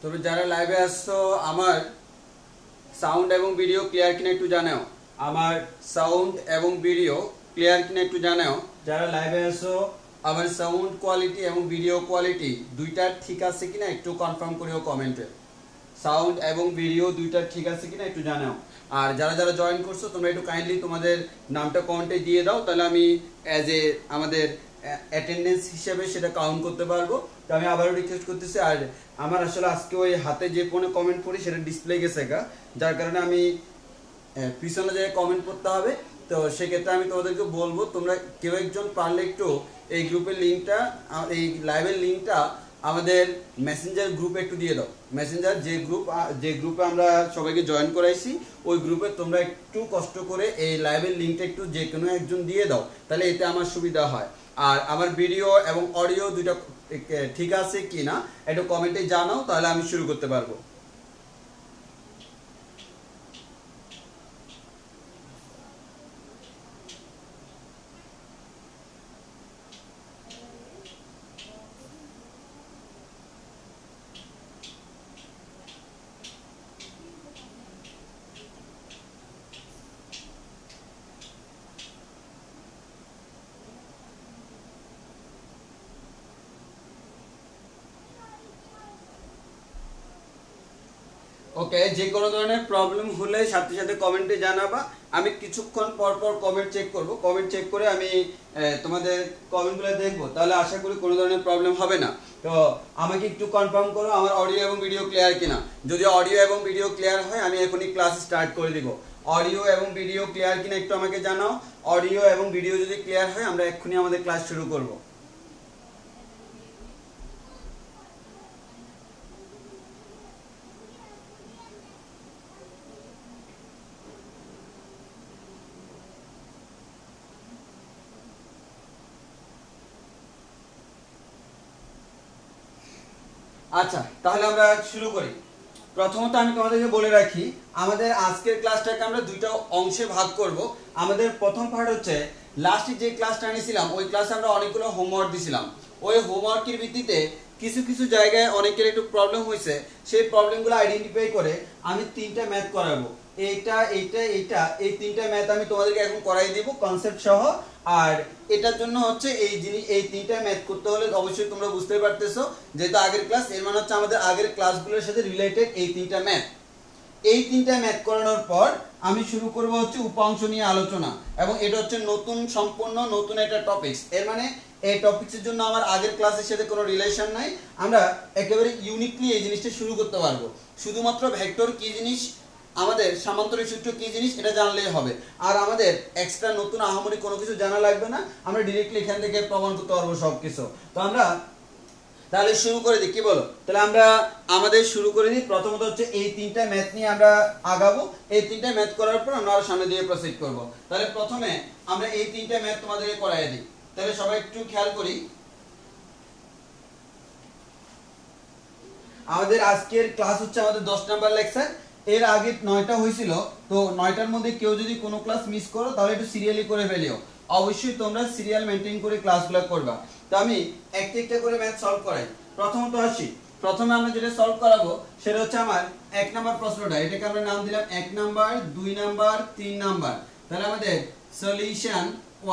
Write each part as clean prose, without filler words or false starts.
তবে যারা লাইভে আসছো আমার সাউন্ড এবং ভিডিও ক্লিয়ার কিনা একটু জানাও। আমার সাউন্ড এবং ভিডিও ক্লিয়ার কিনা একটু জানাও। যারা লাইভে আসছো আমার সাউন্ড কোয়ালিটি এবং ভিডিও কোয়ালিটি দুইটা ঠিক আছে কিনা একটু কনফার্ম করিও কমেন্টে। সাউন্ড এবং ভিডিও দুইটা ঠিক আছে কিনা একটু জানাও। আর যারা যারা জয়েন করছো তোমরা একটু কাইন্ডলি তোমাদের নামটা কমেন্টে দিয়ে দাও, তাহলে আমি অ্যাজ এ আমাদের অ্যাটেন্ডেন্স হিসেবে সেটা কাউন্ট করতে পারবো। তো আমি আবারও রিকোয়েস্ট করতেছি, আর আমার আসলে আজকে ওই হাতে যে ফোনে কমেন্ট পড়ি সেটা ডিসপ্লে গেছে গা, যার কারণে আমি পিছনে জায়গায় কমেন্ট করতে হবে। তো সেক্ষেত্রে আমি তোমাদেরকে বলবো তোমরা কেউ একজন পারলে একটু এই গ্রুপের লিঙ্কটা, এই লাইভের লিঙ্কটা আমাদের মেসেঞ্জার গ্রুপে একটু দিয়ে দাও। মেসেঞ্জার যে গ্রুপে আমরা সবাইকে জয়েন করাইছি ওই গ্রুপে তোমরা একটু কষ্ট করে এই লাইভের লিঙ্কটা একটু যে কোনো একজন দিয়ে দাও, তাহলে এতে আমার সুবিধা হয়। আর আমার ভিডিও এবং অডিও দুইটা ঠিক আছে কি না একটু কমেন্টে জানাও, তাহলে আমি শুরু করতে পারবো। ওকে, যে কোনো ধরনের প্রবলেম হলে সাথে সাথে কমেন্টে জানাবা। আমি কিছুক্ষণ পর পর কমেন্ট চেক করব। কমেন্ট চেক করে আমি তোমাদের কমেন্টগুলো দেখবো, তাহলে আশা করি কোনো ধরনের প্রবলেম হবে না। তো আমাকে একটু কনফার্ম করো আমার অডিও এবং ভিডিও ক্লিয়ার কিনা। যদি অডিও এবং ভিডিও ক্লিয়ার হয় আমি এখনই ক্লাস স্টার্ট করে দিব। অডিও এবং ভিডিও ক্লিয়ার কিনা একটু আমাকে জানাও। অডিও এবং ভিডিও যদি ক্লিয়ার হয় আমরা এক্ষুনি আমাদের ক্লাস শুরু করব। আচ্ছা, তাহলে আমরা শুরু করি। প্রথমত আমি তোমাদেরকে বলে রাখি আমাদের আজকের ক্লাসটাকে আমরা দুইটা অংশে ভাগ করব। আমাদের প্রথম পার্ট হচ্ছে লাস্টে যে ক্লাসটা নিয়েছিলাম ওই ক্লাসে আমরা অনেকগুলো হোমওয়ার্ক দিয়েছিলাম। ওই হোমওয়ার্কের ভিত্তিতে কিছু কিছু জায়গায় অনেকের একটু প্রবলেম হয়েছে, সেই প্রবলেমগুলো আইডেন্টিফাই করে আমি তিনটা ম্যাথ করাবো। এইটা এইটা এইটা এই তিনটা ম্যাথ আমি তোমাদেরকে এখন করাই দিব কনসেপ্ট সহ। আর এটার জন্য হচ্ছে এই তিনটা ম্যাথ করতে হলে অবশ্যই তোমরা বুঝতে পারতেছো যেহেতু আগের ক্লাস, এর মানে হচ্ছে আমাদের আগের ক্লাসগুলোর সাথে রিলেটেড এই তিনটা ম্যাথ। এই তিনটা ম্যাথ করানোর পর আমি শুরু করব হচ্ছে উপাংশ নিয়ে আলোচনা, এবং এটা হচ্ছে সম্পূর্ণ নতুন একটা টপিকস। এর মানে এই টপিকসের জন্য আমার আগের ক্লাসের সাথে কোনো রিলেশন নাই। আমরা একেবারে ইউনিকলি এই জিনিসটা শুরু করতে পারবো। শুধুমাত্র ভেক্টর কি জিনিস, আমাদের সামান্তরিক সূত্র কি জিনিস এটা জানলেই হবে। আর আমাদের এক্সট্রা নতুন আহামরি কোনো কিছু জানা লাগবে না, আমরা ডিরেক্টলি এখান থেকে প্রমাণ করতে পারবো সবকিছু। তো আমরা তাহলে শুরু করে দিই, কি বলো? তাহলে আমরা আমাদের শুরু করে দিই। প্রথমত হচ্ছে এই তিনটা ম্যাথ নিয়ে আমরা আগাবো। এই তিনটা ম্যাথ করার পর আমরা আরো সামনে দিয়ে প্রসিড করব। তাহলে প্রথমে আমরা এই তিনটা ম্যাথ তোমাদেরকে করাই দিই। তাহলে সবাই একটু খেয়াল করি। আমাদের আজকের ক্লাস হচ্ছে আমাদের 10 নাম্বার লেকচার। এর আগে 9টা হয়েছিল, তো 9টার মধ্যে কেউ যদি কোনো ক্লাস মিস করো তাহলে একটু সিরিয়ালি করে ফেলিও। অবশ্যই তোমরা সিরিয়াল মেনটেন করে ক্লাসগুলো করবা। তো আমি একটা একটা করে ম্যাথ সলভ করাই। প্রথমত আসি, প্রথমে আমরা যেটা সলভ করাবো সেটা হচ্ছে আমার 1 নাম্বার প্রশ্নটা। এটাকে আমরা নাম দিলাম 1 নাম্বার, 2 নাম্বার, 3 নাম্বার। তাহলে আমাদের সলিউশন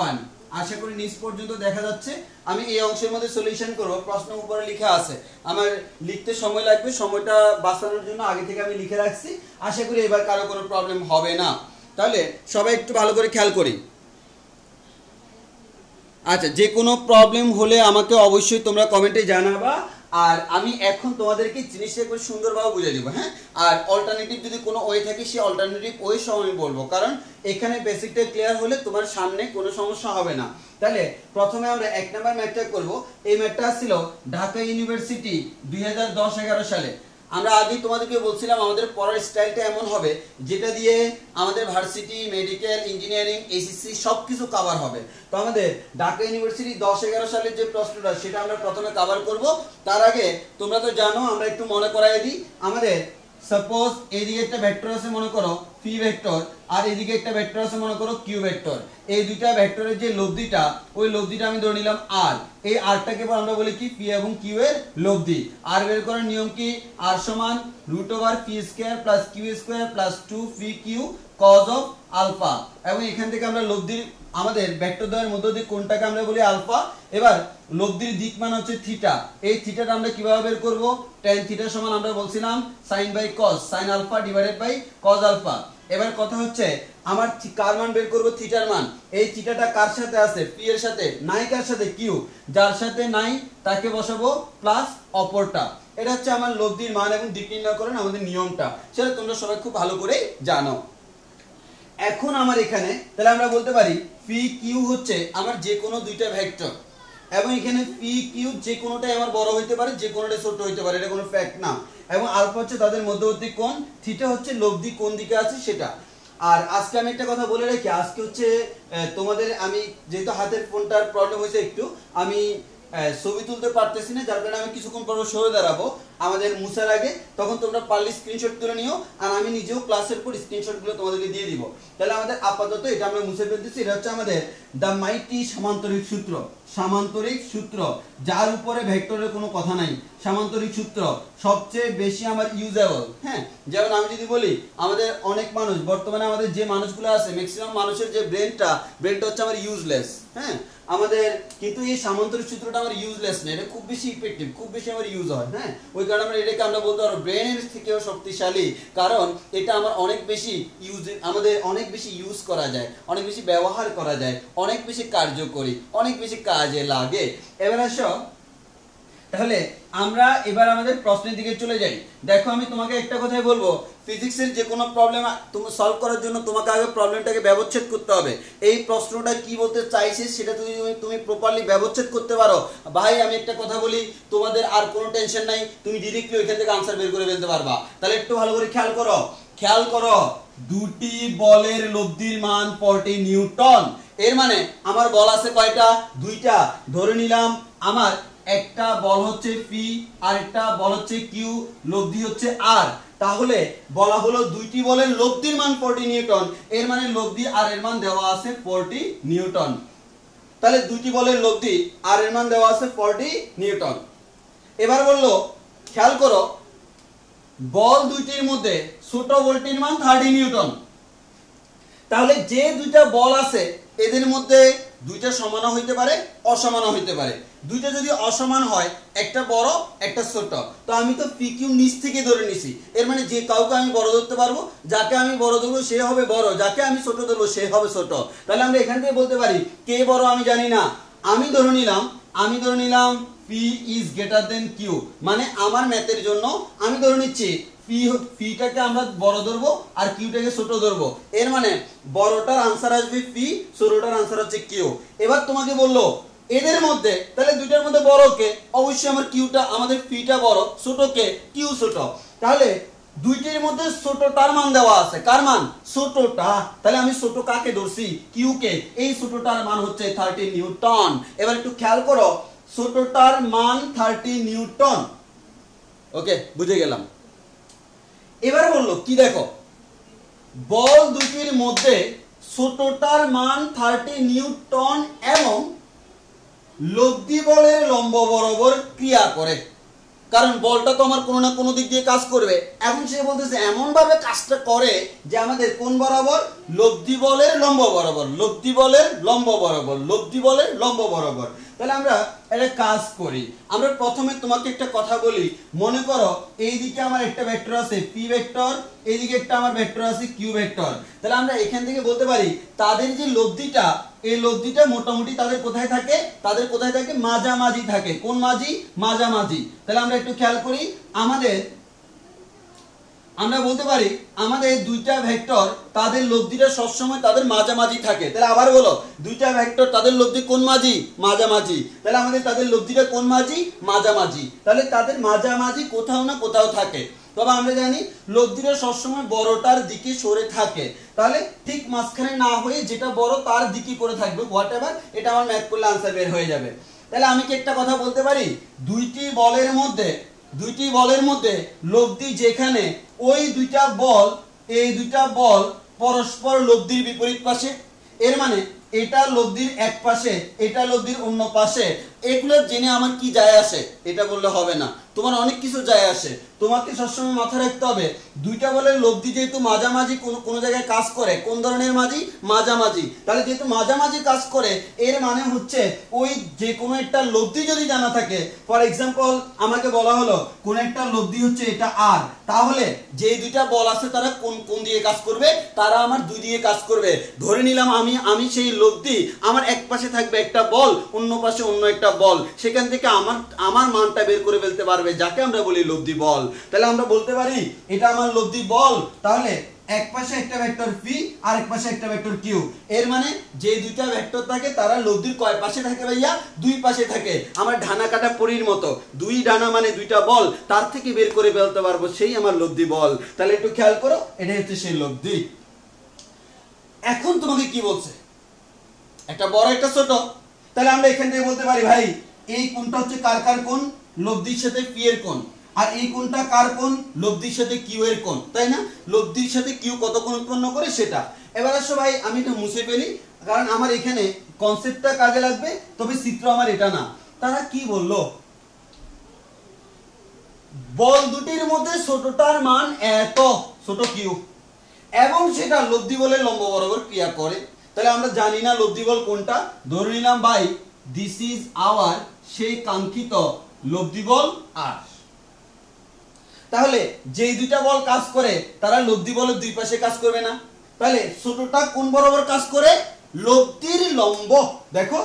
1। আশা করি নিচ পর্যন্ত দেখা যাচ্ছে। আমি এই অংশের মধ্যে সলিউশন করব। প্রশ্ন উপরে লেখা আছে, আমার লিখতে সময় লাগবে, সময়টা বাঁচানোর জন্য আগে থেকে আমি লিখে রাখছি। আশা করি এবার কারো কোনো প্রবলেম হবে না। তাহলে সবাই একটু ভালো করে খেয়াল করি। আচ্ছা, যে কোনো প্রবলেম হলে আমাকে অবশ্যই তোমরা কমেন্টে জানাবা। আর আমি এখন তোমাদেরকে জিনিসটা একটু সুন্দরভাবে বুঝিয়ে দিব। হ্যাঁ, আর অল্টারনেটিভ যদি কোনো ওয়ে থাকে সেই অল্টারনেটিভ ওয়ে সহ আমি বলবো, কারণ এখানে বেসিকটা ক্লিয়ার হলে তোমার সামনে কোনো সমস্যা হবে না। তাহলে প্রথমে আমরা 1 নাম্বার ম্যাথটা করব। এই ম্যাথটা ছিল ঢাকা ইউনিভার্সিটি 2010-11 সালে। আমরা আগেই তোমাদেরকে বলছিলাম আমাদের পড়ার স্টাইলটা এমন হবে যেটা দিয়ে আমাদের ভার্সিটি, মেডিকেল, ইঞ্জিনিয়ারিং, এসএসসি সবকিছু কভার হবে। তো আমাদের ঢাকা ইউনিভার্সিটি 10-11 সালের যে প্রশ্নটা সেটা আমরা প্রথমে কভার করব। তার আগে তোমরা তো জানো, আমরা একটু মনে করাই দিই। আমাদের সাপোজ এইদিকে একটা ভেক্টর আছে মনে করো পি ভেক্টর, আর এদিকে একটা ভেক্টর আছে মনে করো কিউ ভেক্টর। এই দুইটা ভেক্টরের যে লব্ধিটা, ওই লব্ধিটা আমি ধরে নিলাম আর। এই আরটাকে আমরা বলি কি পি এবং কিউ এর লব্ধি। আর বের করার নিয়ম কি, আর সমান √p² plus Q square plus 2pq cos of alpha. এবং এখান থেকে আমরা লব্ধির আমাদের ভেক্টর দ্বয়ের মধ্য দিয়ে কোনটাকে আমরা বলি আলফা। এবার লব্ধির দিক মান হচ্ছে থিটা। এই থিটাটা আমরা কিভাবে বের করব, tan থিটা সমান আমরা বলছিলাম sin by cos, sin alpha divided by cos alpha. এবার কথা হচ্ছে আমার কার মান বের করব, থিটার মান। এই থিটাটা কার সাথে আছে, পি এর সাথে, নাই কার সাথে, কিউ। যার সাথে নাই তাকে বসাবো প্লাস অপরটা। এটা হচ্ছে আমার লব্ধির মান এবং দিক নির্ণয় করার আমাদের নিয়মটা, সেটা তোমরা সবাই খুব ভালো করে জানো। এখন আমার এখানে তাহলে আমরা বলতে পারি পি কিউ হচ্ছে আমার যে কোনো দুইটা ভেক্টর, এবং এখানে পি কিউ যে কোনোটাই আমার বড় হইতে পারে, যে কোনোটাই ছোট হইতে পারে, এটা কোনো ফ্যাক্ট না। এবং আলফা হচ্ছে তাদের মধ্যবর্তী কোণ, থিটা হচ্ছে লব্ধি কোন দিকে আছে সেটা। আর আজকে আমি একটা কথা বলে রাখি, আজকে হচ্ছে তোমাদের আমি যেহেতু হাতের ফোনটার প্রবলেম হয়েছে একটু, আমি ছবি তুলতে পারতেছি না, যার কারণে আমি কিছুক্ষণ পর সরে দাঁড়াবো আমাদের মুছার আগে। তখন তোমরা পারলে স্ক্রিনশট তুলে নিও, আর আমি নিজেও ক্লাসের পর স্ক্রিনশটগুলো তোমাদেরকে দিয়ে দিব। তাহলে আমাদের আপাতত এটা আমরা মুছে ফেলতেছি। এটা হচ্ছে আমাদের দ্য মাইটি সামান্তরিক সূত্র। সামান্তরিক সূত্র, যার উপরে ভেক্টরের কোনো কথা নাই। সামান্তরিক সূত্র সবচেয়ে বেশি আমার ইউজেবল। হ্যাঁ, যেমন আমি যদি বলি আমাদের অনেক মানুষ বর্তমানে আমাদের যে মানুষগুলো আছে, ম্যাক্সিমাম মানুষের যে ব্রেনটা হচ্ছে আমার ইউজলেস। হ্যাঁ, আমাদের কিন্তু এই সামান্তরিক সূত্রটা আমার ইউজলেস না, এটা খুব বেশি ইফেক্টিভ, খুব বেশি আমার ইউজ হয়। হ্যাঁ, ওই কারণে আমরা এটাকে আমরা বলতে পারবো ব্রেনের থেকেও শক্তিশালী, কারণ এটা আমার অনেক বেশি আমাদের অনেক বেশি ইউজ করা যায়, অনেক বেশি ব্যবহার করা যায়, অনেক বেশি কার্যকরী, অনেক বেশি কাজে লাগে। এবার আসো তাহলে আমরা এবার আমাদের প্রশ্নের দিকে চলে যাই। দেখো আমি তোমাকে একটা কথাই বলবো, ফিজিক্সের যে কোনো প্রবলেম তুমি সলভ করার জন্য তোমাকে আগে প্রবলেমটাকে ব্যবচ্ছেদ করতে হবে। এই প্রশ্নটা কি বলতে চাইছে সেটা তুমি প্রপারলি ব্যবচ্ছেদ করতে পারো, ভাই আমি একটা কথা বলি, তোমাদের আর কোনো টেনশন নাই, তুমি ডিরেক্টলি ওইখান থেকে আনসার বের করে ফেলতে পারবা। তাহলে একটু ভালো করে খেয়াল করো, দুটি বলের লব্ধির মান 40 নিউটন। এর মানে আমার বল আছে কয়টা, দুইটা। ধরে নিলাম আমার একটা বল হচ্ছে পি আর একটা বল হচ্ছে কিউ, লব্ধি হচ্ছে আর। তাহলে বলা হলো দুইটি বলের লব্ধির মান 40 নিউটন। এর মানে লব্ধি আর এর মান দেওয়া আছে 40 নিউটন। তাহলে দুইটি বলের লব্ধি আর এর মান দেওয়া আছে 40 নিউটন। এবার বললো খেয়াল করো, বল দুইটির মধ্যে ছোট বলটির মান 30 নিউটন। তাহলে যে দুইটা বল আছে এদের মধ্যে দুইটা সমান হইতে পারে, অসমান হইতে পারে। দুইটা যদি অসমান হয়, একটা বড় একটা ছোট, তো আমি তো পি কিউ নিচ থেকে ধরে নিছি। এর মানে যে কাউকে আমি বড় ধরতে পারবো, যাকে আমি বড় ধরবো সে হবে বড়, যাকে আমি ছোট ধরবো সে হবে ছোট। তাহলে আমরা এখান থেকে বলতে পারি কে বড় আমি জানি না, আমি ধরে নিলাম P is greater than Q. মানে আমার ম্যাথের জন্য আমি ধরে নিচ্ছি পিটাকে আমরা বড় ধরবো আর কিউটাকে ছোট ধরবো। এর মানে বড়টার আনসার আসবে পি, ছোটটার আনসার হচ্ছে কিউ। এবার তোমাকে বললো এদের মধ্যে তাহলে দুইটার মধ্যে বড় কে, অবশ্যই আমার কিউটা, আমাদের পিটা বড়, ছোট কে, কিউ ছোট। তাহলে দুইটির মধ্যে ছোটটার মান দেওয়া আছে, কার মান, ছোটটা। তাহলে আমি ছোট কাকে ধরছি, কিউ কে। এই ছোটটার মান হচ্ছে 30 নিউটন। এবার একটু খেয়াল করো, ছোটটার মান 30 নিউটন। ওকে, বুঝে গেলাম। এবার বললো কি, দেখো বল দুটির মধ্যে ছোটটার মান 30 নিউটন এবং লব্ধি বলের লম্ব বরাবর ক্রিয়া করে, কারণ বলটা তো আমার কোনো না কোনো দিক দিয়ে কাজ করবে। এখন সে বলতেছে এমন ভাবে কাজটা করে যে আমাদের কোন বরাবর, লব্ধি বলের লম্ব বরাবর, লব্ধি বলের লম্ব বরাবর, লব্ধি বলের লম্ব বরাবর। তাহলে আমরা একটা কাজ করি, আমরা প্রথমে তোমাকে একটা কথা বলি। মনে করো এইদিকে আমার একটা ভেক্টর আছে পি ভেক্টর, এইদিকে একটা আমার ভেক্টর আছে কিউ ভেক্টর। তাহলে আমরা এখান থেকে বলতে পারি তাদের যে লব্ধিটা, এই লব্ধিটা মোটামুটি তাদের কোথায় থাকে, মাঝামাঝি থাকে। কোন মাঝি, মাঝামাঝি। তাহলে আমরা একটু খেয়াল করি, আমরা বলতে পারি আমাদের দুইটা ভেক্টর তাদের লব্ধিটা সবসময় তাদের মাঝামাঝি থাকে। তাহলে আবার বলো, দুইটা ভেক্টর তাদের লব্ধি কোন মাঝি, মাঝামাঝি। তাহলে আমাদের তাদের লব্ধিটা কোন মাঝি, মাঝামাঝি। তাহলে তাদের মাঝামাঝি কোথাও না কোথাও থাকে। তবে আমরা জানি লব্ধিটা সবসময় বড়টার দিকে সরে থাকে। তাহলে ঠিক মাঝখানে না হয়ে যেটা বড় তার দিকে করে থাকবে, হোয়াট এভার, এটা আমার ম্যাথ করলে আনসার বের হয়ে যাবে। তাহলে আমি কি একটা কথা বলতে পারি, দুইটি বলের মধ্যে দুইটি বলের মধ্যে লব্ধি যেখানে ওই এই দুইটা বল পরস্পর লব্ধির বিপরীত পাশে, এর মানে এটা লব্ধির এক পাশে এটা লব্ধির অন্য পাশে, এগুলো জেনে আমার কি যায় আসে এটা বললে হবে না, তোমার অনেক কিছু যায় আসে। তোমাকে সবসময় মাথায় রাখতে হবে দুইটা বলের লব্ধি যেহেতু মাঝামাঝি কোনো জায়গায় কাজ করে, কোন ধরনের মাঝি? মাঝামাঝি। তাহলে যেহেতু মাঝামাঝি কাজ করে এর মানে হচ্ছে ওই যে কোনো একটা লব্ধি যদি জানা থাকে, ফর এক্সাম্পল আমাকে বলা হলো কোন একটা লব্ধি হচ্ছে এটা আর, তাহলে যে দুইটা বল আছে তারা কোন দিকে কাজ করবে? তারা আমার দুই দিকে কাজ করবে। ধরে নিলাম আমি সেই লব্ধি আমার এক পাশে থাকবে একটা বল, অন্য পাশে অন্য একটা বল, সেখান থেকে আমার মানটা বের করে ফেলতে পারবে, যাকে আমরা বলি লব্ধি বল। তাহলে আমরা বলতে পারি এটা আমার লব্ধি বল, তাহলে এক পাশে একটা ভেক্টর পি আর এক পাশে একটা ভেক্টর কিউ, এর মানে যে দুইটা ভেক্টর থাকে তারা লব্ধির কয় পাশে থাকে ভাইয়া? দুই পাশে থাকে। আমার ডানা কাটা পরীর মতো, দুই ডানা মানে দুইটা বল, তার থেকে বের করে ফেলতে পারবো, সেই আমার লব্ধি বল। তাহলে একটু খেয়াল করো, এটা হচ্ছে সেই লব্ধি। এখন তোমাকে কি বলছে? একটা বড় একটা ছোট, তাহলে আমরা এখান থেকে বলতে পারি ভাই এই কোণটা হচ্ছে কার কোণ? লব্ধির সাথে পি এর কোণ। আর এই কোণটা কার কোণ? লব্ধির সাথে কিউ এর কোণ, তাই না? লব্ধির সাথে কিউ কত কোণ উৎপন্ন করে সেটা। এবার আসো ভাই আমি এটা মুছে ফেলি, কারণ আমার এখানে কনসেপ্টটা কাজে লাগবে, তবে চিত্র আমার এটা না। তারা কি বললো? বল দুটির মধ্যে ছোটটার মান এত, ছোট কিউ, এবং সেটা লব্ধি বলের লম্ব বরাবর ক্রিয়া করে। তাহলে আমরা জানি না লব্ধি বল কোনটা, ধরে নিলাম ভাই দিস ইজ আওয়ার সেই কাঙ্ক্ষিত লব্ধি বল আর। তাহলে যেই দুইটা বল কাজ করে তারা লব্ধি বলের দুই পাশে কাজ করবে না, তাহলে ছোটটা কোন বরাবর কাজ করে? লব্ধির লম্ব। দেখো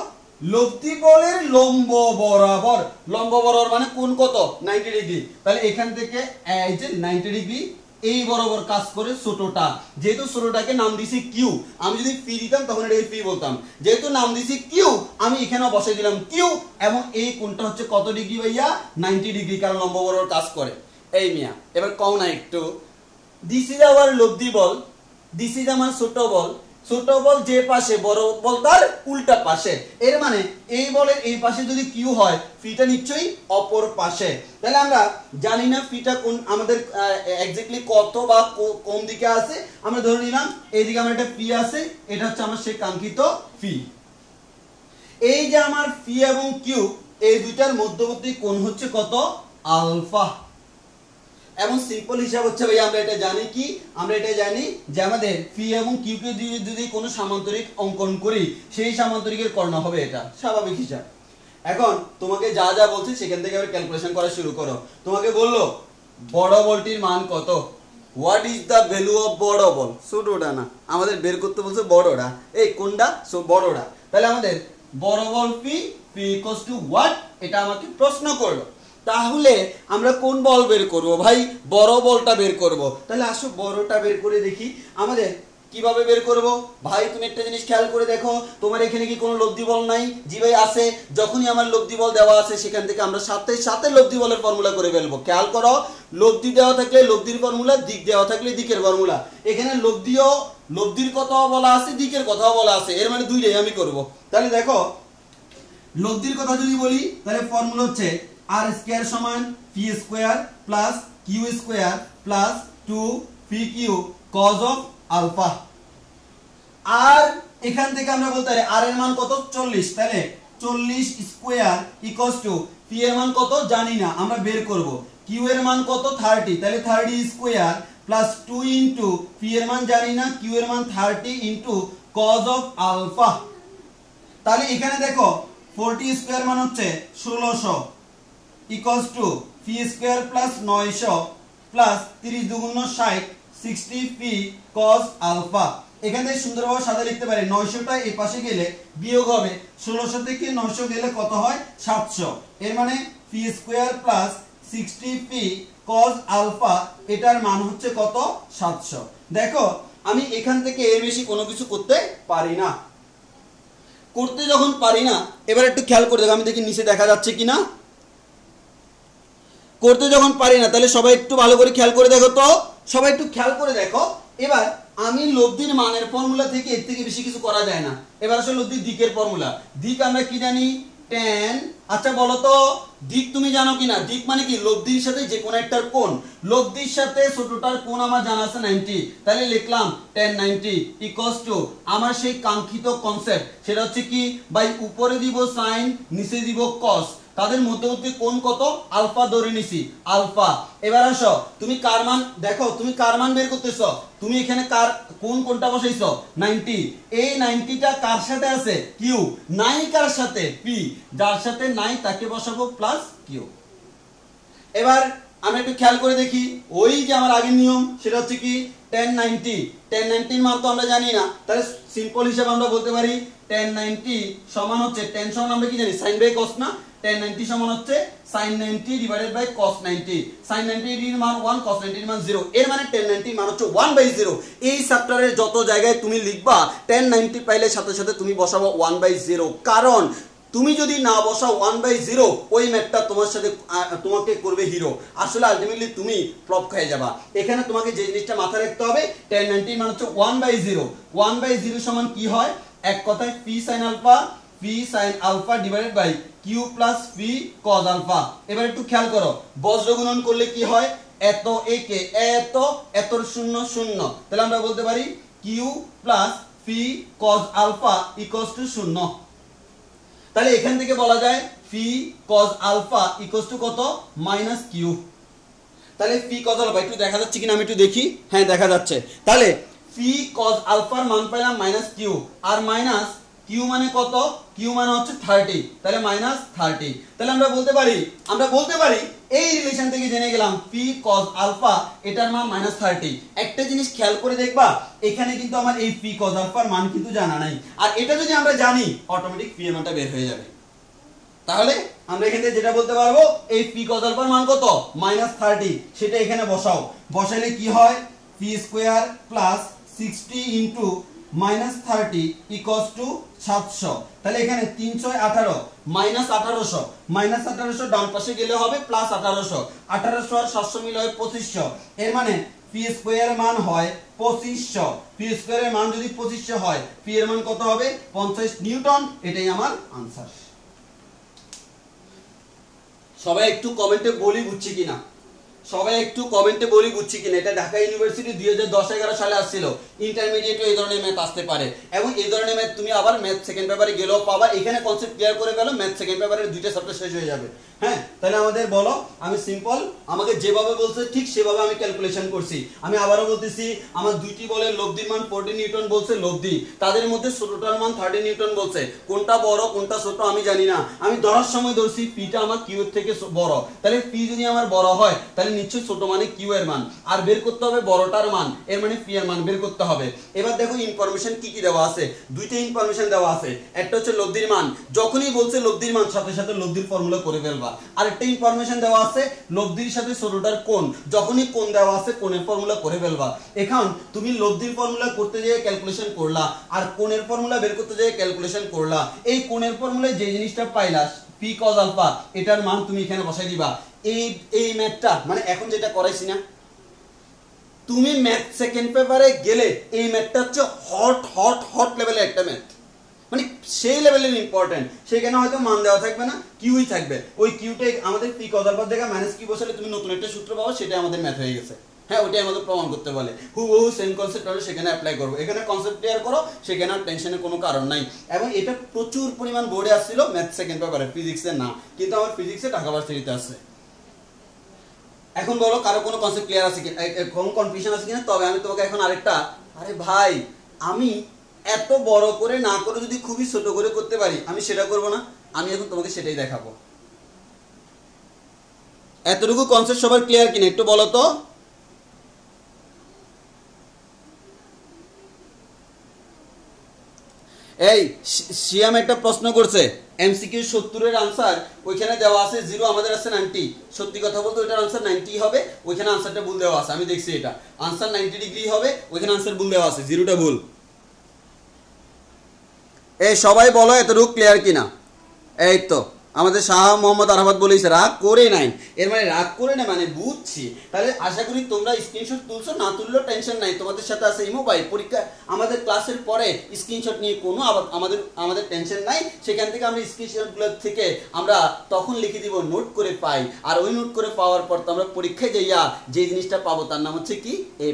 লব্ধি বলের লম্ব বরাবর, লম্ব বরাবর মানে কোণ কত? 90 ডিগ্রি। তাহলে এখান থেকে এই যে 90 ডিগ্রি এই বরাবর কাজ করে ছোটটা। যেহেতু ছোটটাকে নাম দিছি কিউ, আমি যদি পি দিতাম তখন এটাকে পি বলতাম, যেহেতু নাম দিছি কিউ আমি এখানে বসাই দিলাম কিউ, এবং এই কোণটা হচ্ছে কত ডিগ্রি ভাইয়া? 90 ডিগ্রি, কারণ লম্ব বরাবর কাজ করে। এই মিয়া এবার কও না একটু, দিস ইজ আওয়ার লব্ধি বল, দিস ইজ আমার ছোট বল, ছোট বল যে পাশে, বড় বল তার উল্টা পাশে, এর মানে এই বলের এই পাশে যদি কিউ হয় ফিটা নিশ্চয়ই অপর পাশে। তাহলে আমরা জানি না ফিটা কোন আমাদের এক্স্যাক্টলি কত বা কোন দিকে আছে, আমরা ধরে নিলাম এইদিকে আমার একটা পি আছে, এটা হচ্ছে আমার সেই কাঙ্ক্ষিত পি। এই যে আমার পি এবং কিউ এই দুইটার মধ্যবর্তী কোণ হচ্ছে কত? আলফা। এবং সিম্পল হিসাব হচ্ছে ভাই আমরা এটা জানি কি? আমরা এটা জানি যে আমাদের পি এবং কিউ কে যদি কোনো সামান্তরিক অঙ্কন করি সেই সামান্তরিকের কর্ণ হবে এটা, স্বাভাবিক হিসাব। এখন তোমাকে যা যা বলছি সেখান থেকে আবার ক্যালকুলেশন করা শুরু করো। তোমাকে বললো বড় বলটির মান কত? What is the value of বড় বল? ছোটটা না, আমাদের বের করতে বলছে বড়টা। এই কোনটা? সো বড়টা। তাহলে আমাদের বড় বল P, P equals to what, এটা আমাকে প্রশ্ন করলো। তাহলে আমরা কোন বল বের করব ভাই? বড় বলটা বের করব। তাহলে আসো বড়টা বের করে দেখি আমাদের কিভাবে বের করব। ভাই তুমি একটা জিনিস খেয়াল করে দেখো, তোমার এখানে কি কোনো লব্ধি বল নাই? জি ভাই আছে। যখনই আমার লব্ধি বল দেওয়া আছে সেখান থেকে আমরা সাথে সাথে লব্ধি বলের ফর্মুলা করে ফেলবো। খেয়াল করো, লব্ধি দেওয়া থাকলে লব্ধির ফর্মুলা, দিক দেওয়া থাকলে দিকের ফর্মুলা। এখানে লব্ধির কথাও বলা আছে, দিকের কথাও বলা আছে, এর মানে দুইটাই আমি করব। তাহলে দেখো লব্ধির কথা যদি বলি তাহলে ফর্মুলা হচ্ছে আর স্কয়ার সমান P square plus Q square plus 2 P Q cos of alpha. আর এখান থেকে আমরা বলতে পারি আর এর মান কত? 40। তাহলে 40 স্কয়ার ইকুয়ালস টু পি এর মান কত জানি না, আমরা বের করব। কিউ এর মান কত? 30। তাহলে 30 স্কয়ার প্লাস 2 ইনটু পি এর মান জানি না, কিউ এর মান 30 ইনটু কজ অফ আলফা। তাহলে এখানে দেখো 40 স্কয়ার মান হচ্ছে 1600 equals to P square plus 900 plus 30 দুগুণ 60 60 পি কজ আলফা। এখান থেকে সুন্দরভাবে সাদা লিখতে পারি, 900টা এই পাশে গেলে বিয়োগ হবে, 1600 থেকে 900 গেলে কত হয়? 700। এর মানে P square plus 60 P cos alpha, এটার মান হচ্ছে কত? 700। দেখো আমি এখান থেকে এর বেশি কোনো কিছু করতে পারি না। করতে যখন পারি না, এবার একটু খেয়াল করে দেখো, আমি দেখি নিচে দেখা যাচ্ছে কিনা। করতে যখন পারি না তাহলে সবাই একটু ভালো করে খেয়াল করে দেখো তো, সবাই একটু খেয়াল করে দেখো। এবার আমি লব্ধির মানের ফর্মুলা থেকে এর থেকে বেশি কিছু করা যায় না। এবার আসলে লব্ধির দিকের ফর্মুলা, দিক আমরা কি জানি? tan। আচ্ছা বলো তো দিক তুমি জানো কিনা? দিক মানে কি? লব্ধির সাথে যে কোনো একটার কোণ। লব্ধির সাথে ছোটটার কোণ আমার জানা আছে 90, তাহলে লিখলাম tan 90 ইকুয়ালস টু আমার সেই কাঙ্ক্ষিত কনসেপ্ট, সেটা হচ্ছে কি ভাই উপরে দিব sin, নিচে দিব cos, তাদের মধ্যবর্তী কোণ কত? আলফা ধরে নিছি, আলফা। এবার আসো তুমি কার মান দেখো, তুমি কার মান বের করতেছো? তুমি এখানে কার কোনটা বসাইছো? 90। এই 90টা কার সাথে আছে? কিউ। নাই কার সাথে? পি। যার সাথে নাই তাকে বসাবো প্লাস কিউ। এবার আমরা একটু খেয়াল করে দেখি, ওই যে আমার আগের নিয়ম, সেটা হচ্ছে কি tan 90। tan 90 এর মান তো আমরা জানি না, তাহলে সিম্পল হিসাবে আমরা বলতে পারি tan 90 সমান হচ্ছে, tan সমান আমরা কি জানি? sin বাই cos না? tan 90 সমান হচ্ছে sin 90 divided by cos 90। sin 90 এর মান 1, cos 90 এর মান 0, এর মানে tan 90 এর মান হচ্ছে 1/0। এই চ্যাপ্টারের যত জায়গায় তুমি লিখবা tan 90 পাইলে সাথে সাথে তুমি বসাবো 1/0, কারণ তুমি যদি না বসাও 1/0 ওই ম্যাথটা তোমার সাথে তোমাকে করবে হিরো, আসলে আলটিমেটলি তুমি ফ্লপ খেয়ে যাবা। এখানে তোমাকে যে জিনিসটা মাথায় রাখতে হবে, tan 90 মান হচ্ছে 1/0। 1/0 সমান কি হয়? এক কথায় phi sin alpha divided by q plus phi cos alpha। এবার একটু খেয়াল করো, বজ্র গুণন করলে কি হয়? এত একে এত এতর শূন্য শূন্য, তাহলে আমরা বলতে পারি q plus phi cos alpha equals to 0। তাহলে এখান থেকে বলা যায় phi cos alpha equals to কত? Minus Q. তাহলে phi cos alpha একটু দেখা যাচ্ছে কিনা আমি একটু দেখি, হ্যাঁ দেখা যাচ্ছে। তাহলে phi cos alpha এর মান পেলাম মাইনাস কিউ, আর মাইনাস কিউ মানে কত? কিউ মানে হচ্ছে 30, তাহলে মাইনাস 30। তাহলে আমরা বলতে পারি এই রিলেশন থেকে জেনে গেলাম phi cos alpha এটার মান মাইনাস 30। একটা জিনিস খেয়াল করে দেখবা, এখানে কিন্তু আমার এই phi cos alpha এর মান কিন্তু জানা নাই, আর এটা যদি আমরা জানি অটোমেটিক phi এর মানটা বের হয়ে যাবে। তাহলে আমরা এখান থেকে যেটা বলতে পারবো, এই phi cos alpha এর মান কত? মাইনাস 30, সেটা এখানে বসাও। বসাইলে কি হয়? phi square plus 60 into minus 30 equals to 700। তাহলে এখানে 3 6 18 মাইনাস 1800, মাইনাস 1800 ডান পাশে গেলে হবে প্লাস 1800, 1800 আর 700 মিলে হয় 2500। এর মানে phi স্কয়ারের মান হয় 2500। phi স্কয়ারের মান যদি 2500 হয়, phi এর মান কত হবে? 50 নিউটন। এটাই আমার आंसर। সবাই একটু কমেন্টে বলি বুঝছি কিনা, এটা ঢাকা ইউনিভার্সিটি 2010-11 সালে আসছিল। ইন্টারমিডিয়েটে এই ধরনের ম্যাথ আসতে পারে, এবং এই ধরনের ম্যাথ তুমি আবার ম্যাথ সেকেন্ড পেপারে গেলেও পাবা। এখানে কনসেপ্ট ক্লিয়ার করে গেল, ম্যাথ সেকেন্ড পেপারের দুইটা চ্যাপ্টার শেষ হয়ে যাবে। হ্যাঁ, তাহলে আমাদের বলো, আমি সিম্পল আমাকে যেভাবে বলছে ঠিক সেভাবে আমি ক্যালকুলেশন করছি। আমি আবারও বলতেছি, আমার দুইটি বলের লব্ধির মান 40 নিউটন বলছে লব্ধি, তাদের মধ্যে ছোটটার মান 30 নিউটন বলছে। কোনটা বড় কোনটা ছোট আমি জানি না, আমি ধরার সময় ধরছি পিটা আমার কিউ এর থেকে বড়। তাহলে পি যদি আমার বড় হয়, তাহলে নিশ্চয়ই ছোট মানে কিউ এর মান, আর বের করতে হবে বড়টার মান, এর মানে পি এর মান বের করতে হবে। এবার দেখো ইনফরমেশন কি কি দেওয়া আছে, দুইটা ইনফরমেশন দেওয়া আছে। একটা হচ্ছে লব্ধির মান, যখনই বলছে লব্ধির মান সাথে সাথে লব্ধির ফর্মুলা করে ফেলবা। আরেকটা ইনফরমেশন দেওয়া আছে লব্ধির সাথে ছোটটার কোণ, যখনই কোণ দেওয়া আছে কোণের ফর্মুলা করে ফেলবা। এখন তুমি লব্ধির ফর্মুলা করতে যেয়ে ক্যালকুলেশন করলা, আর কোণের ফর্মুলা বের করতে যেয়ে ক্যালকুলেশন করলা। এই কোণের ফর্মুলায় যে জিনিসটা পাইলা পি কজ আলফা, এটার মান তুমি এখানে বসাই দিবা। এই ম্যাথটা মানে এখন যেটা করাইছি না, তুমি ম্যাথ সেকেন্ড পেপারে গেলে এই ম্যাথটা হচ্ছে হট লেভেলের একটা ম্যাথ, মানে সেই লেভেলের ইম্পর্টেন্ট। সেখানে হয়তো মান দেওয়া থাকবে না, কিউই থাকবে। ওই কিউটাই আমাদের পি কজ আলফার জায়গায় মাইনাস কিউ বসালে তুমি নতুন একটা সূত্র পাবো, সেটাই আমাদের ম্যাথ হয়ে গেছে। হ্যাঁ, ওইটাই আমাদের প্রমাণ করতে বলে। হুবহু সেম কনসেপ্ট আমরা সেখানে অ্যাপ্লাই করবো। এখানে কনসেপ্ট ক্লিয়ার করো, সেখানে আর টেনশনের কোনো কারণ নাই। এবং এটা প্রচুর পরিমাণ বোর্ডে আসছিল ম্যাথ সেকেন্ড পেপারে, ফিজিক্সে না, কিন্তু আমার ফিজিক্সে ঢাকা ভার্সিটিতে আছে। এখন বলো কারো কোনো কনসেপ্ট ক্লিয়ার আছে কিনা, কোনো কনফিউশন আছে কিনা? তবে আমি তোমাকে এখন আরেকটা, আরে ভাই আমি এত বড় করে না করে যদি খুবই ছোট করে করতে পারি, আমি সেটা করব না? আমি এখন তোমাকে সেটাই দেখাবো। এতটুকু কনসেপ্ট সবার ক্লিয়ার কিনা একটু বলো তো। এই শিয়াম একটা প্রশ্ন করছে, এমসিকিউ 70 এর আনসার ওইখানে দেওয়া আছে 0, আমাদের আছে 90। সত্যি কথা বলতে ওইটার আনসার 90 হবে, ওইখানে আনসারটা ভুল দেওয়া আছে। আমি দেখছি এটা আনসার 90 ডিগ্রি হবে, ওইখানে আনসার ভুল দেওয়া আছে, 0টা ভুল। এই সবাই বলো এতটুকু ক্লিয়ার কিনা। এই তো আমাদের শাহ মোহাম্মদ আরাফাত বলেছে রাগ করে নাই, এর মানে রাগ করে না মানে বুঝছি। তাহলে আশা করি তোমরা স্ক্রিনশট তুলছো, না তুললেও টেনশন নাই, তোমাদের সাথে আছে ইমো ভাই। পরীক্ষা আমাদের ক্লাসের পরে স্ক্রিনশট নিয়ে কোনো আমাদের টেনশন নাই। সেখান থেকে আমরা স্ক্রিনশটগুলো থেকে আমরা তখন লিখে দিব নোট করে পাই, আর ওই নোট করে পাওয়ার পর তো আমরা পরীক্ষায় যাইয়া যে জিনিসটা পাবো তার নাম হচ্ছে কি A+।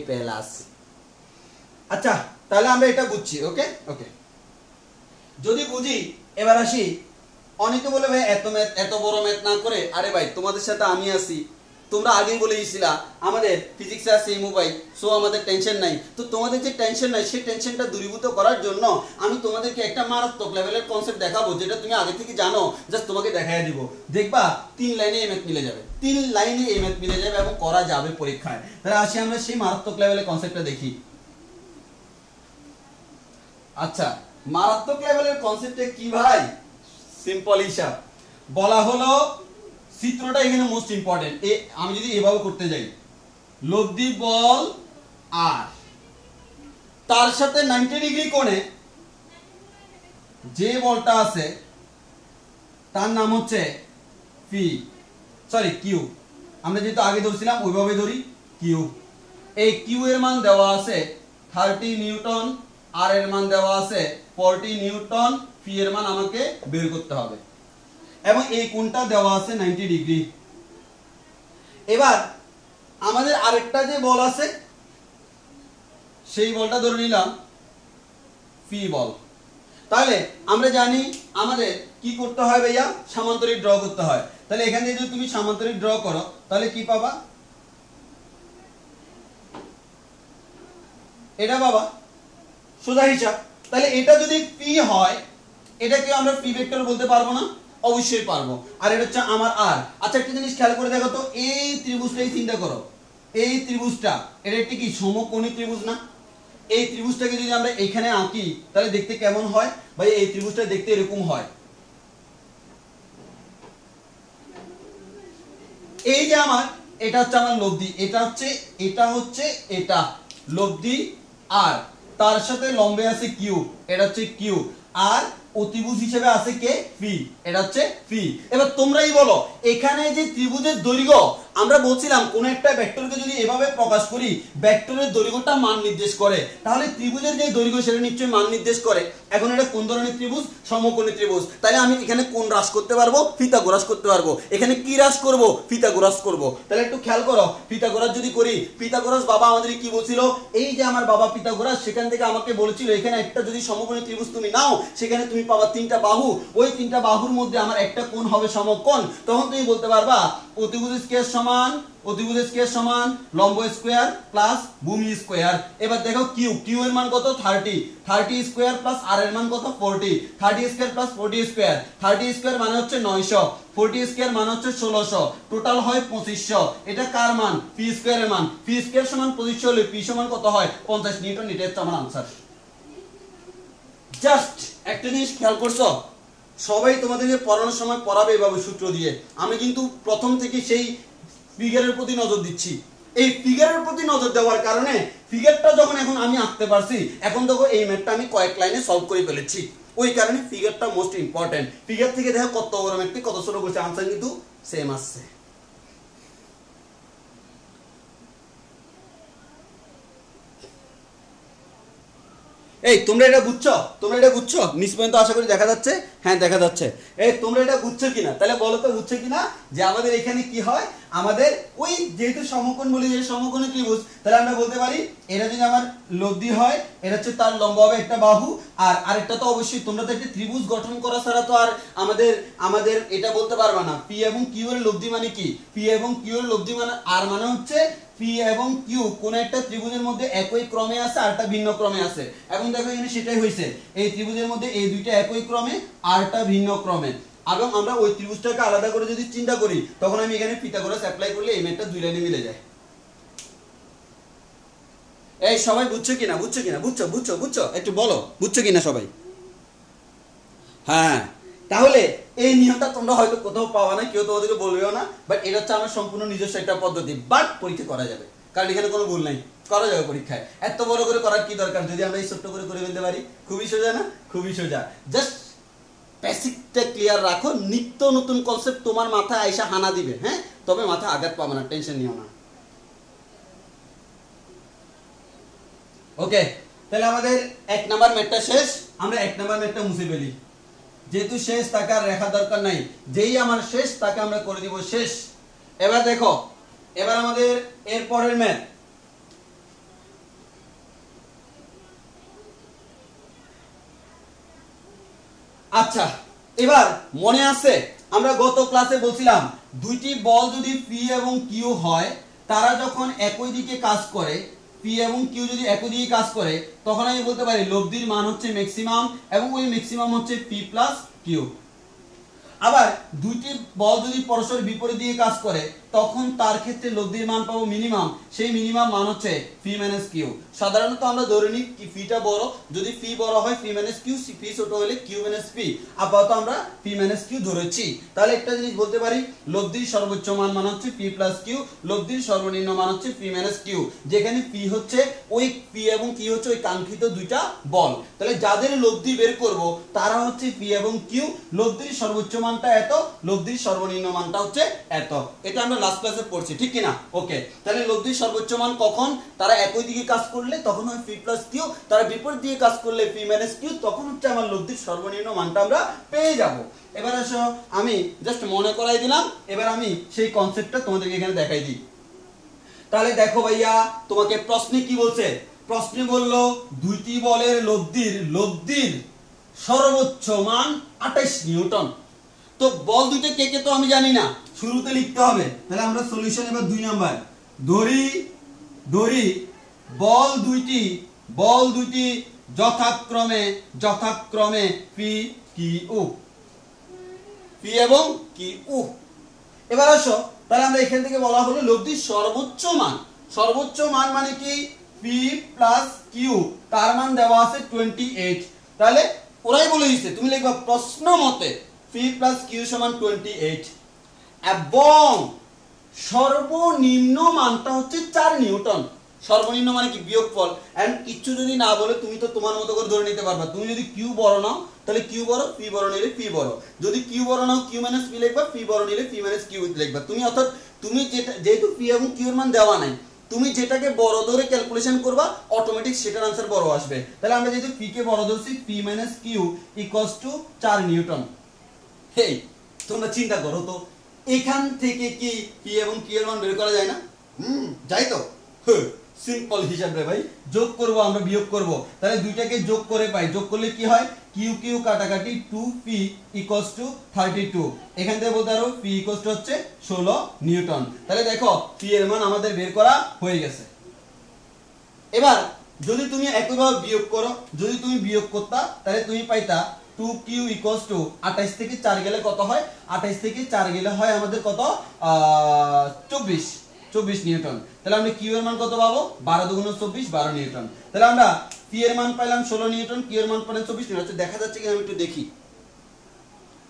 আচ্ছা তাহলে আমরা এটা বুঝছি। ওকে ওকে, যদি বুঝি এবার আসি। অনেকে বলে ভাই এত বড় ম্যাথ না করে, আরে ভাই তোমাদের সাথে আমি আছি, তোমরা আগেই বলে দিয়েছিলা আমাদের ফিজিক্সে আছে এই মোবাইল, সো আমাদের টেনশন নাই। তো তোমাদের যে টেনশন নাই সেই টেনশনটা দূরীভূত করার জন্য আমি তোমাদেরকে একটা মারাত্মক লেভেলের কনসেপ্ট দেখাবো, যেটা তুমি আগে থেকে জানো, জাস্ট তোমাকে দেখাই দিব। দেখবা 3 লাইনে এই ম্যাথ মিলে যাবে, 3 লাইনে এই ম্যাথ মিলে যাবে এবং করা যাবে পরীক্ষায়। তাহলে আসি আমরা সেই মারাত্মক লেভেলের কনসেপ্টটা দেখি। আচ্ছা মারাত্মক লেভেলের কনসেপ্টে কি ভাই? সিম্পল হিসাব বলা হলো, চিত্রটা এখানে মোস্ট ইম্পর্টেন্ট। আমি যদি এভাবে করতে যাই, লব্ধি বল আর তার সাথে 90 ডিগ্রি কোণে যে বলটা আছে তার নাম হচ্ছে কিউ। আমরা যেহেতু আগে ধরছিলাম ওইভাবে ধরি কিউ। এই কিউ এর মান দেওয়া আছে 30 নিউটন, আর এর মান দেওয়া আছে 40 নিউটন, ফি এর মান আমাকে বের করতে হবে, এবং এই কোণটা দেওয়া আছে 90 ডিগ্রি। এবার আমাদের আরেকটা যে বল আছে সেই বলটা ধরে নিলাম ফি বল। তাহলে আমরা জানি আমাদের কি করতে হয় ভাইয়া, সামান্তরিক ড্র করতে হয়। তাহলে এখান থেকে যদি তুমি সামান্তরিক ড্র করো তাহলে কি পাবা? এটা বাবা সোজা হিসাব। তাহলে এটা যদি পি হয়, এটাকে আমরা পি ভেক্টর বলতে পারবো না? অবশ্যই পারবো। আর এটা হচ্ছে আমার আর। আচ্ছা একটা জিনিস খেয়াল করে দেখো তো, এই ত্রিভুজটাই চিন্তা করো, এই ত্রিভুজটা এটা একটি কি সমকোণী ত্রিভুজ না? এই ত্রিভুজটাকে যদি আমরা এখানে আঁকি তাহলে দেখতে কেমন হয় ভাই? এই ত্রিভুজটা দেখতে এরকম হয়। এই যে আমার এটা হচ্ছে আমার লব্ধি, এটা হচ্ছে এটা লব্ধি, আর তার সাথে লম্বে আছে কিউ, এটা হচ্ছে কিউ, আর অতিভুজ হিসেবে আছে কে? ফি, এটা হচ্ছে ফি। এবার তোমরাই বলো এখানে যে ত্রিভুজের দৈর্ঘ্য, আমরা বলছিলাম কোন একটা ভেক্টরকে যদি এভাবে প্রকাশ করি, ভেক্টরের দৈর্ঘ্যটা মান নির্দেশ করে, তাহলে ত্রিভুজের যে দৈর্ঘ্য সেটা নিশ্চয়ই মান নির্দেশ করে। এখন এটা কোন ধরনের ত্রিভুজ? সমকোণী ত্রিভুজ। তাহলে আমি এখানে কোন হ্রাস করতে পারবো? পিথাগোরাস করতে পারবো। এখানে কি হ্রাস করব? পিথাগোরাস করব। তাহলে একটু খেয়াল করো, পিথাগোরাস যদি করি, পিথাগোরাস বাবা আমাদের কি বলছিল? এই যে আমার বাবা পিথাগোরাস, সেখান থেকে আমাকে বলেছিল এখানে একটা যদি সমকোণী ত্রিভুজ তুমি নাও, সেখানে তুমি পাবা 3টা বাহু, ওই 3টা বাহুর মধ্যে আমার একটা কোণ হবে সমকোণ। তখন তুমি বলতে পারবা অতিভুজ স্কয়ার সমান লম্ব স্কয়ার প্লাস ভূমি স্কয়ার। এবার দেখো কিউ এর মান কত? 30 স্কয়ার প্লাস আর এর মান কত? 40, 30 স্কয়ার প্লাস 40 স্কয়ার, 30 স্কয়ার মানে হচ্ছে 900, 40 স্কয়ার মানে হচ্ছে 1600, টোটাল হয় 2500। এটা কার মান? পি স্কয়ারের মান। পি স্কয়ার সমান 2500 হলে পি সমান কত হয়? 50 নিউটন। এটা হচ্ছে আমার आंसर। জাস্ট একটা জিনিস খেয়াল করছো, সবাই তোমাদেরকে পড়ানোর সময় পড়াবে এভাবে সূত্র দিয়ে। আমি কিন্তু প্রথম থেকে সেই ফিগারের প্রতি নজর দিচ্ছি। এই ফিগারের প্রতি নজর দেওয়ার কারণে ফিগারটা যখন এখন আমি আঁকতে পারছি, এখন দেখো এই ম্যাথটা আমি কয়েক লাইনে সলভ করে ফেলেছি। ওই কারণে ফিগারটা মোস্ট ইম্পর্টেন্ট। ফিগার থেকে দেখো কত বড় ম্যাথটি কত ছোট করছে, आंसर কিন্তু সেম আসছে। এই তোমরা এটা বুঝছো? নিচ পর্যন্ত আশা করি দেখা যাচ্ছে। হ্যাঁ দেখা যাচ্ছে। এই তোমরা এটা বুঝছো কিনা? তাহলে বলো তো বুঝছো কিনা যে আমাদের এখানে কি হয়, আমাদের ওই যেহেতু সমকোণ বলি, যে সমকোণী ত্রিভুজ, তাহলে আমরা বলতে পারি এটা যদি আমার লব্ধি হয়, এটা হচ্ছে তার লম্ব হবে একটা বাহু, আর আরেকটা তো অবশ্যই তোমরা তো একটা ত্রিভুজ গঠন করা ছাড়া তো আর আমাদের এটা বলতে পারবা না পি এবং কিউ এর লব্ধি মানে কি। পি এবং কিউ এর লব্ধি মানে আর মানে হচ্ছে পি এবং কিউ কোন একটা ত্রিভুজের মধ্যে একই ক্রমে আছে আরটা ভিন্ন ক্রমে আছে। এখন দেখো এখানে সেটাই হয়েছে, এই ত্রিভুজের মধ্যে এই দুইটা একই ক্রমে আরটা ভিন্ন ক্রমে। এবং আমরা ওই ত্রিভুজটাকে আলাদা করে যদি চিন্তা করি, তখন আমি এখানে পিথাগোরাস অ্যাপ্লাই করলে এই ম্যাথটা দুই লাইনে মিলে যায়। এই সবাই বুঝছো কিনা? বুঝছো একটু বলো, বুঝছো কিনা সবাই? হ্যাঁ, তাহলে এই নিয়মটা তোমরা হয়তো কোথাও পাওয়া না, কেউ তোমাদেরকে বলবেও না, বাট এটা হচ্ছে আমার সম্পূর্ণ নিজস্ব একটা পদ্ধতি। বাট পরীক্ষা করা যাবে, কারণ এখানে কোনো ভুল নাই, করা যাবে পরীক্ষায়। এত বড় করে করার কি দরকার যদি আমরা এই ছোট্ট করে ফেলতে পারি? খুবই সোজা না? খুবই সোজা। জাস্ট বেসিকটা ক্লিয়ার রাখো, নিত্য নতুন কনসেপ্ট তোমার মাথায় আইসা হানা দিবে, হ্যাঁ, তবে মাথায় আঘাত পাবে না, টেনশন নিও না। ওকে, তাহলে আমাদের 1 নাম্বার ম্যাথটা শেষ। আমরা 1 নাম্বার ম্যাথটা মুছে ফেলি, যেহেতু শেষ তাকে আর রেখা দরকার নাই, যেই আমার শেষ তাকে আমরা করে দিব শেষ। এবার দেখো, এবার আমাদের এর পরের ম্যাথ, আচ্ছা এবার মনে আছে আমরা গত ক্লাসে বলছিলাম দুইটি বল যদি পি এবং কিউ হয়, তারা যখন একই দিকে কাজ করে, পি এবং কিউ যদি একই দিকে কাজ করে, তখন আমি বলতে পারি লব্ধির মান হচ্ছে ম্যাক্সিমাম এবং ওই ম্যাক্সিমাম হচ্ছে পি প্লাস কিউ। আবার দুইটি বল যদি পরস্পর বিপরীত দিকে কাজ করে, তখন তার ক্ষেত্রে লব্ধির মান পাবো মিনিমাম, সেই মিনিমাম মান হচ্ছে পি মাইনাস কিউ। সাধারণত আমরা ধরে নিই কি পিটা বড়, যদি পি বড় হয় পি মাইনাস কিউ, পি ছোট হলে কিউ মাইনাস পি। আপাতত আমরা পি মাইনাস কিউ ধরেছি। তাহলে একটা জিনিস বলতে পারি, লব্ধির সর্বোচ্চ মান মান হচ্ছে পি প্লাস কিউ, লব্ধির সর্বনিম্ন মান হচ্ছে পি মাইনাস কিউ, যেখানে পি হচ্ছে ওই পি এবং কিউ হচ্ছে ওই কাঙ্ক্ষিত দুইটা বল। তাহলে যাদের লব্ধি বের করব তারা হচ্ছে পি এবং কিউ, লব্ধির সর্বোচ্চ মানটা এত, লব্ধির সর্বনিম্ন মানটা হচ্ছে এত। এটা আমরা লাস্ট ক্লাসে পড়ছি, ঠিক কি না? ওকে, তাহলে লব্ধির সর্বোচ্চ মান কখন? তারা একই দিকে কাজ করলে তখন হয় পি প্লাস কিউ, তারা বিপরীত দিকে কাজ করলে পি মাইনাস কিউ, তখন হচ্ছে আমার লব্ধির সর্বনিম্ন মানটা আমরা পেয়ে যাব। এবার আসো আমি জাস্ট মনে করাই দিলাম, এবার আমি সেই কনসেপ্টটা তোমাদেরকে এখানে দেখাই দিই। তাহলে দেখো ভাইয়া, তোমাকে প্রশ্নে কি বলছে? প্রশ্নে বললো দুইটি বলের লব্ধির সর্বোচ্চ মান 28 নিউটন। তো বল দুইটা কে কে তো আমি জানি না, শুরুতে লিখতে হবে। তাহলে আমরা সলিউশন এবার 2 নাম্বার ধরি বল দুইটি যথাক্রমে পি এবং কিউ। এবার আসো, তাহলে আমরা এখান থেকে বলা হলো লব্ধির সর্বোচ্চ মান মানে কি? পি প্লাস কিউ, তার মান দেওয়া আছে 28। তাহলে ওরাই বলে দিচ্ছে, তুমি লিখবা প্রশ্ন মতে পি প্লাস কিউ সমান 28 এবং সর্বনিম্ন মানটা হচ্ছে 4 নিউটন। সর্বনিম্ন মানে কি? বিয়োগফল। এন্ড কিচ্ছু যদি না বলে তুমি তো তোমার মতো করে ধরে নিতে পারবা। তুমি যদি কিউ বড় নাও তাহলে কিউ বড়, পি বড় নিলে পি বড়। যদি কিউ বড় নাও কিউ মাইনাস পি লিখবা, পি বড় নিলে পি মাইনাস কিউ লিখবা। তুমি অর্থাৎ তুমি যেহেতু পি এবং কিউ এর মান দেওয়া নাই, তুমি যেটাকে বড় ধরে ক্যালকুলেশন করবা অটোমেটিক সেটার आंसर বড় আসবে। তাহলে আমরা যেহেতু পি কে বড় ধরছি, P minus Q equals to 4 newton. Hey, তোমরা চিন্তা করো তো, এখান থেকে কি পি এবং কিউ এর মান বের করা যায় না? যাই তো, সিম্পল হিসাব রে ভাই। যোগ করব আমরা, বিয়োগ করব। তাহলে দুইটাকে যোগ করে পাই, যোগ করলে কি হয়? কিউ কিউ কাটাকাটি 2p ইকুয়ালস টু 32। এখান থেকে বলতে পারো p ইকুয়ালস টু হচ্ছে 16 নিউটন। তাহলে দেখো p এর মান আমাদের বের করা হয়ে গেছে। এবার যদি তুমি একইভাবে বিয়োগ করো, যদি তুমি বিয়োগ করতা তাহলে তুমি পাইতা 2q ইকুয়ালস টু 28 থেকে 4 গেলে কত হয়? 28 থেকে 4 গেলে হয় আমাদের কত? 24 নিউটন। তাহলে আমরা কিউ এর মান কত পাবো? 12 দুগুণ 24, 12 নিউটন। তাহলে আমরা পি এর মান পাইলাম 16 নিউটন, কিউ এর মান পেলাম 24 নিউটন। দেখা যাচ্ছে কি? আমি একটু দেখি।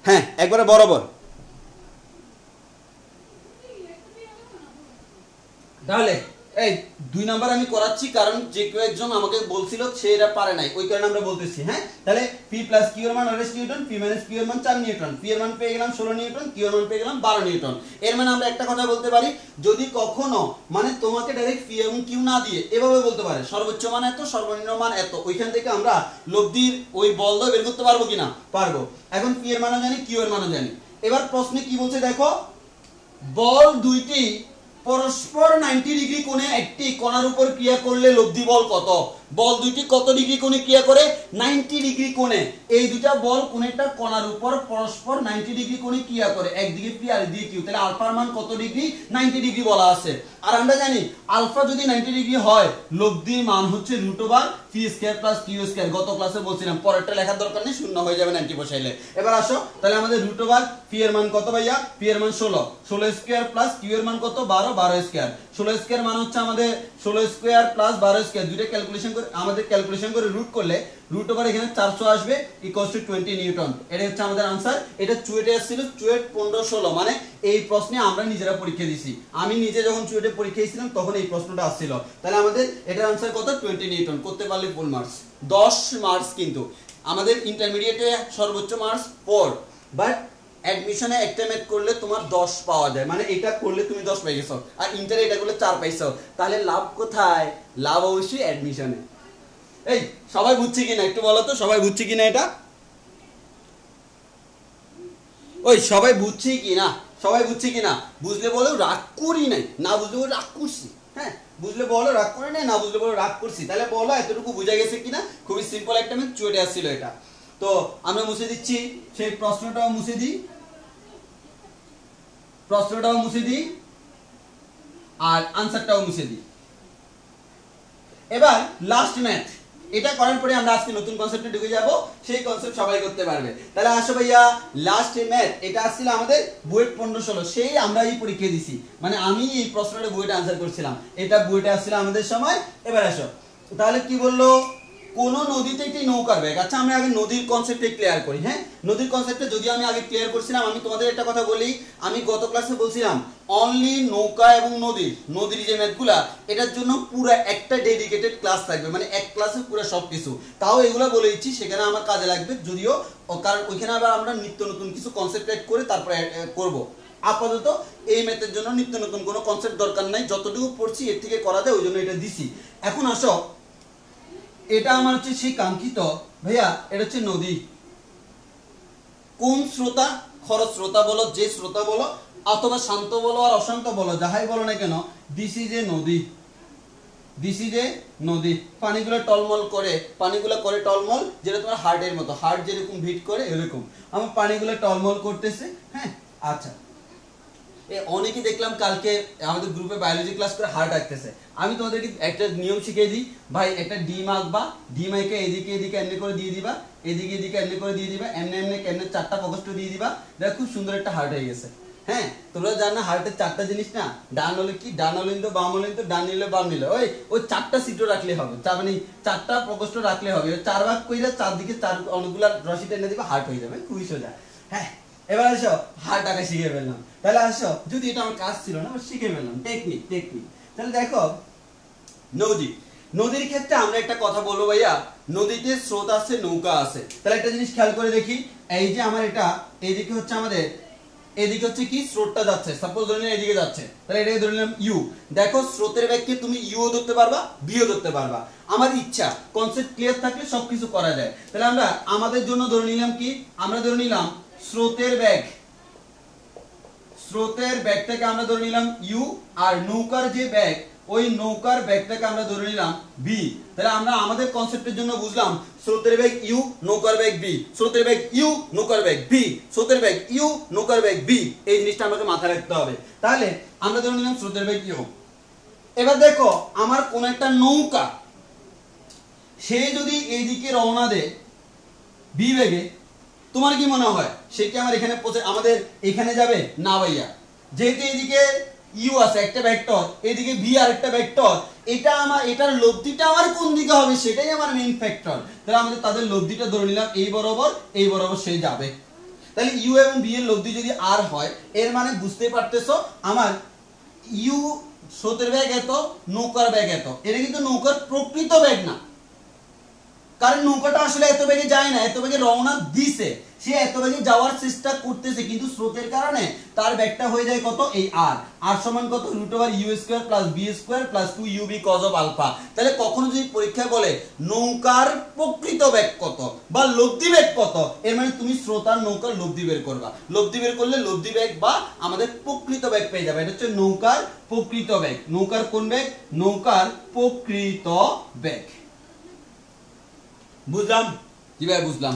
হ্যাঁ, একবারে বরাবর। তাহলে এই 2 নাম্বার আমি করাচ্ছি, কারণ যে কেউ একজন আমাকে বলছিল সে এটা পারে নাই, ওই কারণে আমরা বলতেছি। হ্যাঁ, তাহলে পি প্লাস কিউ এর মান 28 নিউটন, পি মাইনাস কিউ এর মান 4 নিউটন, পি এর মান পেয়ে গেলাম 16 নিউটন, কিউ এর মান পেয়ে গেলাম 12 নিউটন। এর মানে আমরা একটা কথা বলতে পারি, যদি কখনো মানে তোমাকে ডাইরেক্ট পি এবং কিউ না দিয়ে এভাবে বলতে পারে সর্বোচ্চ মান এত, সর্বনিম্ন মান এত, ওইখান থেকে আমরা লব্ধির ওই বলটা বের করতে পারবো কিনা? পারবো। এখন পি এর মানও জানি, কিউ এর মানও জানি। এবার প্রশ্নে কি বলছে দেখো, বল দুইটি পরস্পর 90 ডিগ্রি কোণে একটি কণার উপর ক্রিয়া করলে লব্ধি বল কত? বল দুইটি কত ডিগ্রি কোণে ক্রিয়া করে? 90 ডিগ্রি কোণে। এই দুইটা বল কোণেটা কণার উপর পরস্পর 90 ডিগ্রি কোণে ক্রিয়া করে, একদিকে পি আর একদিকে কিউ। তাহলে আলফার মান কত ডিগ্রি? 90 ডিগ্রি বলা আছে। আর আমরা জানি আলফা যদি 90 ডিগ্রি হয়, লব্ধির মান হচ্ছে P square plus Q square. গত ক্লাসে বলছিলাম, পরেরটা লেখার দরকার নেই, শূন্য হয়ে যাবে 90 বসাইলে। এবার আসো, তাহলে আমাদের পি এর মান কত ভাইয়া? পি এর মান 16 স্কয়ার প্লাস কিউ এর মান কত? 12 স্কয়ার। 16 স্কয়ার মান হচ্ছে আমাদের 16 স্কয়ার প্লাস 12 স্কয়ার, দুইটা ক্যালকুলেশন করে আমাদের ক্যালকুলেশন করে রুট করলে এখানে 400 আসবে ইকুয়ালস টু 20 নিউটন। এটা হচ্ছে আমাদের आंसर। এটা চুয়েটে আসছিল, চুয়েট 15-16, মানে এই প্রশ্নে আমরা নিজেরা পরীক্ষা দিছি। আমি নিজে যখন চুয়েটে পরীক্ষা দিয়েছিলাম তখন এই প্রশ্নটা আসছিল। তাহলে আমাদের এটার आंसर কত? 20 নিউটন। করতে পারলে ফুল মার্কস, 10 মার্কস। কিন্তু আমাদের ইন্টারমিডিয়েটে সর্বোচ্চ মার্কস 4, বাট অ্যাডমিশনে একটা ম্যাথ করলে তোমার 10 পাওয়া যায়, মানে এটা করলে তুমি 10 পাই গেছো, আর ইন্টারে এটা করলে 4 পাইছো, তাহলে লাভ কোথায়? লাভ অবশ্যই অ্যাডমিশনে। এই সবাই বুঝছে কিনা একটু বলো তো, সবাই বুঝছে কিনা এটা? ওই সবাই বুঝছে কিনা? সবাই বুঝছে কিনা? বুঝলে বলো রাগ করি নাই, না বুঝলে বলো রাগ করছি। হ্যাঁ, বুঝলে বলো রাগ করে নাই, না বুঝলে বলো রাগ করছি। তাহলে বলো এতটুকু বোঝা গেছে কিনা? খুবই সিম্পল একটা ম্যাথ চলে আসছিল এটা। তো আমরা মুছে দিচ্ছি, সেই প্রশ্নটাও মুছে দিই, প্রশ্নটাও মুছে দিই আর আনসারটাও মুছে দিই। এবার লাস্ট ম্যাথ, এটা করার পরে আমরা আজকে নতুন কনসেপ্টে ঢুকে যাব, সেই কনসেপ্ট সবাই করতে পারবে। তাহলে আসো ভাইয়া, লাস্ট ম্যাথ এটা আসছিল আমাদের বুয়েট 15-16, সেই আমরা এই পরীক্ষা দিছি, মানে আমি এই প্রশ্নটা বুয়েটে আনসার করছিলাম, এটা বুয়েটে আসছিল আমাদের সময়। এবার আসো, তাহলে কি বললো? কোন নদীতে একটি নৌকার বেগ। আচ্ছা আমরা আগে নদীর কনসেপ্টে ক্লিয়ার করি। হ্যাঁ, নদীর কনসেপ্টে যদি আমি আগে ক্লিয়ার করছিলাম, আমি তোমাদের একটা কথা বলি, আমি গত ক্লাসে বলছিলাম অনলি নৌকা এবং নদীর যে ম্যাথগুলা, এটার জন্য পুরো একটা ডেডিকেটেড ক্লাস থাকবে, মানে এক ক্লাসে পুরো সবকিছু। তাও এগুলো বলে দিচ্ছি, সেখানে আমার কাজে লাগবে, যদিও কারণ ওইখানে আবার আমরা নিত্য নতুন কিছু কনসেপ্ট অ্যাড করে তারপরে করব। আপাতত এই ম্যাথের জন্য নিত্য নতুন কোনো কনসেপ্ট দরকার নাই, যতটুকু পড়ছি এর থেকে করা যায়, ওই জন্য এটা দিছি। এখন আসো, এটা আমার হচ্ছে সেই কাঙ্ক্ষিত, ভাইয়া এটা হচ্ছে নদী। কোন স্রোতা? খরস্রোতা বলো, যে স্রোতা বলো, অথবা শান্ত বলো আর অশান্ত বলো, যাহাই বলো না কেন, দিস ইজ এ নদী, দিস ইজ এ নদী। পানিগুলো টলমল করে, পানিগুলো করে টলমল, যেটা তোমার হার্টের মতো, হার্ট যেরকম বিট করে এরকম আমার পানিগুলো টলমল করতেছে। হ্যাঁ, আচ্ছা, অনেকে দেখলাম কালকে আমাদের গ্রুপে বায়োলজি ক্লাস করে হার্ট আঁকতেছে। আমি তোমাদেরকে একটা নিয়ম শিখিয়ে দিই, ভাই একটা ডিম আঁকবা, ডিম এঁকে এদিকে এদিকে এমনি করে দিয়ে দিবা, এদিকে এদিকে এমনি করে দিয়ে দিবা, এমনি এমনি এমনি 4টা প্রকোষ্ঠ দিয়ে দিবা, দেখো খুব সুন্দর একটা হার্ট হয়ে গেছে। হ্যাঁ, তোমরা জানো হার্টের 4টা জিনিস না, ডান হলে কি, ডান হলে তো, বাম হলে তো, ডান নিলে বাম নিলে, ওই 4টা সিটও রাখলে হবে, মানে 4টা প্রকোষ্ঠ রাখলে হবে, 4 ভাগ কইরা 4 দিকে 4 অনেকগুলা রশি টেনে দিবা, হার্ট হয়ে যাবে, খুবই সোজা। হ্যাঁ, এবার আসো, হার্ট আঁকা শিখে ফেললাম। তাহলে আসো, যদি এটা আমার কাজ ছিল না, শিখে ফেললাম টেকনিক। তাহলে দেখো, নদীর ক্ষেত্রে আমরা একটা কথা বলবো ভাইয়া, নদীতে স্রোত আছে, নৌকা আছে। তাহলে একটা জিনিস খেয়াল করে দেখি, এই যে আমার এটা এইদিকে হচ্ছে আমাদের, এদিকে হচ্ছে কি স্রোতটা যাচ্ছে, সাপোজ ধরে নিলাম এদিকে যাচ্ছে, তাহলে এটাকে ধরে নিলাম ইউ। দেখো স্রোতের ব্যাগকে তুমি ইউও ধরতে পারবা, বিও ধরতে পারবা, আমার ইচ্ছা। কনসেপ্ট ক্লিয়ার থাকলে সবকিছু করা যায়। তাহলে আমরা আমাদের জন্য ধরে নিলাম কি, আমরা ধরে নিলাম স্রোতের ব্যাগ, স্রোতের ব্যাগটাকে আমরা ধরে নিলাম ইউ, আর নৌকার যে ব্যাগ, ওই নৌকার ব্যাগটাকে আমরা ধরে নিলাম বি। তাহলে আমরা আমাদের কনসেপ্টের জন্য বুঝলাম স্রোতের ব্যাগ ইউ, নৌকার ব্যাগ বি, স্রোতের ব্যাগ ইউ, নৌকার ব্যাগ বি, স্রোতের ব্যাগ ইউ, নৌকার ব্যাগ বি। এই জিনিসটা আমাকে মাথায় রাখতে হবে। তাহলে আমরা ধরে নিলাম স্রোতের ব্যাগ ইউ। এবার দেখো, আমার কোন একটা নৌকা, সে যদি এইদিকে রওনা দেয় বি বেগে, তোমার কি মনে হয় সে কি আমার এখানে আমাদের এখানে যাবে? না ভাইয়া, যেহেতু এদিকে ইউ আছে একটা ভেক্টর, এদিকে ভি আর একটা ভেক্টর, এটা আমার, এটার লব্ধিটা আমার কোন দিকে হবে সেটাই আমার মেইন ফ্যাক্টর। তাহলে আমাদের তাদের লব্ধিটা ধরে নিলাম এই বরাবর সে যাবে। তাহলে ইউ এবং ভি এর লব্ধি যদি আর হয়, এর মানে বুঝতে পারতেছো আমার ইউ স্রোতের বেগ এত, নৌকার বেগ এত। এটা কিন্তু নৌকার প্রকৃত বেগ না, কারণ নৌকাটা আসলে এত বেগে যায় না, এত বেগে রওনা দিছে, সে এত বেগে যাওয়ার চেষ্টা করতেছে, কিন্তু স্রোতের কারণে তার ব্যাগটা হয়ে যায় কত, এই আর সমান কত, √u² + b² + 2ub cos of α। তাহলে কখনো যদি পরীক্ষায় বলে নৌকার প্রকৃত বেগ কত বা লব্ধি বেগ কত, এর মানে তুমি স্রোতার নৌকার লব্ধি বের করবা, লব্ধি বের করলে লব্ধি বেগ বা আমাদের প্রকৃত বেগ পেয়ে যাবে। এটা হচ্ছে নৌকার প্রকৃত বেগ। নৌকার কোন বেগ? নৌকার প্রকৃত বেগ। বুঝলাম? জি ভাই বুঝলাম।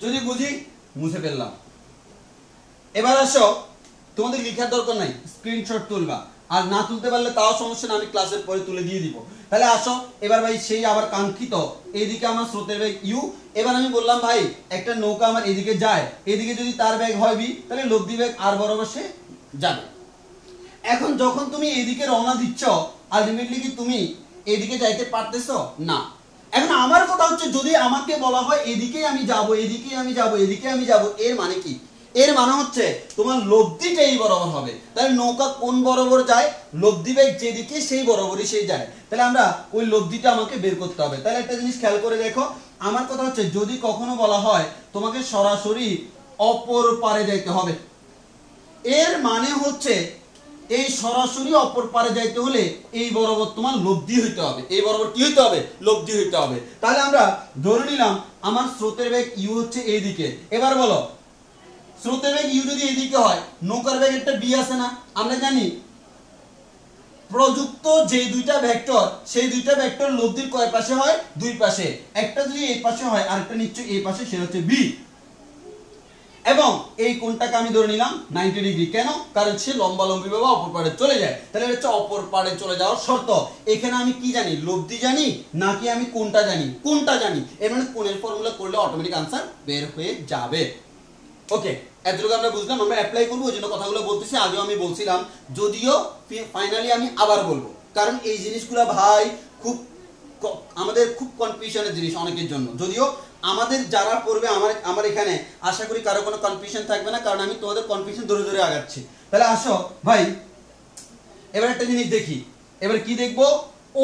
যদি বুঝি মুছে ফেললাম। এবার আসো, তোমাদের লেখার দরকার নাই, স্ক্রিনশট তুলবা, আর না তুলতে পারলে তাও সমস্যা না, আমি ক্লাসের পরে তুলে দিয়ে দিব। তাহলে আসো, এবার ভাই সেই আবার কাঙ্ক্ষিত, এইদিকে আমার স্রোতের বেগ ইউ। এবার আমি বললাম ভাই একটা নৌকা আমার এদিকে যায়, এদিকে যদি তার বেগ হয় বি, তাহলে লব্ধি বেগ আর বরাবর সে যাবে। এখন যখন তুমি এদিকে রওনা দিচ্ছ, আলটিমেটলি কি তুমি এদিকে যাইতে পারতেছো? না। এখন আমার কথা হচ্ছে, যদি আমাকে বলা হয় এদিকেই আমি যাব, এদিকেই আমি যাব, এদিকে আমি যাব, এর মানে কি? এর মানে হচ্ছে তোমার লব্ধিটা এই বরাবর হবে। তাহলে নৌকা কোন বরাবর যায়? লব্ধি বেগ যেদিকে সেই বরাবরই সেই যায়। তাহলে আমরা ওই লব্ধিটা আমাকে বের করতে হবে। তাহলে একটা জিনিস খেয়াল করে দেখো, আমার কথা হচ্ছে যদি কখনো বলা হয় তোমাকে সরাসরি অপর পারে যাইতে হবে, এর মানে হচ্ছে এই সরাসরি অপর পারে যাইতে হলে এই বরাবর তোমার লব্ধি হইতে হবে। এই বরাবর কি হইতে হবে? লব্ধি হইতে হবে। তাহলে আমরা ধরে নিলাম আমার স্রোতের বেগ ইউ হচ্ছে এইদিকে। এবার বলো স্রোতের বেগ ইউ যদি এইদিকে হয়, নৌকার বেগ একটা বি আছে না? আমরা জানি প্রযুক্ত যে দুইটা ভেক্টর সেই দুইটা ভেক্টর লব্ধির কয় পাশে হয়? দুই পাশে। একটা যদি এই পাশে হয় আরেকটা নিশ্চয়ই এই পাশে, সেটা হচ্ছে বি। এবং এই কোণটাকে আমি ধরে নিলাম 90 ডিগ্রি। কেন? কারণ সে লম্বালম্বি ভাবে অপর পারে চলে যায়। তাহলে এটা হচ্ছে অপর পারে চলে যাওয়ার শর্ত। এখানে আমি কি জানি? লব্ধি জানি নাকি আমি কোণটা জানি? কোণটা জানি। এর মানে কোণের ফর্মুলা করলে অটোমেটিক आंसर বের হয়ে যাবে। ওকে, এতটুকু আমরা বুঝলাম। আমরা অ্যাপ্লাই করব, ওই জন্য কথাগুলো বলতেছি। আগেও আমি বলছিলাম, যদিও ফাইনালি আমি আবার বলবো, কারণ এই জিনিসগুলো ভাই খুব আমাদের খুব কনফিউশনের জিনিস অনেকের জন্য। যদিও আমাদের যারা পড়বে আমার এখানে আশা করি কারো কোনো কনফিউশন থাকবে না, কারণ আমি তোমাদের কনফিউশন ধরে ধরে আগাচ্ছি। তাহলে আসো ভাই, এবার একটা জিনিস দেখি। এবার কি দেখবো?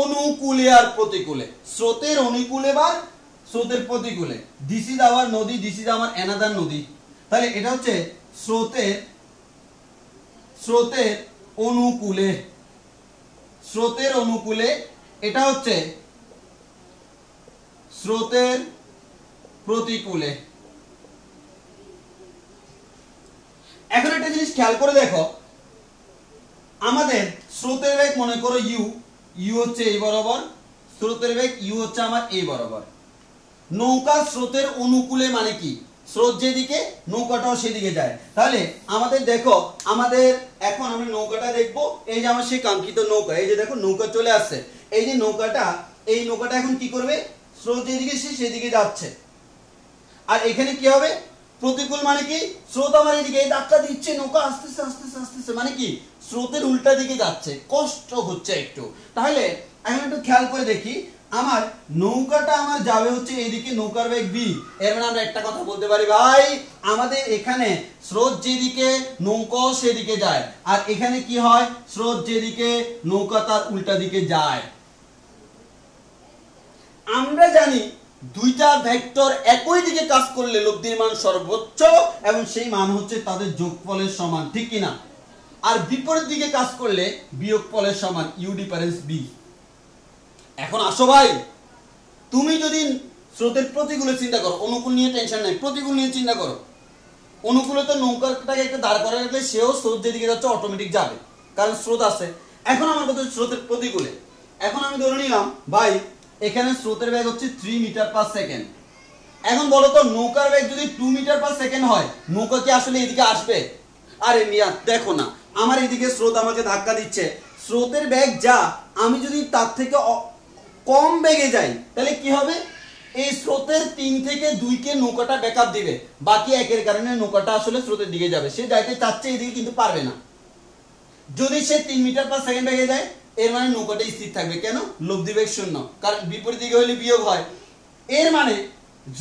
অনুকূলে আর প্রতিকূলে। স্রোতের অনুকূলে বা স্রোতের প্রতিকূলে। দিস ইজ আওয়ার নদী, দিস ইজ আমার অ্যানাদার নদী। তাহলে এটা হচ্ছে স্রোতের অনুকূলে। স্রোতের অনুকূলে এটা হচ্ছে স্রোতের প্রতিকূলে। এখন একটা জিনিস খেয়াল করে দেখো, আমাদের স্রোতের বেগ মনে করো ইউ হচ্ছে এই বরাবর, স্রোতের বেগ ইউ হচ্ছে আমার এই বরাবর। নৌকা স্রোতের অনুকূলে মানে কি? স্রোত যেদিকে নৌকাটাও সেদিকে যায়। তাহলে আমাদের দেখো, আমাদের এখন আমরা নৌকাটা দেখবো। এই যে আমার সেই কাঙ্ক্ষিত নৌকা, এই যে দেখো নৌকা চলে আসছে। এই যে নৌকাটা, এই নৌকাটা এখন কি করবে? স্রোত যেদিকে সেদিকে যাচ্ছে। আর এখানে কি হবে? প্রতিকূল মানে কি? স্রোত আমার এদিকে এই ধাক্কা দিচ্ছে, নৌকা আস্তে আস্তে মানে কি? স্রোতের উল্টা দিকে যাচ্ছে, কষ্ট হচ্ছে একটু। তাহলে এখন একটু খেয়াল করে দেখি, আমার নৌকাটা আমার যাবে হচ্ছে এইদিকে, নৌকার বেগ বি। এর মানে আমরা একটা কথা বলতে পারি ভাই, আমাদের এখানে স্রোত যেদিকে নৌকা সেদিকে যায়, আর এখানে কি হয়? স্রোত যেদিকে নৌকা তার উল্টা দিকে যায়। আমরা জানি দুইটা ভেক্টর একই দিকে কাজ করলে লব্ধির মান সর্বোচ্চ, এবং সেই মান হচ্ছে তাদের যোগফলের সমান, ঠিক কিনা? আর বিপরীত দিকে কাজ করলে বিয়োগফলের সমান, ইউ ডিফারেন্স বি। এখন আসো ভাই, তুমি যদি স্রোতের প্রতিকূলে চিন্তা করো, অনুকূল নিয়ে টেনশন নাই, প্রতিকূল নিয়ে চিন্তা করো। অনুকূলে তো নৌকাটাকে একটা দাঁড় করে রাখলে সেও স্রোত যেদিকে যাচ্ছে অটোমেটিক যাবে, কারণ স্রোত আছে। এখন আমার কথা স্রোতের প্রতিকূলে। এখন আমি ধরে নিলাম ভাই এখানে স্রোতের বেগ হচ্ছে 3 মিটার পার সেকেন্ড। এখন বলো তো, নৌকার বেগ যদি 2 মিটার পার সেকেন্ড হয়, নৌকা কি আসলে এদিকে আসবে? আরে মিয়া দেখো না, আমার এদিকে স্রোত আমাকে ধাক্কা দিচ্ছে, স্রোতের বেগ যা, আমি যদি তার থেকে কম বেগে যাই তাহলে কি হবে? এই স্রোতের 3 থেকে 2 কে নৌকাটা ব্যাকআপ দিবে, বাকি 1 এর কারণে নৌকাটা আসলে স্রোতের দিকে যাবে। সে যাইতে চাচ্ছে এদিকে কিন্তু পারবে না। যদি সে 3 মিটার পার সেকেন্ড বেগে যায়, এর মানে নৌকাটা স্থির থাকবে। কেন? লব্ধি বেগ শূন্য, কারণ বিপরীত দিকে হলে বিয়োগ হয়। এর মানে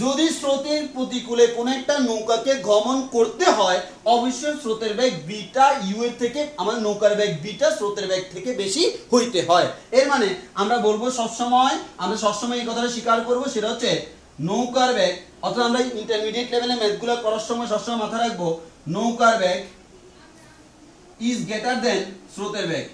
যদি স্রোতের প্রতিকূলে কোন একটা নৌকাকে গমন করতে হয়, অবশ্যই স্রোতের বেগ বিটা ইউ এর থেকে, আমার নৌকার বেগ বিটা স্রোতের বেগ থেকে বেশি হইতে হয়। এর মানে আমরা বলবো সবসময়, আমরা সবসময় এই কথাটা স্বীকার করবো, সেটা হচ্ছে নৌকার বেগ, অর্থাৎ আমরা ইন্টারমিডিয়েট লেভেলে ম্যাথগুলো করার সময় সবসময় মাথায় রাখবো, নৌকার বেগ ইজ গ্রেটার দেন স্রোতের বেগ।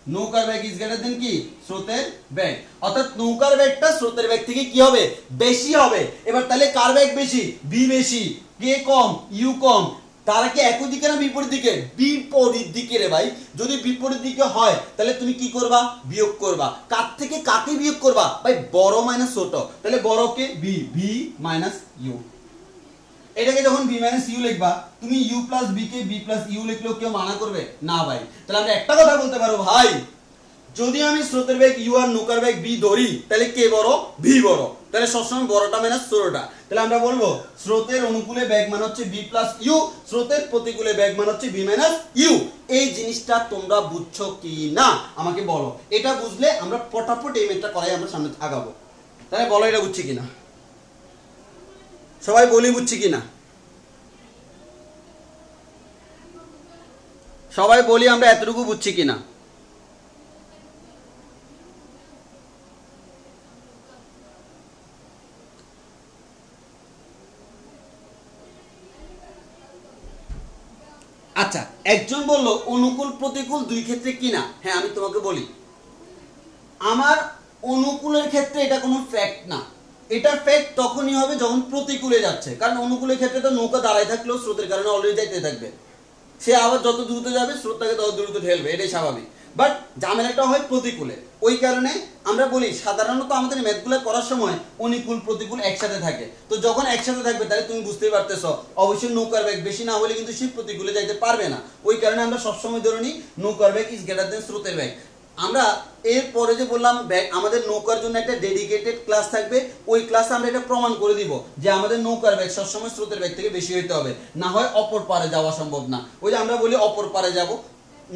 নৌকার বেগ ইজ গ্রেটার দেন কি? স্রোতের বেগ। অর্থাৎ নৌকার বেগটা স্রোতের বেগ থেকে কি হবে? বেশি হবে। এবার তাহলে কার বেগ বেশি? বি বেশি, কে কম? ইউ কম। তারা কি একই দিকে না বিপরীত দিকে? বিপরীত দিকে রে ভাই। যদি বিপরীত দিকে হয় তাহলে তুমি কি করবা? বিয়োগ করবা। কার থেকে কাকে বিয়োগ করবা? ভাই বড় মাইনাস ছোট। তাহলে বড়কে বি, বি মাইনাস ইউ। এটাকে যখন বি মাইনাস ইউ লিখবা, তুমি ইউ প্লাস বি কে বি প্লাস ইউ লিখলেও কেউ মানা করবে না ভাই। তাহলে আমরা একটা কথা বলতে পারো ভাই, যদি আমি স্রোতের বেগ ইউ আর নৌকার বেগ বি ধরি, তাহলে কে বড়? ভি বড়। তাহলে সবসময় বড়টা মাইনাস ছোটটা। তাহলে আমরা বলবো স্রোতের অনুকূলে বেগ মান হচ্ছে বি প্লাস ইউ, স্রোতের প্রতিকূলে বেগ মান হচ্ছে বি মাইনাস ইউ। এই জিনিসটা তোমরা বুঝছো কি না আমাকে বলো। এটা বুঝলে আমরা পটাপট এই ম্যাথটা করাই আমরা সামনে আগাবো। তাহলে বলো এটা বুঝছি কিনা, সবাই বলি বুঝছি কিনা। সবাই বলি আমরা এতটুকু বুঝছি কিনা। আচ্ছা, একজন বলল অনুকূল প্রতিকূল দুই ক্ষেত্রে কিনা। হ্যাঁ, আমি তোমাকে বলি, আমার অনুকূলের ক্ষেত্রে এটা কোনো ফ্যাক্ট না। এটা ফ্যাক্ট তখনই হবে যখন প্রতিকূলে যাচ্ছে, কারণ অনুকূলের ক্ষেত্রে তো নৌকা দাঁড়ায় থাকলেও স্রোতের কারণে অলরেডি যাইতে থাকবে, সে আবার যত দ্রুত যাবে স্রোত তাকে তত দ্রুত ঠেলবে, এটাই স্বাভাবিক। বাট ঝামেলাটা হয় প্রতিকূলে, ওই কারণে আমরা বলি সাধারণত আমাদের ম্যাথগুলো করার সময় অনুকূল প্রতিকূল একসাথে থাকে। তো যখন একসাথে থাকবে তাহলে তুমি বুঝতেই পারতেছো অবশ্যই নৌকার বেগ বেশি না হলে কিন্তু সে প্রতিকূলে যাইতে পারবে না। ওই কারণে আমরা সবসময় ধরে নিই নৌকার বেগ ইজ গ্রেটার দেন স্রোতের বেগ। আমরা এরপরে যে বললাম আমাদের নৌকার জন্য একটা ডেডিকেটেড ক্লাস থাকবে, ওই ক্লাসে আমরা এটা প্রমাণ করে দিব যে আমাদের নৌকার বেগ সবসময় স্রোতের বেগ থেকে বেশি হইতে হবে, না হয় অপর পারে যাওয়া সম্ভব না। ওই যে আমরা বলি অপর পারে যাব,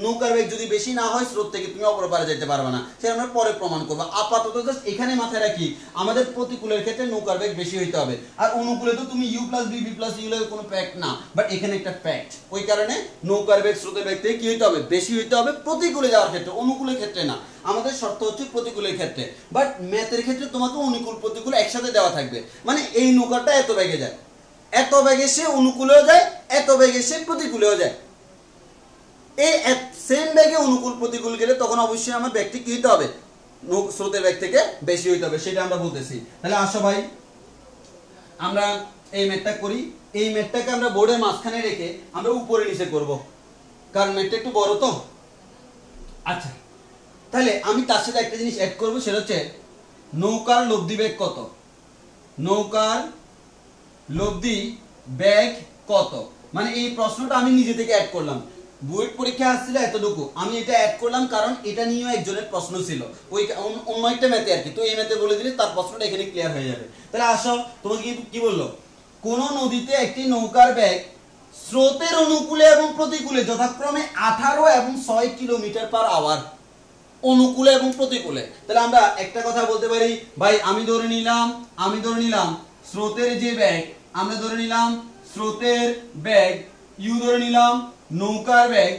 নৌকার বেগ যদি বেশি না হয় স্রোত থেকে তুমি অপর পারে যেতে পারবে না, সেটা আমরা পরে প্রমাণ করবো। আপাতত জাস্ট এখানে মাথায় রাখি আমাদের প্রতিকূলের ক্ষেত্রে নৌকার বেগ বেশি হইতে হবে, আর অনুকূলে তো তুমি U plus B B plus U এর কোনো ফ্যাক্ট না, বাট এখানে একটা ফ্যাক্ট। ওই কারণে নৌকার বেগ স্রোতের বেগ থেকে কি হইতে হবে, বেশি হইতে হবে প্রতিকূলে যাওয়ার ক্ষেত্রে, অনুকূলের ক্ষেত্রে না। আমাদের শর্ত হচ্ছে প্রতিকূলের ক্ষেত্রে, বাট ম্যাথের ক্ষেত্রে তোমাকে অনুকূল প্রতিকূল একসাথে দেওয়া থাকবে। মানে এই নৌকাটা এত বেগে যায়, এত বেগে সে অনুকূলেও যায়, এত বেগে সে প্রতিকূলেও যায়। এই সেম বেগে অনুকূল প্রতিকূল গেলে তখন অবশ্যই আমার বেগটি কি হইতে হবে, স্রোতের বেগ থেকে বেশি হইতে হবে, সেটা আমরা বলতেছি। তাহলে আসো ভাই আমরা এই ম্যাথটা করি। এই ম্যাথটাকে আমরা বোর্ডের মাঝখানে রেখে আমরা উপরে নিচে করব, কারণ ম্যাথটা একটু বড় তো। আচ্ছা, তাহলে আমি তার সাথে একটা জিনিস অ্যাড করব, সেটা হচ্ছে নৌকার লব্ধি বেগ কত, নৌকার লব্ধি বেগ কত। মানে এই প্রশ্নটা আমি নিজে থেকে অ্যাড করলাম, বুয়েট পরীক্ষা আসছিল এতটুকু, আমি এটা অ্যাড করলাম কারণ এটা নিয়েও একজনের প্রশ্ন ছিল ওই অন্য একটা ম্যাথে আর কি। তো এই ম্যাথে বলে দিলে তার প্রশ্নটা এখানে ক্লিয়ার হয়ে যাবে। তাহলে আসো, তোমাকে কি বললো, কোন নদীতে একটি নৌকার বেগ স্রোতের অনুকূলে এবং প্রতিকূলে যথাক্রমে 18 এবং 6 কিলোমিটার পার আওয়ার, অনুকূলে এবং প্রতিকূলে। তাহলে আমরা একটা কথা বলতে পারি, ভাই আমি ধরে নিলাম স্রোতের যে বেগ, আমরা ধরে নিলাম স্রোতের বেগ ইউ, ধরে নিলাম নৌকার বেগ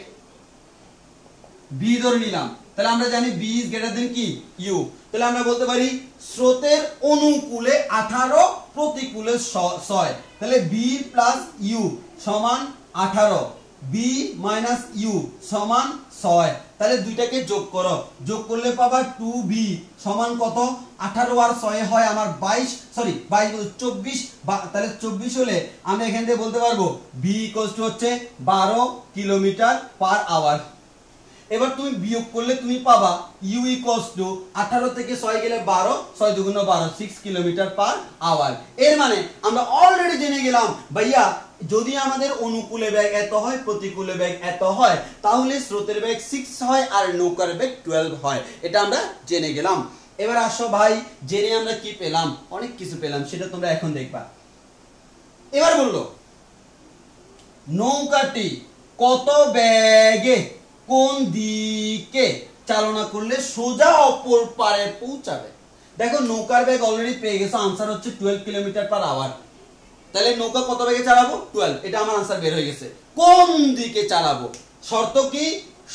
বি ধরে নিলাম। তাহলে আমরা জানি বি ইজ গ্রেটার দেন কি ইউ। তাহলে আমরা বলতে পারি স্রোতের অনুকূলে 18, প্রতিকূলে 6। তাহলে বি প্লাস ইউ সমান 18, বি মাইনাস ইউ সমান 6। তাহলে দুইটাকে যোগ করো, যোগ করলে পাবা 2b সমান কত, 18 আর 6 হয় আমার 22, সরি 24। তাহলে 24 হলে আমরা এখান থেকে বলতে পারবো b ইকুয়ালস টু হচ্ছে 12 কিলোমিটার পার আওয়ার। এবার তুমি বিয়োগ করলে তুমি পাবা u ইকুয়ালস টু 18 থেকে 6 গেলে 12, 6 দুগুণ 12, 6 কিলোমিটার পার আওয়ার। এর মানে আমরা অলরেডি জেনে গেলাম ভাইয়া যদি আমাদের অনুকূলে বেগ এত হয়, প্রতিকূলে বেগ এত হয়, তাহলে স্রোতের বেগ 6 হয় আর নৌকার বেগ 12 হয়। এটা আমরা জেনে গেলাম। এবার আসো ভাই, জেনে আমরা কি পেলাম, অনেক কিছু পেলাম, সেটা তোমরা এখন দেখবা। এবার বললো নৌকাটি কত বেগে কোন দিকে চালনা করলে সোজা অপর পারে পৌঁছাবে। দেখো নৌকার বেগ অলরেডি পেয়ে গেছো, আনসার হচ্ছে 12 কিলোমিটার পার আওয়ার। তাহলে নৌকা কত বেগে চালাবো, 12, এটা আমার আনসার বের হয়ে গেছে। কোন দিকে চালাবো, শর্ত কি,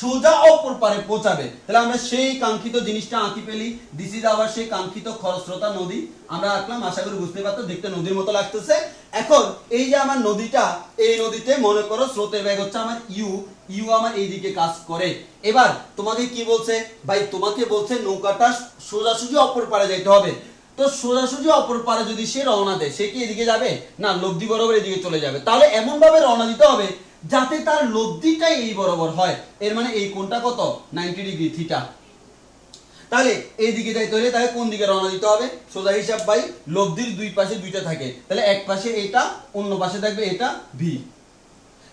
সোজা অপর পারে পৌঁছাবে। তাহলে আমরা সেই কাঙ্ক্ষিত জিনিসটা আঁকি পেলি, দিস ইজ আবার সেই কাঙ্ক্ষিত খরস্রোতা নদী আমরা আঁকলাম, আশা করি বুঝতে পারতো, দেখতে নদীর মতো লাগতেছে। এখন এই যে আমার নদীটা, এই নদীতে মনে করো স্রোতের বেগ হচ্ছে আমার ইউ আমার এইদিকে কাজ করে। এবার তোমাকে কি বলছে ভাই, তোমাকে বলছে নৌকাটা সোজাসুজি অপর পারে যাইতে হবে। তো সোজাসুজি অপর পারে যদি সে রওনা দেয়, সে কি এদিকে যাবে না, লব্ধি বরাবর এদিকে চলে যাবে। তাহলে এমন ভাবে রওনা দিতে হবে যাতে তার লব্ধিটাই এই বরাবর হয়। এর মানে এই কোণটা কত, 90 ডিগ্রি থিটা। তাহলে এইদিকে যাইতে হলে তাহলে কোন দিকে রওনা দিতে হবে, সোজা হিসাব ভাই, লব্ধির দুই পাশে দুইটা থাকে, তাহলে এক পাশে এটা, অন্য পাশে থাকবে এটা ভি।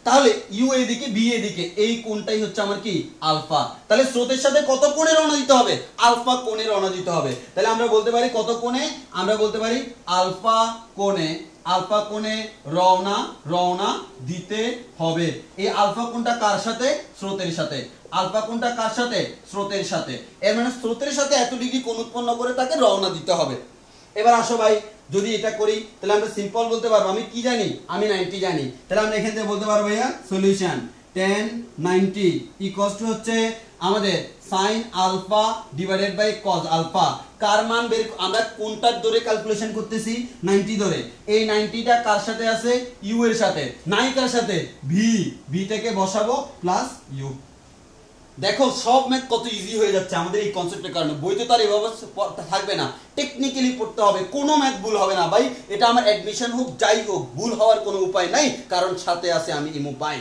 তাহলে ইউ এদিকে বি এদিকে, এই কোণটাই হচ্ছে আমার কি আলফা। তাহলে স্রোতের সাথে কত কোণে রওনা দিতে হবে, আলফা কোণে রওনা দিতে হবে। তাহলে আমরা বলতে পারি কত কোণে, আমরা বলতে পারি আলফা কোণে রওনা দিতে হবে। এই আলফা কোণটা কার সাথে, স্রোতের সাথে। আলফা কোণটা কার সাথে, স্রোতের সাথে। এর মানে স্রোতের সাথে এত ডিগ্রি কোণ উৎপন্ন করে তাকে রওনা দিতে হবে। এবার আসো ভাই, যদি এটা করি তাহলে আমরা সিম্পল বলতে পারবো, আমি কি জানি, আমি 90 জানি। তাহলে আমরা এখান থেকে বলতে পারবো ভাইয়া সলিউশন tan 90 ইকুয়ালস টু হচ্ছে আমাদের sin alpha divided by cos alpha. কার মান বের, আমরা কোনটার ধরে ক্যালকুলেশন করতেছি? 90 ধরে। এই 90টা কার সাথে আছে? u এর সাথে। নাই কার সাথে? v টাকে বসাবো প্লাস u। দেখো সব ম্যাথ কত ইজি হয়ে যাচ্ছে আমাদের এই কনসেপ্টের কারণে। বইতে তো আর এভাবে থাকবে না, টেকনিক্যালি পড়তে হবে, কোনো ম্যাথ ভুল হবে না ভাই। এটা আমার অ্যাডমিশন হোক যাই হোক, ভুল হওয়ার কোনো উপায় নাই, কারণ সাথে আছে আমি ইমো পাই।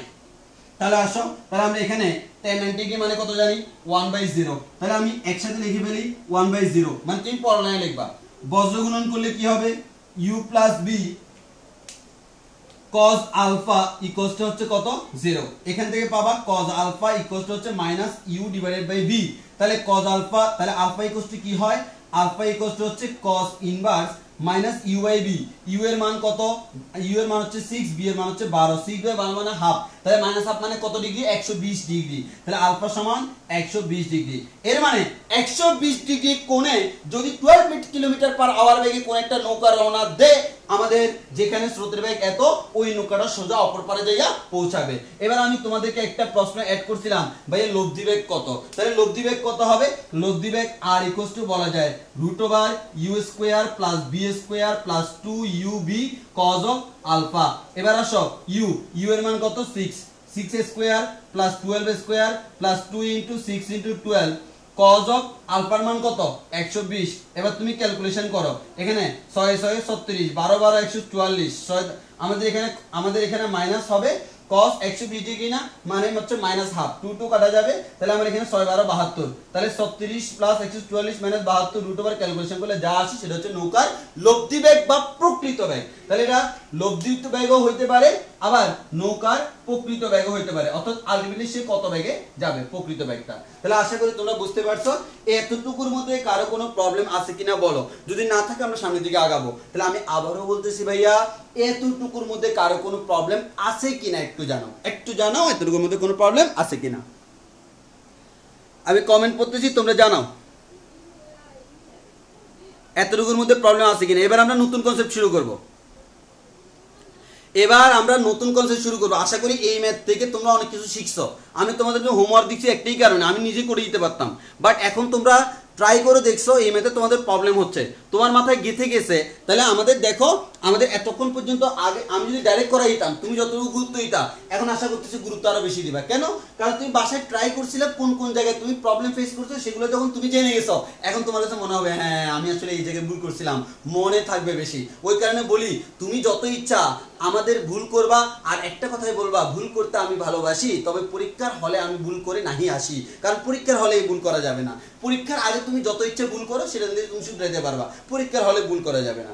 তাহলে আসো, তাহলে আমরা এখানে tan 90 কি মানে কত জানি? 1/0। তাহলে আমি একসাথে লিখে ফেলি 1/0, মানে তুমি পড়ায় লিখবা। বজ্রগুণন করলে কি হবে? u plus b cos alpha equals to হচ্ছে কত? 0। এখান থেকে পাবা cos আলফা ইকুয়ালস টু হচ্ছে minus u divided by v। তাহলে cos আলফা, তাহলে আলফা ইকুয়ালস টু কি হয়? আলফা ইকুয়ালস টু হচ্ছে cos inverse minus u by b। u এর মান কত? u এর মান হচ্ছে 6, b এর মান হচ্ছে 12। 6 বাই 12 মানে হাফ, তাহলে মাইনাস হাফ মানে কত ডিগ্রি? 120 ডিগ্রি। তাহলে আলফা সমান 120 ডিগ্রি। এর মানে 120 ডিগ্রি কোণে যদি 12 কিলোমিটার পার আওয়ার বেগে কোন একটা নৌকা রওনা দেয়, আমাদের যেখানে স্রোতের বেগ এত, ওই নৌকাটা সোজা অপর পারে যাইয়া পৌঁছাবে। এবার আমি তোমাদেরকে একটা প্রশ্ন অ্যাড করছিলাম, ভাই লব্ধি বেগ কত? তাহলে লব্ধি বেগ কত হবে? লব্ধি বেগ r ইকুয়ালস টু বলা যায় √u square plus b square plus 2ub cos of alpha. এবার আসো u এর মান কত? 6 square plus 12 square plus 2 * 6 * 12 cos of আলফার মান কত? 120। এবার তুমি ক্যালকুলেশন করো, এখানে 6 6 36, 12 12 144, আমাদের এখানে মাইনাস হবে cos 120 ডিগ্রি না, মানে হচ্ছে মাইনাস হাফ, 2 2 কাটা যাবে। তাহলে আমরা এখানে 6 12 72, তাহলে 36 plus 144 minus 72 root over calculation করলে যা আসে সেটা হচ্ছে নৌকার লব্ধি বেগ বা প্রকৃত বেগ। তাহলে এটা লব্ধি বেগও হইতে পারে, আবার নৌকার প্রকৃত বেগও হইতে পারে, অর্থাৎ আলটিমেটলি সে কত বেগে যাবে, প্রকৃত বেগটা। তাহলে আশা করি তোমরা বুঝতে পারছো। এতটুকুর মধ্যে কারো কোনো প্রবলেম আছে কিনা বলো, যদি না থাকে আমরা সামনের দিকে আগাবো। তাহলে আমি আবারও বলতেছি ভাইয়া, এতটুকুর মধ্যে কারো কোনো প্রবলেম আছে কিনা একটু জানাও, এতটুকুর মধ্যে কোনো প্রবলেম আছে কিনা। আমি কমেন্ট করতেছি, তোমরা জানাও এতটুকুর মধ্যে প্রবলেম আছে কিনা। এবার আমরা নতুন কনসেপ্ট শুরু করব। আশা করি এই ম্যাথ থেকে তোমরা অনেক কিছু শিখছো। আমি তোমাদেরকে হোমওয়ার্ক দিচ্ছি একটাই কারণে, আমি নিজে করে দিতে পারতাম, বাট এখন তোমরা ট্রাই করে দেখছো, এই ম্যাথে তোমাদের প্রবলেম হচ্ছে, তোমার মাথায় গেঁথে গেছে। তাহলে আমাদের দেখো, আমাদের এতক্ষণ পর্যন্ত আগে আমি যদি ডাইরেক্ট করা দিতাম, তুমি যতটুকু গুরুত্ব দিতা, এখন আশা করতেছি গুরুত্ব আরো বেশি দিবা। কেন? কারণ তুমি বাসায় ট্রাই করছিলে, কোন কোন জায়গায় তুমি প্রবলেম ফেস করছো সেগুলো যখন তুমি জেনে গেছো, এখন তোমার কাছে মনে হবে হ্যাঁ আমি আসলে এই জায়গায় ভুল করছিলাম, মনে থাকবে বেশি। ওই কারণে বলি, তুমি যত ইচ্ছা আমাদের ভুল করবা, আর একটা কথাই বলবা, ভুল করতে আমি ভালোবাসি, তবে পরীক্ষার হলে আমি ভুল করে নাহি আসি। কারণ পরীক্ষার হলে ভুল করা যাবে না। পরীক্ষার আগে তুমি যত ইচ্ছা ভুল করো, সেটা দিয়ে তুমি শুধরাইতে পারবা, পরীক্ষার হলে ভুল করা যাবে না।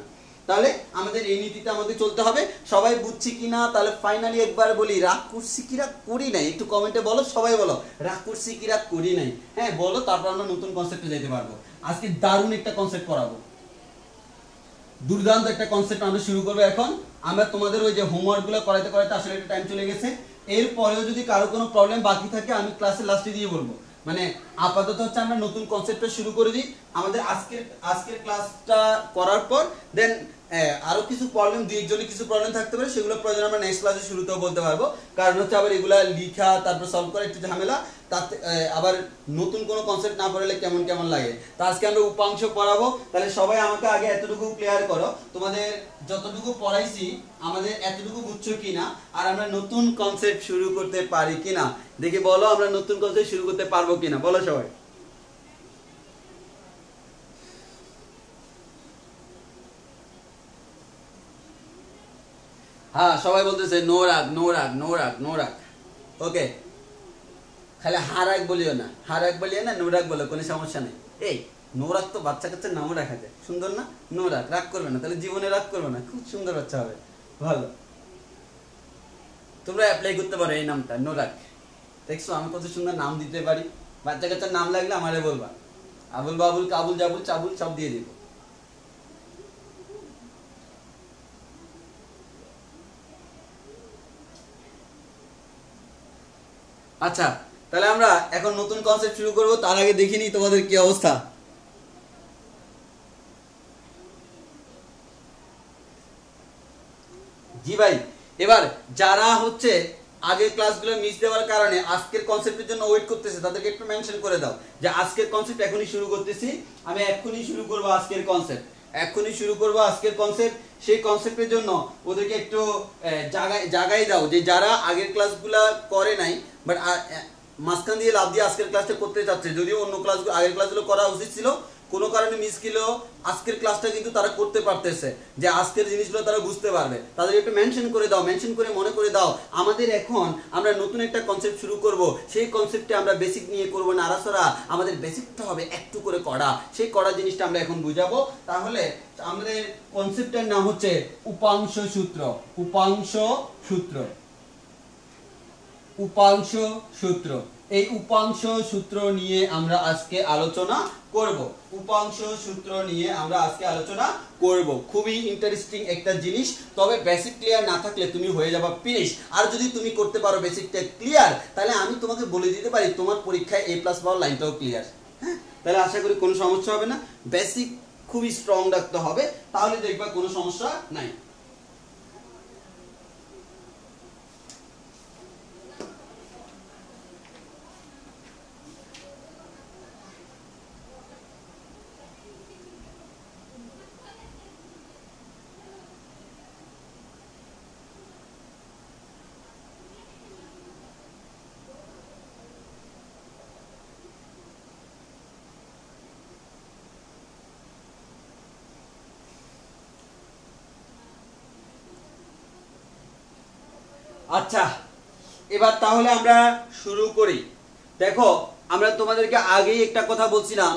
তাহলে আমাদের এই নীতিতে আমাদের চলতে হবে। সবাই বুঝছি কিনা? তাহলে ফাইনালি একবার বলি, রাগ করছি কি রাগ করি নাই, একটু কমেন্টে বলো, সবাই বলো রাগ করছি কি রাগ করি নাই। হ্যাঁ বলো, তারপর আমরা নতুন কনসেপ্টে যেতে পারবো। আজকে দারুণ একটা কনসেপ্ট পড়াবো, দুর্দান্ত একটা কনসেপ্ট আমরা শুরু করবো এখন। আমরা তোমাদের ওই যে হোমওয়ার্ক গুলো করাইতে করাইতে আসলে একটা টাইম চলে গেছে। এরপরেও যদি কারো কোনো প্রবলেম বাকি থাকে, আমি ক্লাসের লাস্টে দিয়ে বলবো। মানে আপাতত হচ্ছে আমরা নতুন কনসেপ্টটা শুরু করে দিই। আমাদের আজকের ক্লাসটা করার পর দেন আরো কিছু প্রবলেম, দুই একজনের কিছু প্রবলেম থাকতে পারে, সেগুলো প্রয়োজন আমরা নেক্সট ক্লাসে শুরুতেও বলতে পারবো। কারণ হচ্ছে আবার এগুলা লিখা তারপর সলভ করা একটু ঝামেলা, তাতে আবার নতুন কোনো কনসেপ্ট না পড়লে কেমন কেমন লাগে। তো আজকে আমরা উপাংশ পড়াবো। তাহলে সবাই আমাকে আগে এতটুকু ক্লিয়ার করো, তোমাদের যতটুকু পড়াইছি আমাদের এতটুকু বুঝছো কিনা, আর আমরা নতুন কনসেপ্ট শুরু করতে পারি কিনা দেখি বলো। আমরা নতুন কনসেপ্ট শুরু করতে পারবো কিনা বলো সবাই। হ্যাঁ সবাই বলতেছে নো রাগ নো রাগ নো রাগ নো রাগ। ওকে, খালি হারাক বলিও না, হারাক বলিও না, নো রাগ বলো, কোনো সমস্যা নেই। এই নো রাগ তো বাচ্চা কাচ্চার নামও রাখা যায়, সুন্দর না? নো রাগ, রাগ করবে না, তাহলে জীবনে রাগ করবে না, খুব সুন্দর বাচ্চা হবে, ভালো। তোমরা অ্যাপ্লাই করতে পারো এই নামটা, নো রাগ। দেখছো আমি কত সুন্দর নাম দিতে পারি। বাচ্চা কাচ্চার নাম লাগলে আমারে বলবা, আবুল বাবুল কাবুল জাবুল চাবুল সব দিয়ে দিব। আচ্ছা, তাহলে আমরা এখন নতুন কনসেপ্ট শুরু করব। তার আগে দেখিনি তোমাদের কি অবস্থা। জি ভাই, এবার যারা হচ্ছে আগের ক্লাসগুলো মিস দেওয়ার কারণে আজকের কনসেপ্টের জন্য ওয়েট করতেছে তাদেরকে একটু মেনশন করে দাও যে আজকের কনসেপ্ট এখনই শুরু করতেছি, আমি এখনই শুরু করব আজকের কনসেপ্ট, এখনই শুরু করব আজকের কনসেপ্ট। সেই কনসেপ্টের জন্য ওদেরকে একটু জাগাই দাও যে যারা আগের ক্লাসগুলো করে নাই বাট মাঝখান দিয়ে লাভ দিয়ে আজকের ক্লাসটা করতে চাচ্ছে, যদিও অন্য ক্লাসগুলো আগের ক্লাসগুলো করা উচিত ছিল, কোনো কারণে মিস গেলেও আজকের ক্লাসটা কিন্তু তারা করতে পারতেছে, যে আজকের জিনিসগুলো তারা বুঝতে পারবে। তাদের একটু মেনশন করে দাও, মেনশন করে মনে করে দাও আমাদের এখন আমরা নতুন একটা কনসেপ্ট শুরু করব, সেই কনসেপ্টে আমরা বেসিক নিয়ে করব নাড়াচড়া, আমাদের বেসিকটা হবে একটু করে করা, সেই করা জিনিসটা আমরা এখন বুঝাবো। তাহলে আমাদের কনসেপ্টের নাম হচ্ছে উপাংশ সূত্র। উপাংশ সূত্র, উপাংশ সূত্র, এই উপাংশ সূত্র নিয়ে আমরা আজকে আলোচনা করব। উপাংশ সূত্র নিয়ে আমরা আজকে আলোচনা করব। খুবই ইন্টারেস্টিং একটা জিনিস, তবে বেসিক ক্লিয়ার না থাকলে তুমি হয়ে যাবে ফিনিশ। আর যদি তুমি করতে পারো বেসিকটা ক্লিয়ার, তাহলে আমি তোমাকে বলে দিতে পারি তোমার পরীক্ষায় A+ পাওয়ার লাইনটাও ক্লিয়ার। হ্যাঁ, তাহলে আশা করি কোনো সমস্যা হবে না। বেসিক খুবই স্ট্রং রাখতে হবে, তাহলে দেখবা কোনো সমস্যা নাই। আচ্ছা, এবার তাহলে আমরা শুরু করি। দেখো, আমরা তোমাদেরকে আগেই একটা কথা বলছিলাম,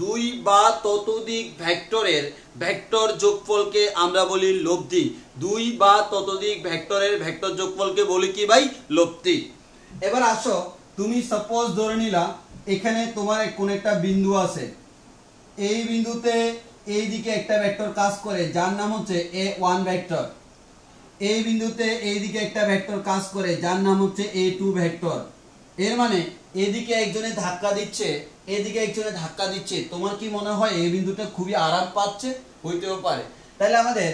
দুই বা ততোধিক ভেক্টরের ভেক্টর যোগফলকে আমরা বলি লব্ধি। দুই বা ততোধিক ভেক্টরের ভেক্টর যোগফলকে বলি কি ভাই? লব্ধি। এবার আসো, তুমি সাপোজ ধরে নিলা এখানে তোমার কোন একটা বিন্দু আছে, এই বিন্দুতে এই দিকে একটা ভেক্টর কাজ করে যার নাম হচ্ছে A1 ভেক্টর, এই বিন্দুতে এইদিকে একটা ভেক্টর কাজ করে যার নাম হচ্ছে A2 ভেক্টর। এর মানে এদিকে একজনে ধাক্কা দিচ্ছে, এদিকে একজনে ধাক্কা দিচ্ছে। তোমার কি মনে হয় এই বিন্দুটা খুবই আরাম পাচ্ছে? হইতেও পারে। তাহলে আমাদের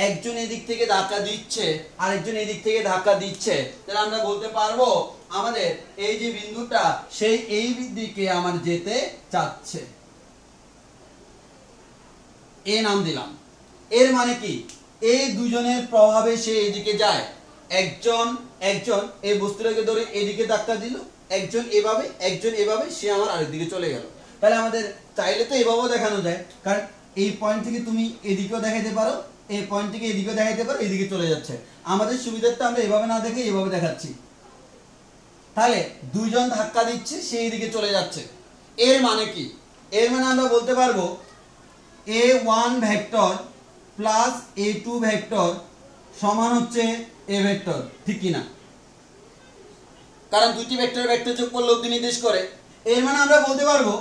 একজন এদিক থেকে ধাক্কা দিচ্ছে আর একজন এদিক থেকে ধাক্কা দিচ্ছে, তাহলে আমরা বলতে পারবো আমাদের এই যে বিন্দুটা সেই এই দিকে আমার যেতে চাচ্ছে, এ নাম দিলাম। এর মানে কি? এই দুজনের প্রভাবে সে এদিকে যায়। একজন এই বস্তুটাকে ধরে এদিকে ধাক্কা দিল, একজন এভাবে, সে আমার আরেক দিকে চলে গেল। তাহলে আমাদের চাইলে তো এভাবেও দেখানো যায়, কারণ এই পয়েন্ট থেকে তুমি এদিকেও দেখাতে পারো, এই পয়েন্ট থেকে এদিকেও দেখাতে পারো, এদিকে চলে যাচ্ছে। আমাদের সুবিধার্থে আমরা এভাবে না দেখে এভাবে দেখাচ্ছি। তাহলে দুইজন ধাক্কা দিচ্ছে, সে এদিকে চলে যাচ্ছে। এর মানে কি? এর মানে আমরা বলতে পারবো A1 vector plus A2 vector সমান হচ্ছে A ভেক্টর, ঠিক কি না? কারণ দুটি ভেক্টরের ভেক্টর যোগফল লব্ধি নির্দেশ করে। এর মানে আমরা বলতে পারবো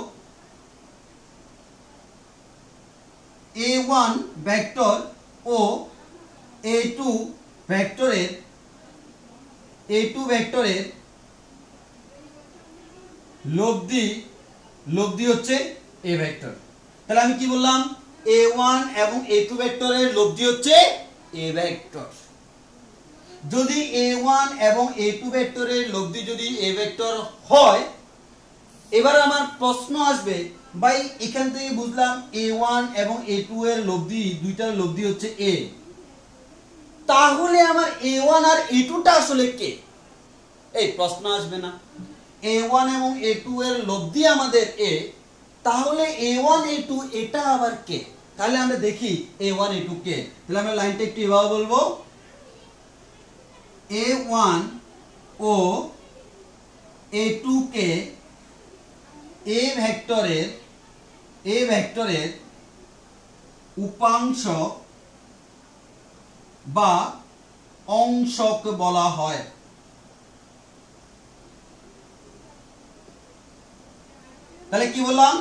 A1 ভেক্টর ও A2 ভেক্টরের লব্ধি হচ্ছে A ভেক্টর। তাহলে আমি কি বললাম? A1 এবং A2 ভেক্টরের লব্ধি হচ্ছে A ভেক্টর। যদি A1 এবং A2 ভেক্টরের লব্ধি যদি A ভেক্টর হয়, এবার আমার প্রশ্ন আসবে, ভাই এখান থেকে বুঝলাম A1 এবং A2 এর লব্ধি, দুইটার লব্ধি হচ্ছে A, তাহলে আমার A1 আর A2 টা আসলে কে? এই প্রশ্ন আসবে না? A1 এবং A2 এর লব্ধি আমাদের A, তাহলে A1 A2 এটা আবার কে? তাহলে আমরা দেখি A1 A2 কে। তাহলে আমরা লাইনটা একটু এভাবে বলবো, A1 O A2 K A ভেক্টরের উপাংশ বা অংশক বলা হয়। তাহলে কি বললাম?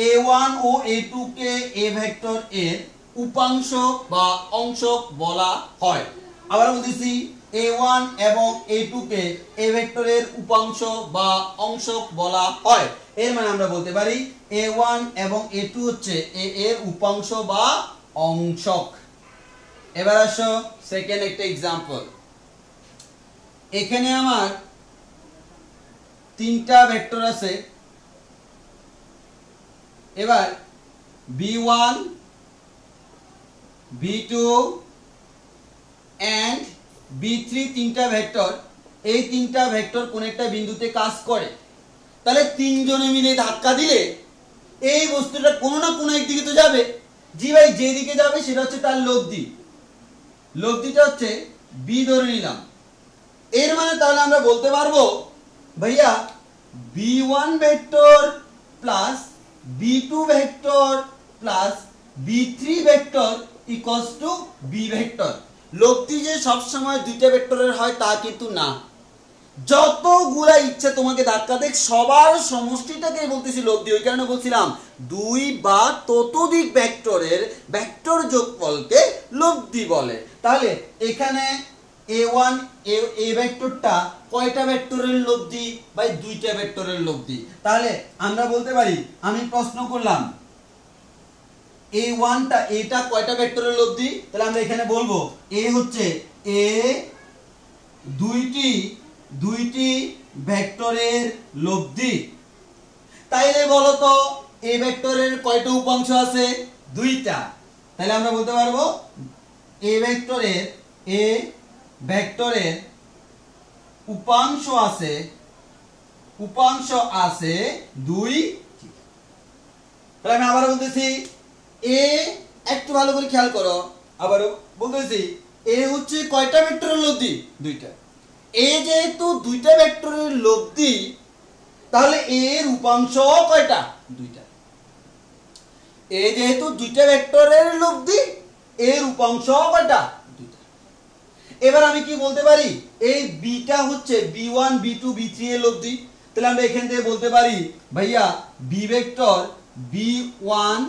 A1 O A2 K A vector এর উপাংশ বা অংশক বলা হয়। আবার বলতেছি, A1 এবং A2 কে A ভেক্টরের উপাংশ বা অংশক বলা হয়। এর মানে আমরা বলতে পারি A1 এবং A2 হচ্ছে A এর উপাংশ বা অংশক। এবার আসো সেকেন্ড একটা एग्जांपल। এখানে আমার তিনটা ভেক্টর আছে। এবার v1 v2 and v3 তিনটা ভেক্টর, এই তিনটা ভেক্টর কোন একটা বিন্দুতে কাজ করে। তাহলে তিনজনে মিলে ধাক্কা দিলে এই বস্তুটা কোনো না কোনো একদিকে তো যাবে। জি ভাই, যেদিকে যাবে সেটা হচ্ছে তার লব্ধি। লব্ধিটা হচ্ছে b ধরে নিলাম। এর মানে তাহলে আমরা বলতে পারবো ভাইয়া v1 vector plus v2 vector plus v3 vector equals to b vector. লব্ধি যে সব সময় দুইটা ভেক্টরের হয় তা কিন্তু না। যতগুলা ইচ্ছে তোমাকে ধাক্কা দেখ, সবার সমষ্টিটাকে বলতেছি লব্ধি। ওই কারণে বলছিলাম দুই বা ততোধিক ভেক্টরের ভেক্টর যোগফলকে লব্ধি বলে। তাহলে এখানে a1 এ ভেক্টরটা কয়টা ভেক্টরের লব্ধি? ভাই দুইটা ভেক্টরের লব্ধি। তাহলে আমরা বলতে পারি, আমি প্রশ্ন করলাম a1 টা, এটা কয়টা ভেক্টরের লব্ধি? তাহলে আমরা এখানে বলবো a হচ্ছে a দুইটি ভেক্টরের লব্ধি। তাইলে বলো তো a ভেক্টরের কয়টা উপাংশ আছে? দুইটা। তাহলে আমরা বলতে পারবো a ভেক্টরের উপাংশ আছে দুই। তাহলে আমি আবার বলতেছি a, একটু ভালো করে খেয়াল করো, আবারও বলতেছি a হচ্ছে কয়টা ভেক্টরের লব্ধি? দুইটা। a যেহেতু দুইটা ভেক্টরের লব্ধি, তাহলে a এর উপাংশ কয়টা? দুইটা। a যেহেতু দুইটা ভেক্টরের লব্ধি, এর উপাংশ কয়টা? দুইটা। এবার আমি কি বলতে পারি, এই bটা হচ্ছে b1 b2 b3 এর লব্ধি। তাহলে আমরা এখান থেকে বলতে পারি ভাইয়া b ভেক্টর b1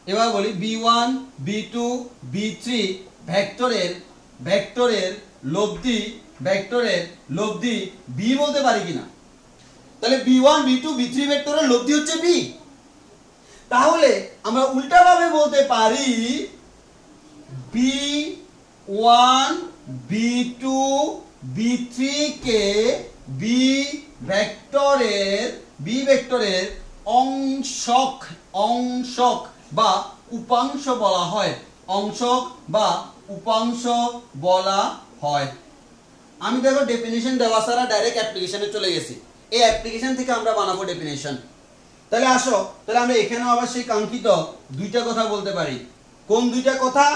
এবার বলি b1 b2 b3 ভেক্টরের লব্ধি b বলতে পারি কিনা? তাহলে b1 b2 b3 ভেক্টরের লব্ধি হচ্ছে b। তাহলে আমরা উল্টাভাবে বলতে পারি b1 b2 b3 কে b ভেক্টরের অংশক বা উপাংশ বলা হয়। আমি দেখো ডেফিনিশন দেওয়া ছাড়া ডাইরেক্ট অ্যাপ্লিকেশনে চলে গেছি। এই অ্যাপ্লিকেশন থেকে আমরা বানাবো ডেফিনিশন। তাহলে আসো, তাহলে আমরা এখানেও আবার সেই কাঙ্ক্ষিত দুইটা কথা বলতে পারি। কোন দুইটা কথা?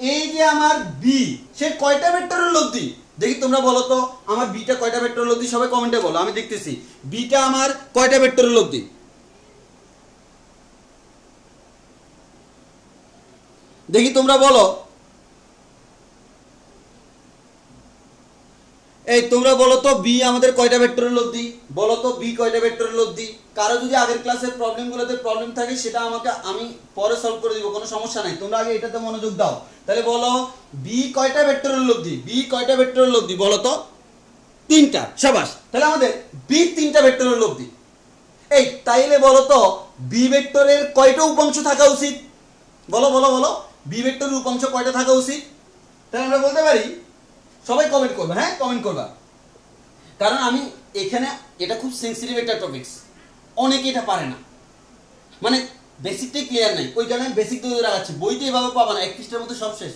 এই যে আমার বি, সে কয়টা ভেক্টরের লব্ধি? দেখি তোমরা বলো তো, আমার বিটা কয়টা ভেক্টরের লব্ধি? সবাই কমেন্টে বলো, আমি দেখতেছি বিটা আমার কয়টা ভেক্টরের লব্ধি। দেখি তোমরা বলো। এই তোমরা বলো তো বি আমাদের কয়টা ভেক্টরের লব্ধি? বলো তো বি কয়টা ভেক্টরের লব্ধি? কারো যদি আগের ক্লাসের প্রবলেমগুলোতে প্রবলেম থাকে সেটা আমি পরে সলভ করে দিব, কোনো সমস্যা নাই। তোমরা আগে এটাতে মনোযোগ দাও। তাহলে বলো বি কয়টা ভেক্টরের লব্ধি? বি কয়টা ভেক্টরের লব্ধি বলো তো? তিনটা। শাবাশ। তাহলে আমাদের বি তিনটা ভেক্টরের লব্ধি। এই তাইলে বলো তো বি ভেক্টরের কয়টা উপাংশ থাকা উচিত? বলো বলো বলো, বি ভেক্টরের উপাংশ কয়টা থাকা উচিত? তাহলে আমরা বলতে পারি, সবাই কমেন্ট করবে, হ্যাঁ কমেন্ট করবা, কারণ আমি এখানে এটা খুব সেন্সিটিভ একটা টপিকস, অনেকে এটা পারে না, মানে বেসিকটাই ক্লিয়ার নাই। ওই কারণে বেসিক দিয়ে রাখাচ্ছি। বইতে এভাবে পাবা না, এক পৃষ্ঠার মধ্যে সব শেষ,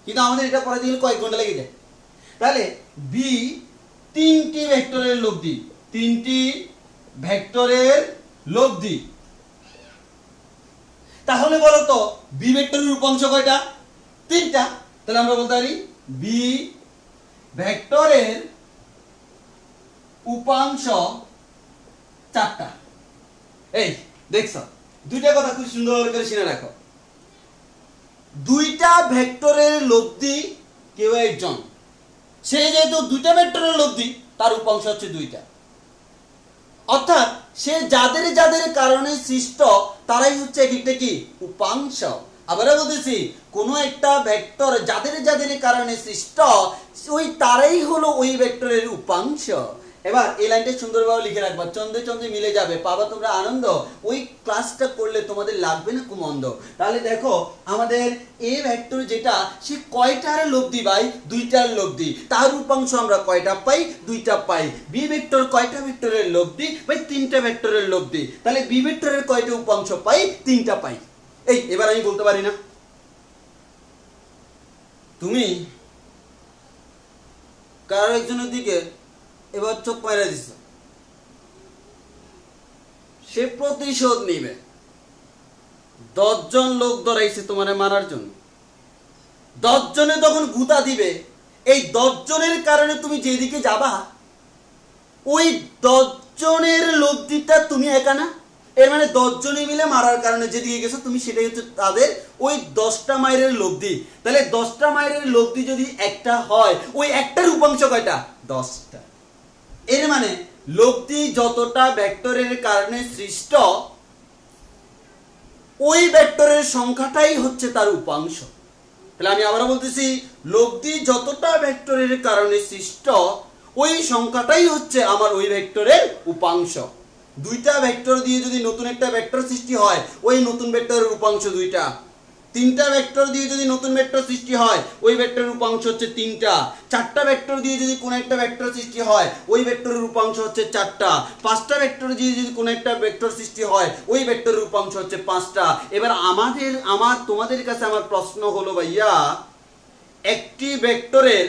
কিন্তু আমাদের এটা পড়াতে গেলে কয়েক ঘন্টা লেগে যায়। তাহলে বি তিনটি ভেক্টরের লব্ধি, তিনটি ভেক্টরের লব্ধি। তাহলে বলো তো বি ভেক্টরের উপাংশ কয়টা? তিনটা। তাহলে আমরা বলতে পারি বি ভেক্টরের উপাংশ চারটা। এই দেখছো, দুইটা কথা খুব সুন্দর করে শুনে রাখো। দুইটা ভেক্টরের লব্ধি কেউ একজন, সে যেহেতু দুইটা ভেক্টরের লব্ধি, তার উপাংশ হচ্ছে দুইটা। অর্থাৎ সে যাদের যাদের কারণে সৃষ্ট তারাই হচ্ছে এক একটা কি উপাংশ। আবারও বলতেছি, কোন একটা ভেক্টর যাদের যাদের কারণে সৃষ্ট ওই তারাই হলো ওই ভেক্টরের উপাংশ। এবার এই লাইনটা সুন্দরভাবে লিখে রাখবা, চন্দ্রে চন্দ্রে মিলে যাবে, পাবা তোমরা আনন্দ, ওই ক্লাসটা করলে তোমাদের লাগবে না কুমন্দ। তাহলে দেখো আমাদের এ ভেক্টর যেটা, সে কয়টার লব্ধি ভাই? দুইটার লব্ধি। তার উপাংশ আমরা কয়টা পাই? দুইটা পাই। বি ভেক্টর কয়টা ভেক্টরের লব্ধি ভাই? তিনটা ভেক্টরের লব্ধি। তাহলে বি ভেক্টরের কয়টা উপাংশ পাই? তিনটা পাই। এই এবার আমি বলতে পারি না? তুমি কারো একজনের দিকে এবার চোখ মারা দিছ, সে প্রতিশোধ নিবে। 10 জন লোক ধরাইছে তোমারে মারার জন্য, 10 জনে তখন গুতা দিবে, এই 10 জনের কারণে তুমি যেদিকে যাবা, ওই 10 জনের লব্ধিটা তুমি একা না। এর মানে 10 জনে মিলে মারার কারণে যেদিকে গেছো তুমি, সেটাই হচ্ছে তাদের ওই 10টা মাইলের লব্ধি। তাহলে 10টা মাইলের লব্ধি যদি একটা হয়, ওই একটার উপাংশ কয়টা? 10টা। এর মানে লব্ধি যতটা ভেক্টরের কারণে সৃষ্ট, ওই ভেক্টরের সংখ্যাটাই হচ্ছে তার উপাংশ। তাহলে আমি আবারও বলতেছি, লব্ধি যতটা ভেক্টরের কারণে সৃষ্ট, ওই সংখ্যাটাই হচ্ছে আমার ওই ভেক্টরের উপাংশ। দুইটা ভেক্টর দিয়ে যদি নতুন একটা ভেক্টর সৃষ্টি হয়, ওই নতুন ভেক্টরের উপাংশ দুইটা। তিনটা ভেক্টর দিয়ে যদি নতুন ভেক্টর সৃষ্টি হয়, ওই ভেক্টরের উপাংশ হচ্ছে তিনটা। চারটা ভেক্টর দিয়ে যদি কোন একটা ভেক্টর সৃষ্টি হয়, ওই ভেক্টরের উপাংশ হচ্ছে চারটা। পাঁচটা ভেক্টর দিয়ে যদি কোন একটা ভেক্টর সৃষ্টি হয়, ওই ভেক্টরের উপাংশ হচ্ছে পাঁচটা। এবার তোমাদের কাছে আমার প্রশ্ন হলো ভাইয়া, একটি ভেক্টরের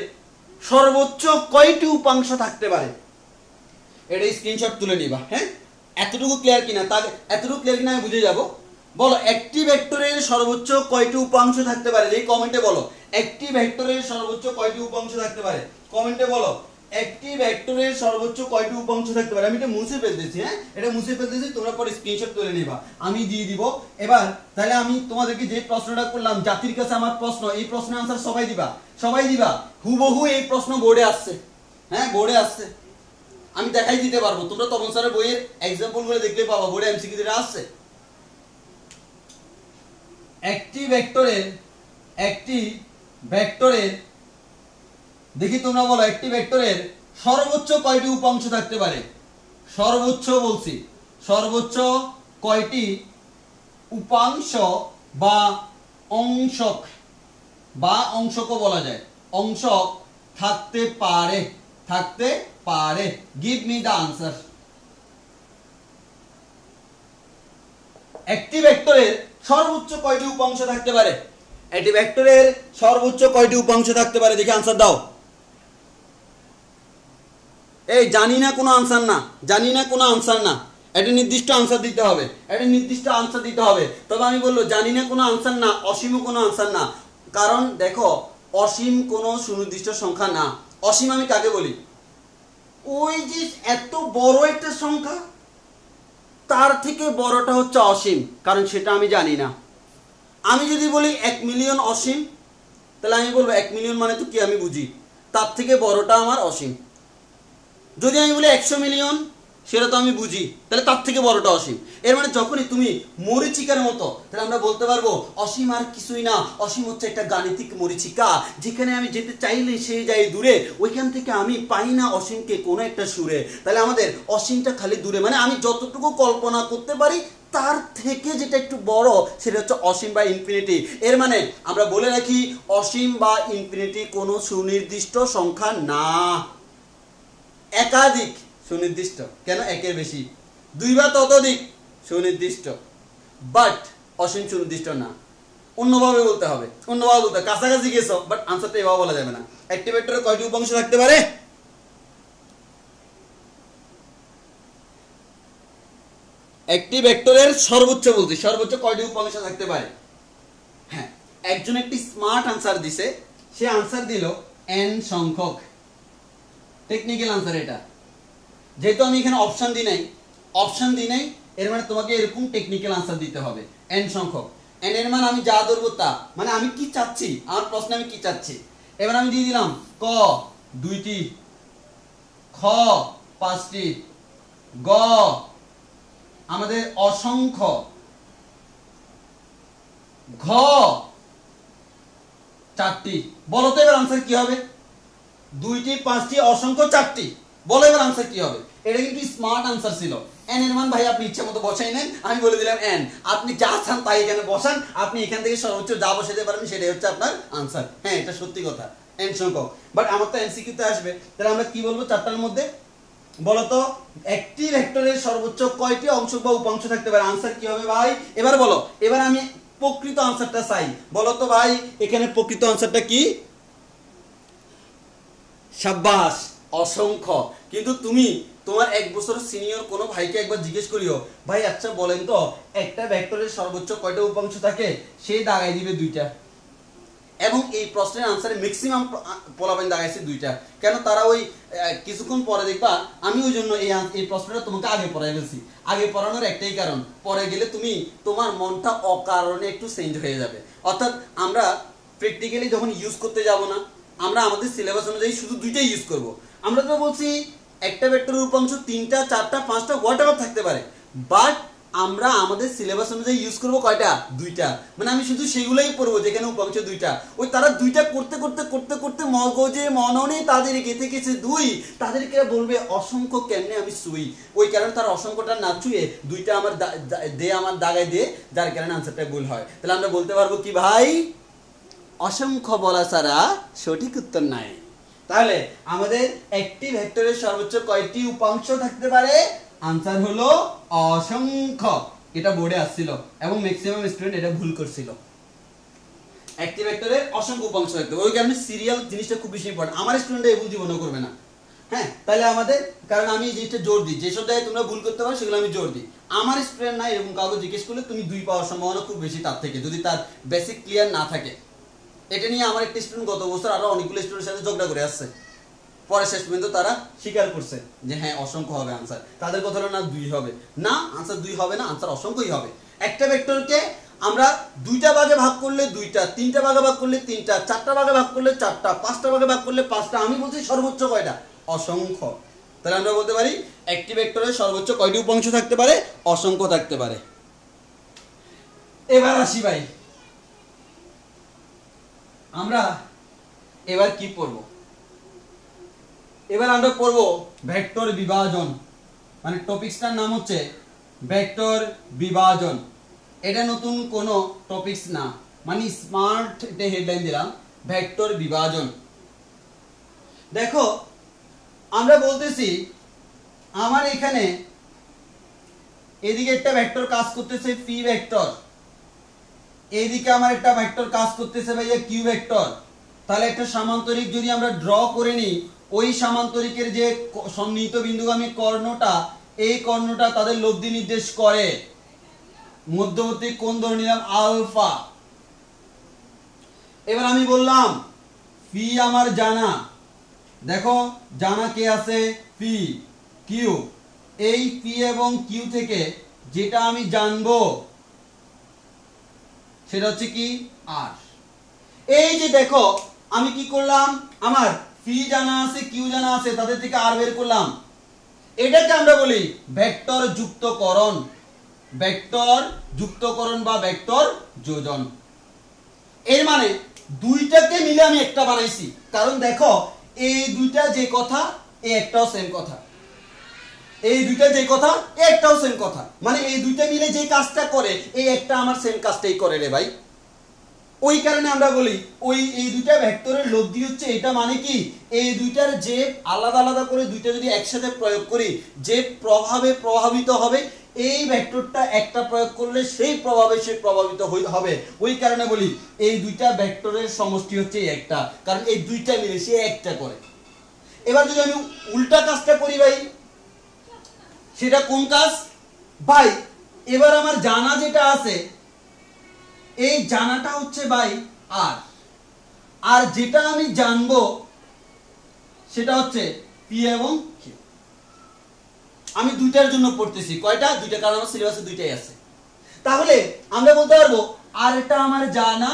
সর্বোচ্চ কয়টি উপাংশ থাকতে পারে? এটা স্ক্রিনশট তুলে নিবা। হ্যাঁ, এতটুকু ক্লিয়ার কিনা? এতটুকু ক্লিয়ার কিনা আমি বুঝে যাব। বলো, একটি ভেক্টরের সর্বোচ্চ কয়টি উপাংশ থাকতে পারে? এই কমেন্টে বলো, একটি ভেক্টরের সর্বোচ্চ কয়টি উপাংশ থাকতে পারে? কমেন্টে বলো, একটি ভেক্টরের সর্বোচ্চ কয়টি উপাংশ থাকতে পারে? আমি এটা মুছে ফেলতেছি। হ্যাঁ, এটা মুছে ফেলতেছি, তোমরা পরে স্ক্রিনশট তুলে নিবা, আমি দিয়ে দিব। এবার তাহলে আমি তোমাদেরকে যে প্রশ্নটা করলাম, জাতির কাছে আমার প্রশ্ন, এই প্রশ্নের আনসার সবাই দিবা, সবাই দিবা। হুবহু এই প্রশ্ন বোর্ডে আসছে। হ্যাঁ, বোর্ডে আসছে, আমি দেখাই দিতে পারবো। তোমরা তপন স্যারের বইয়ের এক্সাম্পল গুলো দেখলে পাবা, বোর্ডে এমসিকিউ যেটা আসছে। একটি ভেক্টরের দেখি তোমরা বলো, একটি ভেক্টরের সর্বোচ্চ কয়টি উপাংশ থাকতে পারে? সর্বোচ্চ বলছি, সর্বোচ্চ কয়টি উপাংশ বা অংশক, বা অংশকও বলা যায়, অংশক থাকতে পারে, থাকতে পারে। Give me the answer. একটি ভেক্টরের সর্বোচ্চ কয়টি উপাংশ থাকতে পারে? একটি ভেক্টরের সর্বোচ্চ কয়টি উপাংশ থাকতে পারে? দেখি আনসার দাও। এই জানি না কোনো আনসার না, জানি না কোনো আনসার না, একটা নির্দিষ্ট আনসার দিতে হবে, একটা নির্দিষ্ট আনসার দিতে হবে। তবে আমি বলবো জানি না কোনো আনসার না, অসীমও কোনো আনসার না। কারণ দেখো, অসীম কোনো সুনির্দিষ্ট সংখ্যা না। অসীম আমি কাকে বলি? ওই যে এত বড় একটা সংখ্যা, তার থেকে বড়টা হচ্ছে অসীম, কারণ সেটা আমি জানি না। আমি যদি বলি 1 মিলিয়ন অসীম, তাহলে আমি বলবো 1 মিলিয়ন মানে তো কি আমি বুঝি, তার থেকে বড়টা আমার অসীম। যদি আমি বলি 100 মিলিয়ন, সেটা তো আমি বুঝি, তাহলে তার থেকে বড়টা অসীম। এর মানে যখনই তুমি মরিচিকার মতো, তাহলে আমরা বলতে পারবো অসীম আর কিছুই না, অসীম হচ্ছে একটা গাণিতিক মরিচিকা, যেখানে আমি যেতে চাইলে সে যাই দূরে, ওইখান থেকে আমি পাই না অসীমকে কোনো একটা সুরে। তাহলে আমাদের অসীমটা খালি দূরে, মানে আমি যতটুকু কল্পনা করতে পারি তার থেকে যেটা একটু বড়, সেটা হচ্ছে অসীম বা ইনফিনিটি। এর মানে আমরা বলে রাখি, অসীম বা ইনফিনিটি কোনো সুনির্দিষ্ট সংখ্যা না, একাধিক সুনির্দিষ্ট। কেন? একের বেশি, 2 বা ততোধিক সুনির্দিষ্ট, বাট অসীম সুনির্দিষ্ট না। অন্যভাবে বলতে হবে, অন্যভাবে বলতে, কাছাকাছি গেছো, বাট আনসারটা এভাবে বলা যাবে না। একটি ভেক্টরের কয়টি উপাংশ থাকতে পারে? একটি ভেক্টরের সর্বোচ্চ বলছি, সর্বোচ্চ কয়টি উপাংশ থাকতে পারে? হ্যাঁ, একজন একটি স্মার্ট আনসার দিছে, সে আনসার দিল n সংখ্যক। টেকনিক্যাল আনসার এটা। যেহেতু আমি এখানে অপশন দিই নাই, এর মানে তোমাকে এরকম টেকনিক্যাল আনসার দিতে হবে। n সংখ্যক, n এর মান আমি যা ধরবো তা, মানে আমি কি চাচ্ছি, আমার প্রশ্নে আমি কি চাচ্ছি। এবার আমি দিয়ে দিলাম ক 2টি, খ 5টি, গ আমাদের অসংখ্য, ঘ 4টি। বলো তো এবার আনসার কি হবে? 2টি, 5টি, অসংখ্য, 4টি। বলো এবার আনসার কি হবে? এটা কিন্তু স্মার্ট আনসার ছিল। n এর মান ভাই আপনি ইচ্ছা মতো বসাই নেন, আমি বলে দিলাম n, আপনি যা চান তাই এখানে বসান, আপনি এখান থেকে সর্বোচ্চ যা বসাতে পারবেন সেটাই হচ্ছে আপনার আনসার। হ্যাঁ এটা সত্যি কথা, n সংখ্যক, বাট আমার তো এমসিকিউ তে আসবে, তাহলে আমরা কি বলবো চারটার মধ্যে? বলতো একটি ভেক্টরের সর্বোচ্চ কয়টি অংশ বা উপাংশ থাকতে পারে? আনসার কি হবে ভাই? এবার বলো, এবার আমি প্রকৃত আনসারটা চাই। বলো তো ভাই এখানে প্রকৃত আনসারটা কি? সাব্বাস, অসংখ্য। কিন্তু তুমি তোমার এক বছর সিনিয়র কোনো ভাইকে একবার জিজ্ঞেস করিও, ভাই আচ্ছা বলেন তো একটা ভেক্টরের সর্বোচ্চ কয়টা উপাংশ থাকে? সে দাগাই দিবে 2টা। এবং এই প্রশ্নের আনসারে ম্যাক্সিমাম পোলাপাইন দাগাইছে 2টা। কেন? তারা ওই কিছুক্ষণ পরে দেখবা, আমি ওই জন্য এই প্রশ্নটা তোমাকে আগে পড়াই ফেলছি। আগে পড়ানোর একটাই কারণ, পরে গেলে তুমি তোমার মনটা অকারণে একটু চেঞ্জ হয়ে যাবে। অর্থাৎ আমরা প্র্যাকটিক্যালি যখন ইউজ করতে যাব না, আমরা আমাদের সিলেবাস অনুযায়ী শুধু 2টাই ইউজ করব। আমরা তো বলছি একটা ভেক্টরের উপাংশ 3টা 4টা 5টা হোয়াটএভার থাকতে পারে, বাট আমরা আমাদের সিলেবাস অনুযায়ী ইউজ করব কয়টা? 2টা। মানে আমি শুধু সেগুলোই পড়বো যেখানে উপাংশ 2টা। ওই তারা 2টা করতে করতে করতে করতে মগজে মননে তাদের গেঁথে গেছে 2, তাদেরকে বলবে অসংখ্য কেমনে আমি ছুঁই। ওই কারণে তারা অসংখ্যটা না ছুঁয়ে 2টা আমার আমার দাগায় দিয়ে, যার কারণে আনসারটা ভুল হয়। তাহলে আমরা বলতে পারবো কি ভাই? অসংখ্য বলা ছাড়া সঠিক উত্তর নাই। তাহলে আমাদের একটি ভেক্টরের সর্বোচ্চ কয়টি উপাংশ থাকতে পারে? আনসার হলো অসংখ্য। এটা বোর্ডে আসছিল এবং ম্যাক্সিমাম স্টুডেন্ট এটা ভুল করছিল। একটি ভেক্টরের অসংখ্য উপাংশ থাকতে পারে, ওই কারণে সিরিয়াল জিনিসটা খুব বেশি ইম্পর্টেন্ট। আমার স্টুডেন্টরা এই ভুল জীবনও করবে না। হ্যাঁ তাহলে আমাদের, কারণ আমি এই জিনিসটা জোর দিই, যেসব জায়গায় তোমরা ভুল করতে পারো সেগুলো আমি জোর দিই। আমার স্টুডেন্ট না এরকম কাউকে জিজ্ঞেস করলে তুমি 2 পাওয়ার সম্ভাবনা খুব বেশি তার থেকে, যদি তার বেসিক ক্লিয়ার না থাকে। এটা নিয়ে আমার একটা স্টুডেন্ট গত বছর আরো অনেকগুলো স্টুডেন্টের সাথে ঝগড়া করে আসছে, পরে শেষ পর্যন্ত তারা স্বীকার করছে যে হ্যাঁ অসংখ্য হবে আনসার। তাদের কথা হলো না 2 হবে, না আনসার 2 হবে না, আনসার অসংখ্যই হবে। একটা ভেক্টরকে আমরা 2টা ভাগে ভাগ করলে 2টা, 3টা ভাগে ভাগ করলে 3টা, 4টা ভাগে ভাগ করলে 4টা, 5টা ভাগে ভাগ করলে 5টা। আমি বলছি সর্বোচ্চ কয়টা? অসংখ্য। তাহলে আমরা বলতে পারি একটি ভেক্টরের সর্বোচ্চ কয়টি উপাংশ থাকতে পারে? অসংখ্য থাকতে পারে। এবার আসি ভাই, আমরা এবার কি পড়ব? এবার আমরা পড়ব ভেক্টর বিভাজন। মানে টপিকসটার নাম হচ্ছে ভেক্টর বিভাজন। এটা নতুন কোনো টপিকস না, মানে স্মার্ট এটা হেডলাইন দিলাম, ভেক্টর বিভাজন। দেখো আমরা বলতেছি আমার এখানে এদিকে একটা ভেক্টর কাজ করতেছে পি ভেক্টর, এইদিকে আমার একটা ভেক্টর কাজ করতেছে ভাইয়া কিউ ভেক্টর। তাহলে একটা সামান্তরিক যদি আমরা ড্র করে নিই, ওই সামান্তরিকের যে সন্নিহিত বিন্দুগামী কর্ণটা, এই কর্ণটা তাদের লব্ধি নির্দেশ করে। মধ্যবর্তী কোণ ধরে নিলাম আলফা। এবার আমি বললাম পি আমার জানা, দেখো জানা কে আছে? P Q. এই পি এবং কিউ থেকে যেটা আমি জানবো সেটা হচ্ছে কি? আর। এই যে দেখো আমি কি করলাম, আমার পি জানা আছে কিউ জানা আছে, তাদের থেকে আর বের করলাম। এটাকে আমরা বলি ভেক্টর যুক্তকরণ। ভেক্টর যুক্তকরণ বা ভেক্টর যোজন। এর মানে 2টাকে মিলে আমি একটা বানাইছি, কারণ দেখো এই 2টা যে কথা এই একটাও সেম কথা, এই 2টা যে কথা এই একটাও সেম কথা, মানে এই 2টা মিলে যে কাজটা করে এই একটা আমার সেম কাজটাই করে রে ভাই। ওই কারণে আমরা বলি ওই এই 2টা ভেক্টরের লব্ধি হচ্ছে এটা। মানে কি এই 2টার যে আলাদা আলাদা করে 2টা যদি একসাথে প্রয়োগ করি, যে প্রভাবে প্রভাবিত হবে, এই ভেক্টরটা একটা প্রয়োগ করলে সেই প্রভাবে সে প্রভাবিত হবে। ওই কারণে বলি এই 2টা ভেক্টরের সমষ্টি হচ্ছে একটা, কারণ এই 2টা মিলে সে একটা করে। এবার যদি আমি উল্টা কাজটা করি ভাই, সেটা কোন কাজ ভাই? এবার আমার জানা যেটা আছে, এই জানাটা হচ্ছে ভাই আর, আর যেটা আমি জানবো সেটা হচ্ছে পি এবং কিউ। আমি 2টার জন্য পড়তেছি, কয়টা? 2টা, কারণ আমার সিলেবাসে 2টাই আছে। তাহলে আমরা বলতে পারবো আর এটা আমার জানা,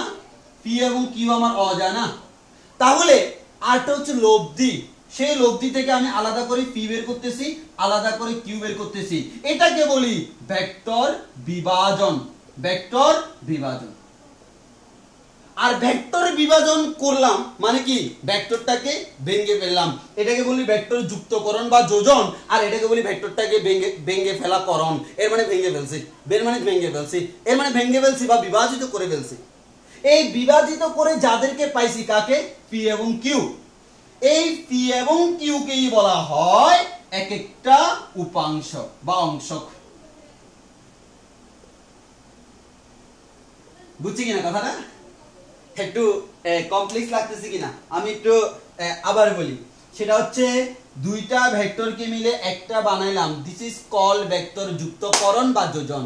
পি এবং কিউ আমার অজানা। তাহলে আরটা হচ্ছে লব্ধি, সেই লব্ধি থেকে আমি আলাদা করে পি বের করতেছি, আলাদা করে কিউ বের করতেছি। এটাকে বলি ভেক্টর বিভাজন। ভেক্টর বিভাজন। আর ভেক্টর বিভাজন করলাম মানে কি ভেক্টরটাকে ভেঙে ফেললাম, এটাকে বলি ভেক্টর যুক্তকরণ বা যোজন, আর এটাকে বলি ভেক্টরটাকে ভেঙে ফেলা করণ। এর মানে ভেঙে ফেলছি, এর মানে ভেঙে ফেলছি, এর মানে ভেঙে ফেলছি বা বিভাজিত করে ফেলছি। এই বিভাজিত করে যাদেরকে পাইছি কাকে, পি এবং কিউ, এই পি এবং কিউ কেই বলা হয় এক একটা উপাংশ বা অংশক। বুঝছি কিনা কথাটা, একটু কমপ্লেক্স লাগতেছে কিনা আমি একটু আবার বলি। সেটা হচ্ছে দুইটা ভেক্টরকে মিলে একটা বানাইলাম, দিস ইজ কল্ড ভেক্টর যুক্তকরণ বা যোজন।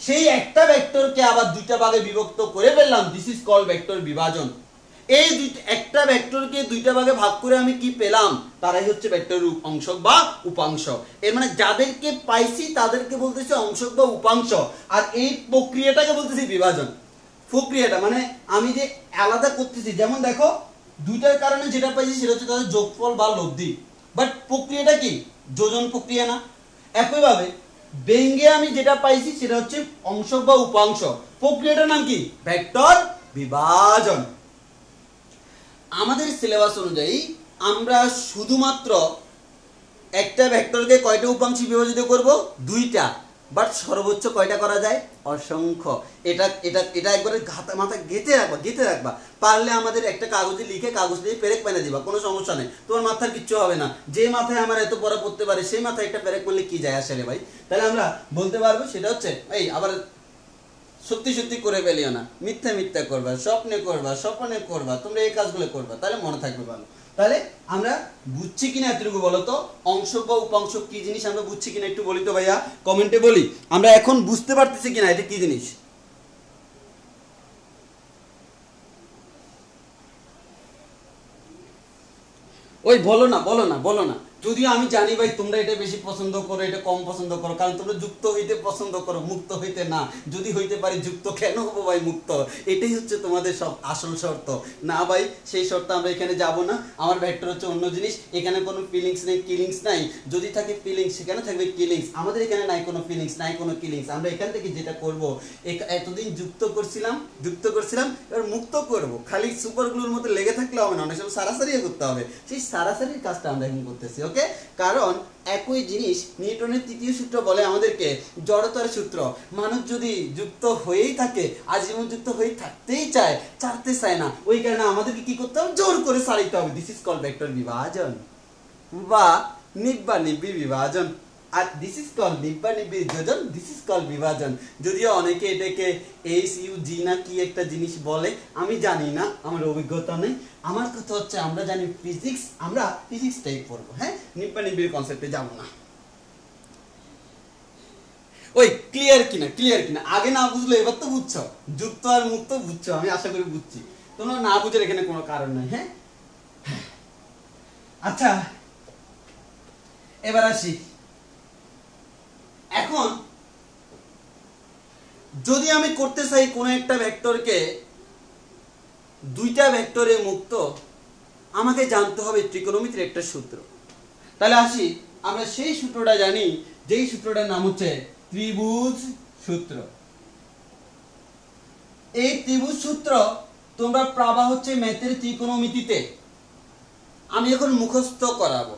সেই একটা ভেক্টরকে আবার দুইটা ভাগে বিভক্ত করে ফেললাম, দিস ইজ কল্ড ভেক্টর বিভাজন। এই একটা ভেক্টরকে দুইটা ভাগে ভাগ করে আমি কি পেলাম, তারাই হচ্ছে ভেক্টর অংশক বা উপাংশ। এর মানে যাদেরকে পাইছি তাদেরকে বলতেছি অংশক বা উপাংশ, আর এই প্রক্রিয়াটাকে বলতেছি বিভাজন। প্রক্রিয়াটা মানে আমি যে আলাদা করতেছি, যেমন দেখো দুইটার কারণে যেটা পাইছি সেটা হচ্ছে তাদের যোগফল বা লব্ধি, বাট প্রক্রিয়াটা কি যোজন প্রক্রিয়া না। একইভাবে ব্যঙ্গে আমি যেটা পাইছি সেটা হচ্ছে অংশক বা উপাংশ, প্রক্রিয়াটার নাম কি ভেক্টর বিভাজন। আমাদের সিলেবাস অনুযায়ী আমরা শুধুমাত্র একটা ভেক্টরকে কয়টা উপাংশে বিভাজিত করব, দুইটা, বাট সর্বোচ্চ কয়টা করা যায়, অসংখ্য। এটা এটা এটা একবারে মাথায় গেঁথে রাখবা, পারলে আমাদের একটা কাগজে লিখে কাগজ দিয়ে পেরেক পেনে দিবা, কোনো সমস্যা নেই, তোমার মাথার কিচ্ছু হবে না। যে মাথায় আমার এত পড়া পড়তে পারে সেই মাথায় একটা পেরেক মারলে কি যায় আসে রে ভাই। তাহলে আমরা বলতে পারবো সেটা হচ্ছে এই আবার সত্যি সত্যি করে ফেলিও না, মিথ্যা মিথ্যা করবা, স্বপ্নে করবা, তোমরা এই কাজগুলো করবা, তাহলে মনে থাকবে ভালো। তাহলে আমরা বুঝছি কিনা এতটুকু বলো তো, অংশক বা উপাংশ কি জিনিস আমরা বুঝছি কিনা একটু বলি তো ভাইয়া, কমেন্টে বলি আমরা এখন বুঝতে পারতেছি কিনা এটা কি জিনিস। ওই বলো না, যদিও আমি জানি ভাই তোমরা এটা বেশি পছন্দ করো, এটা কম পছন্দ করো, কারণ তোমরা যুক্ত হইতে পছন্দ করো, মুক্ত হইতে না। যদি হইতে পারি যুক্ত কেন হবো ভাই, মুক্ত, এটাই হচ্ছে তোমাদের সব আসল শর্ত। না ভাই সেই শর্ত আমরা এখানে যাব না, আমার ভেক্টর হচ্ছে অন্য জিনিস, এখানে কোনো ফিলিংস নেই, কিলিংস নাই, যদি থাকে ফিলিংস সেখানে থাকবে কিলিংস, আমাদের এখানে নাই কোনো ফিলিংস, নাই কোনো কিলিংস। আমরা এখান থেকে যেটা করব, এতদিন যুক্ত করছিলাম, এবার মুক্ত করব। খালি সুপার গ্লুর মতো লেগে থাকলে হবে না, অনেক সময় সারাসারিও করতে হবে, সেই সারাসারির কাজটা আমরা এখন করতেছি। ওকে, কারণ একই জিনিস নিউটনের তৃতীয় সূত্র বলে আমাদেরকে জড়তার সূত্র, মানুষ যদি যুক্ত হয়েই থাকে, আজীবন যুক্ত হয়ে থাকতেই চায়, ছাড়তে চায় না, ওই কারণে আমাদেরকে কি করতে হবে, জোর করে ছাড়িতে হবে। দিস ইজ কল্ড ভেক্টর বিভাজন বা নিব্বা-নিব্বি বিভাজন, আর দিস ইজ কল্ড নিব্বা-নিব্বি যোজন, দিস ইজ কল্ড বিভাজন। যদিও অনেকে এটাকে SUG না কি একটা জিনিস বলে, আমি জানি না, আমার অভিজ্ঞতা নেই। আমার কথা হচ্ছে আমরা জানি ফিজিক্স, আমরা ফিজিক্সটাই পড়বো, হ্যাঁ, নিব্বা-নিব্বির কনসেপ্টে যাব না। ওই ক্লিয়ার কিনা আগে না বুঝলো, এবার তো বুঝছো, যুক্ত আর মুক্ত বুঝছো, আমি আশা করি বুঝছি, তোমরা না বুঝার এখানে কোনো কারণ নাই। হ্যাঁ, আচ্ছা এবার আসি, এখন যদি আমি করতে চাই কোনো একটা ভেক্টরকে দুইটা ভেক্টরে মুক্ত, আমাকে জানতে হবে ত্রিকোণমিতির একটা সূত্র। তাহলে আসি, আমরা সেই সূত্রটা জানি, যেই সূত্রটার নাম হচ্ছে ত্রিভুজ সূত্র। এই ত্রিভুজ সূত্র তোমরা পাবা হচ্ছে ম্যাথের ত্রিকোণমিতিতে, আমি এখন মুখস্থ করাবো।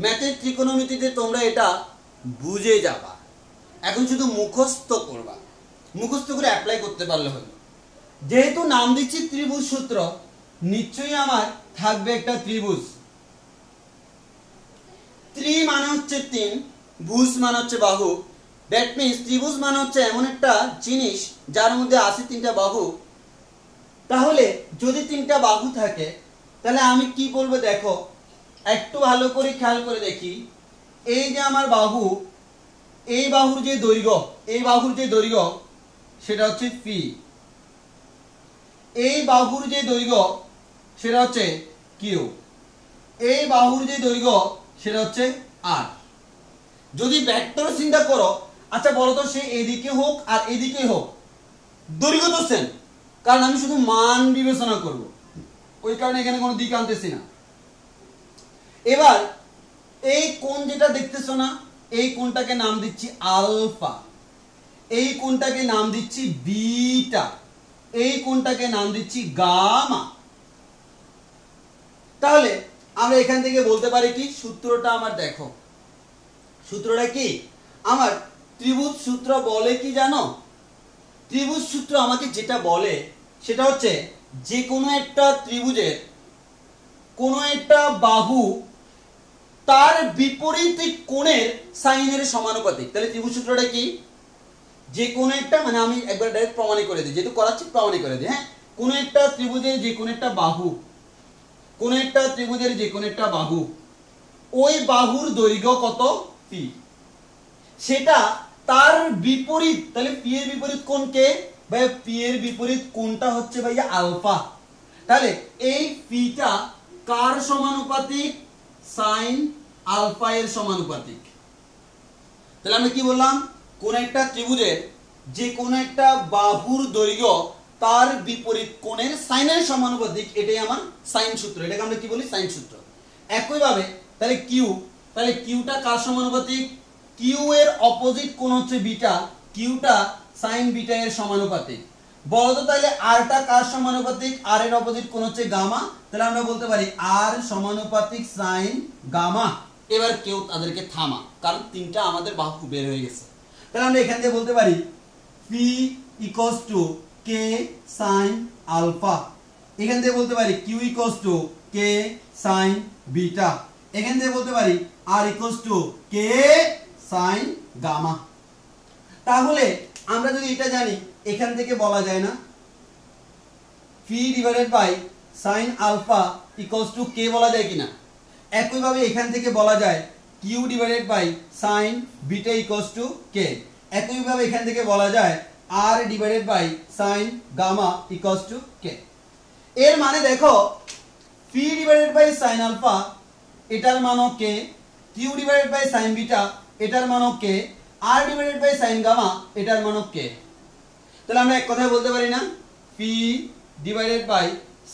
ম্যাথের ত্রিকোণমিতিতে তোমরা এটা বুঝে যাবা, এখন শুধু মুখস্থ করবা, মুখস্থ করে অ্যাপ্লাই করতে পারলে হলো। যেহেতু নাম দিচ্ছি ত্রিভুজ সূত্র, নিশ্চয়ই আমার থাকবে একটা ত্রিভুজ। ত্রি মানে হচ্ছে তিন, ভুজ মানে হচ্ছে বাহু, দ্যাট মিন্স ত্রিভুজ মানে হচ্ছে এমন একটা জিনিস যার মধ্যে আছে তিনটা বাহু। তাহলে যদি তিনটা বাহু থাকে তাহলে আমি কি বলবো, দেখো একটু ভালো করে খেয়াল করে দেখি, এই যে আমার বাহু, এই বাহুর যে দৈর্ঘ্য সেটা হচ্ছে পি, এই বাহুর যে দৈর্ঘ্য সেটা হচ্ছে কিউ, এই বাহুর যে দৈর্ঘ্য সেটা হচ্ছে আর। যদি ভেক্টর চিন্তা করো, আচ্ছা বলো তো, সে এদিকে হোক আর এদিকে হোক, দৈর্ঘ্য তো সেম, কারণ আমি শুধু মান বিবেচনা করব, ওই কারণে এখানে কোনো দিক আনতেছি না। এবার এই কোণ যেটা দেখতেছো না, এই কোণটাকে নাম দিচ্ছি আলফা, এই কোণটাকে নাম দিচ্ছি বিটা, এই কোণটাকে নাম দিচ্ছি গামা। তাহলে আমরা এখান থেকে বলতে পারি কি, সূত্রটা আমার দেখো, সূত্রটা কি আমার, ত্রিভুজ সূত্র বলে কি জানো? ত্রিভুজ সূত্র আমাকে যেটা বলে সেটা হচ্ছে যে কোনো একটা ত্রিভুজের কোনো একটা বাহু তার বিপরীত কোণের সাইনের সমানুপাতিক। তাহলে ত্রিভুজ সূত্রটা কি, যে কোনো একটা, মানে আমি একবার ডাইরেক্ট প্রমাণই করে দিই, যেহেতু করাচ্ছি প্রমাণই করে দিই। হ্যাঁ, কোনো একটা ত্রিভুজের যে কোনো একটা বাহু, কোনো একটা ত্রিভুজের যে কোনো একটা বাহু, ওই বাহুর দৈর্ঘ্য কত, পি, সেটা তার বিপরীত, তাহলে পি এর বিপরীত কোণ কে ভাই, পি এর বিপরীত কোণটা হচ্ছে ভাইয়া আলফা। তাহলে এই পিটা কার সমানুপাতিক, সাইন আলফা এর সমানুপাতিক। তাহলে আমরা কি বললাম, কোন একটা ত্রিভুজের যে কোন একটা বাহুর দৈর্ঘ্য তার বিপরীত কোণের সাইনের সমানুপাতিক, এটাই আমার সাইন সূত্র, এটাকে আমরা কি বলি, সাইন সূত্র। একইভাবে তাহলে কিউ, তাহলে কিউটা কার সমানুপাতিক, কিউ এর অপোজিট কোণ হচ্ছে বিটা, কিউটা সাইন বিটা এর সমানুপাতিক। বলতো তাহলে আরটা কার সমানুপাতিক, আর এর অপোজিট কোণ হচ্ছে গামা, তাহলে আমরা বলতে পারি আর সমানুপাতিক সাইন গামা। এবার কেউ তাদেরকে থামা, কারণ তিনটা আমাদের বাহু বের হয়ে গেছে। তাহলে আমরা এখান থেকে বলতে পারি P equals to K sine alpha, এখান থেকে বলতে পারি Q equals to K sine beta, এখান থেকে বলতে পারি R equals to K sine gamma. তাহলে আমরা যদি এটা জানি, এখান থেকে বলা যায় না P divided by sine alpha equals to K, বলা যায় কিনা? একইভাবে এখান থেকে বলা যায় Q divided by sine beta equals to K, একইভাবে এখান থেকে বলা যায় R divided by sine gamma equals to K. এর মানে দেখো, P divided by sine alpha এটার মানও K, Q divided by sine beta এটার মানও K, R divided by sine gamma এটার মানও কে। তাহলে আমরা এক কথায় বলতে পারি না, P divided by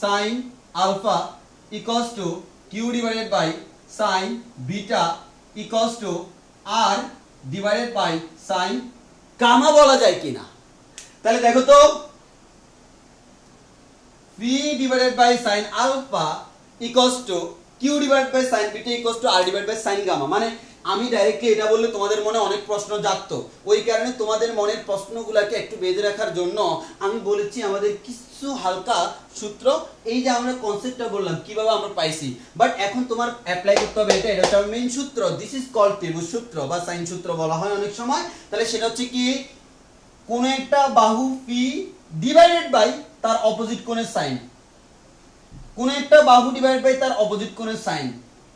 sine alpha equals to Q divided by sine beta equals to R divided by sine gamma, বলা যায় কিনা? তাহলে দেখো তো, P divided by sine alpha equals to Q divided by sine beta equals to R divided by sine gamma. মানে আমি directly এটা বললে তোমাদের মনে অনেক প্রশ্ন জাগতো, ওই কারণে তোমাদের মনের প্রশ্নগুলোকে একটু বেঁধে রাখার জন্য আমি বলেছি আমাদের কিছু হালকা সূত্র, এই যে আমরা কনসেপ্টটা বললাম কিভাবে আমরা পাইছি, বাট এখন তোমার অ্যাপ্লাই করতে হবে এটা, এটা হচ্ছে মেইন সূত্র। দিস ইজ কল্ড ত্রিভুজ সূত্র বা সাইন সূত্র বলা হয় অনেক সময়। তাহলে সেটা হচ্ছে কি, কোন একটা বাহু পি ডিভাইডেড বাই তার অপোজিট কোণের সাইন, কোন একটা বাহু ডিভাইড বাই তার অপোজিট কোণের সাইন,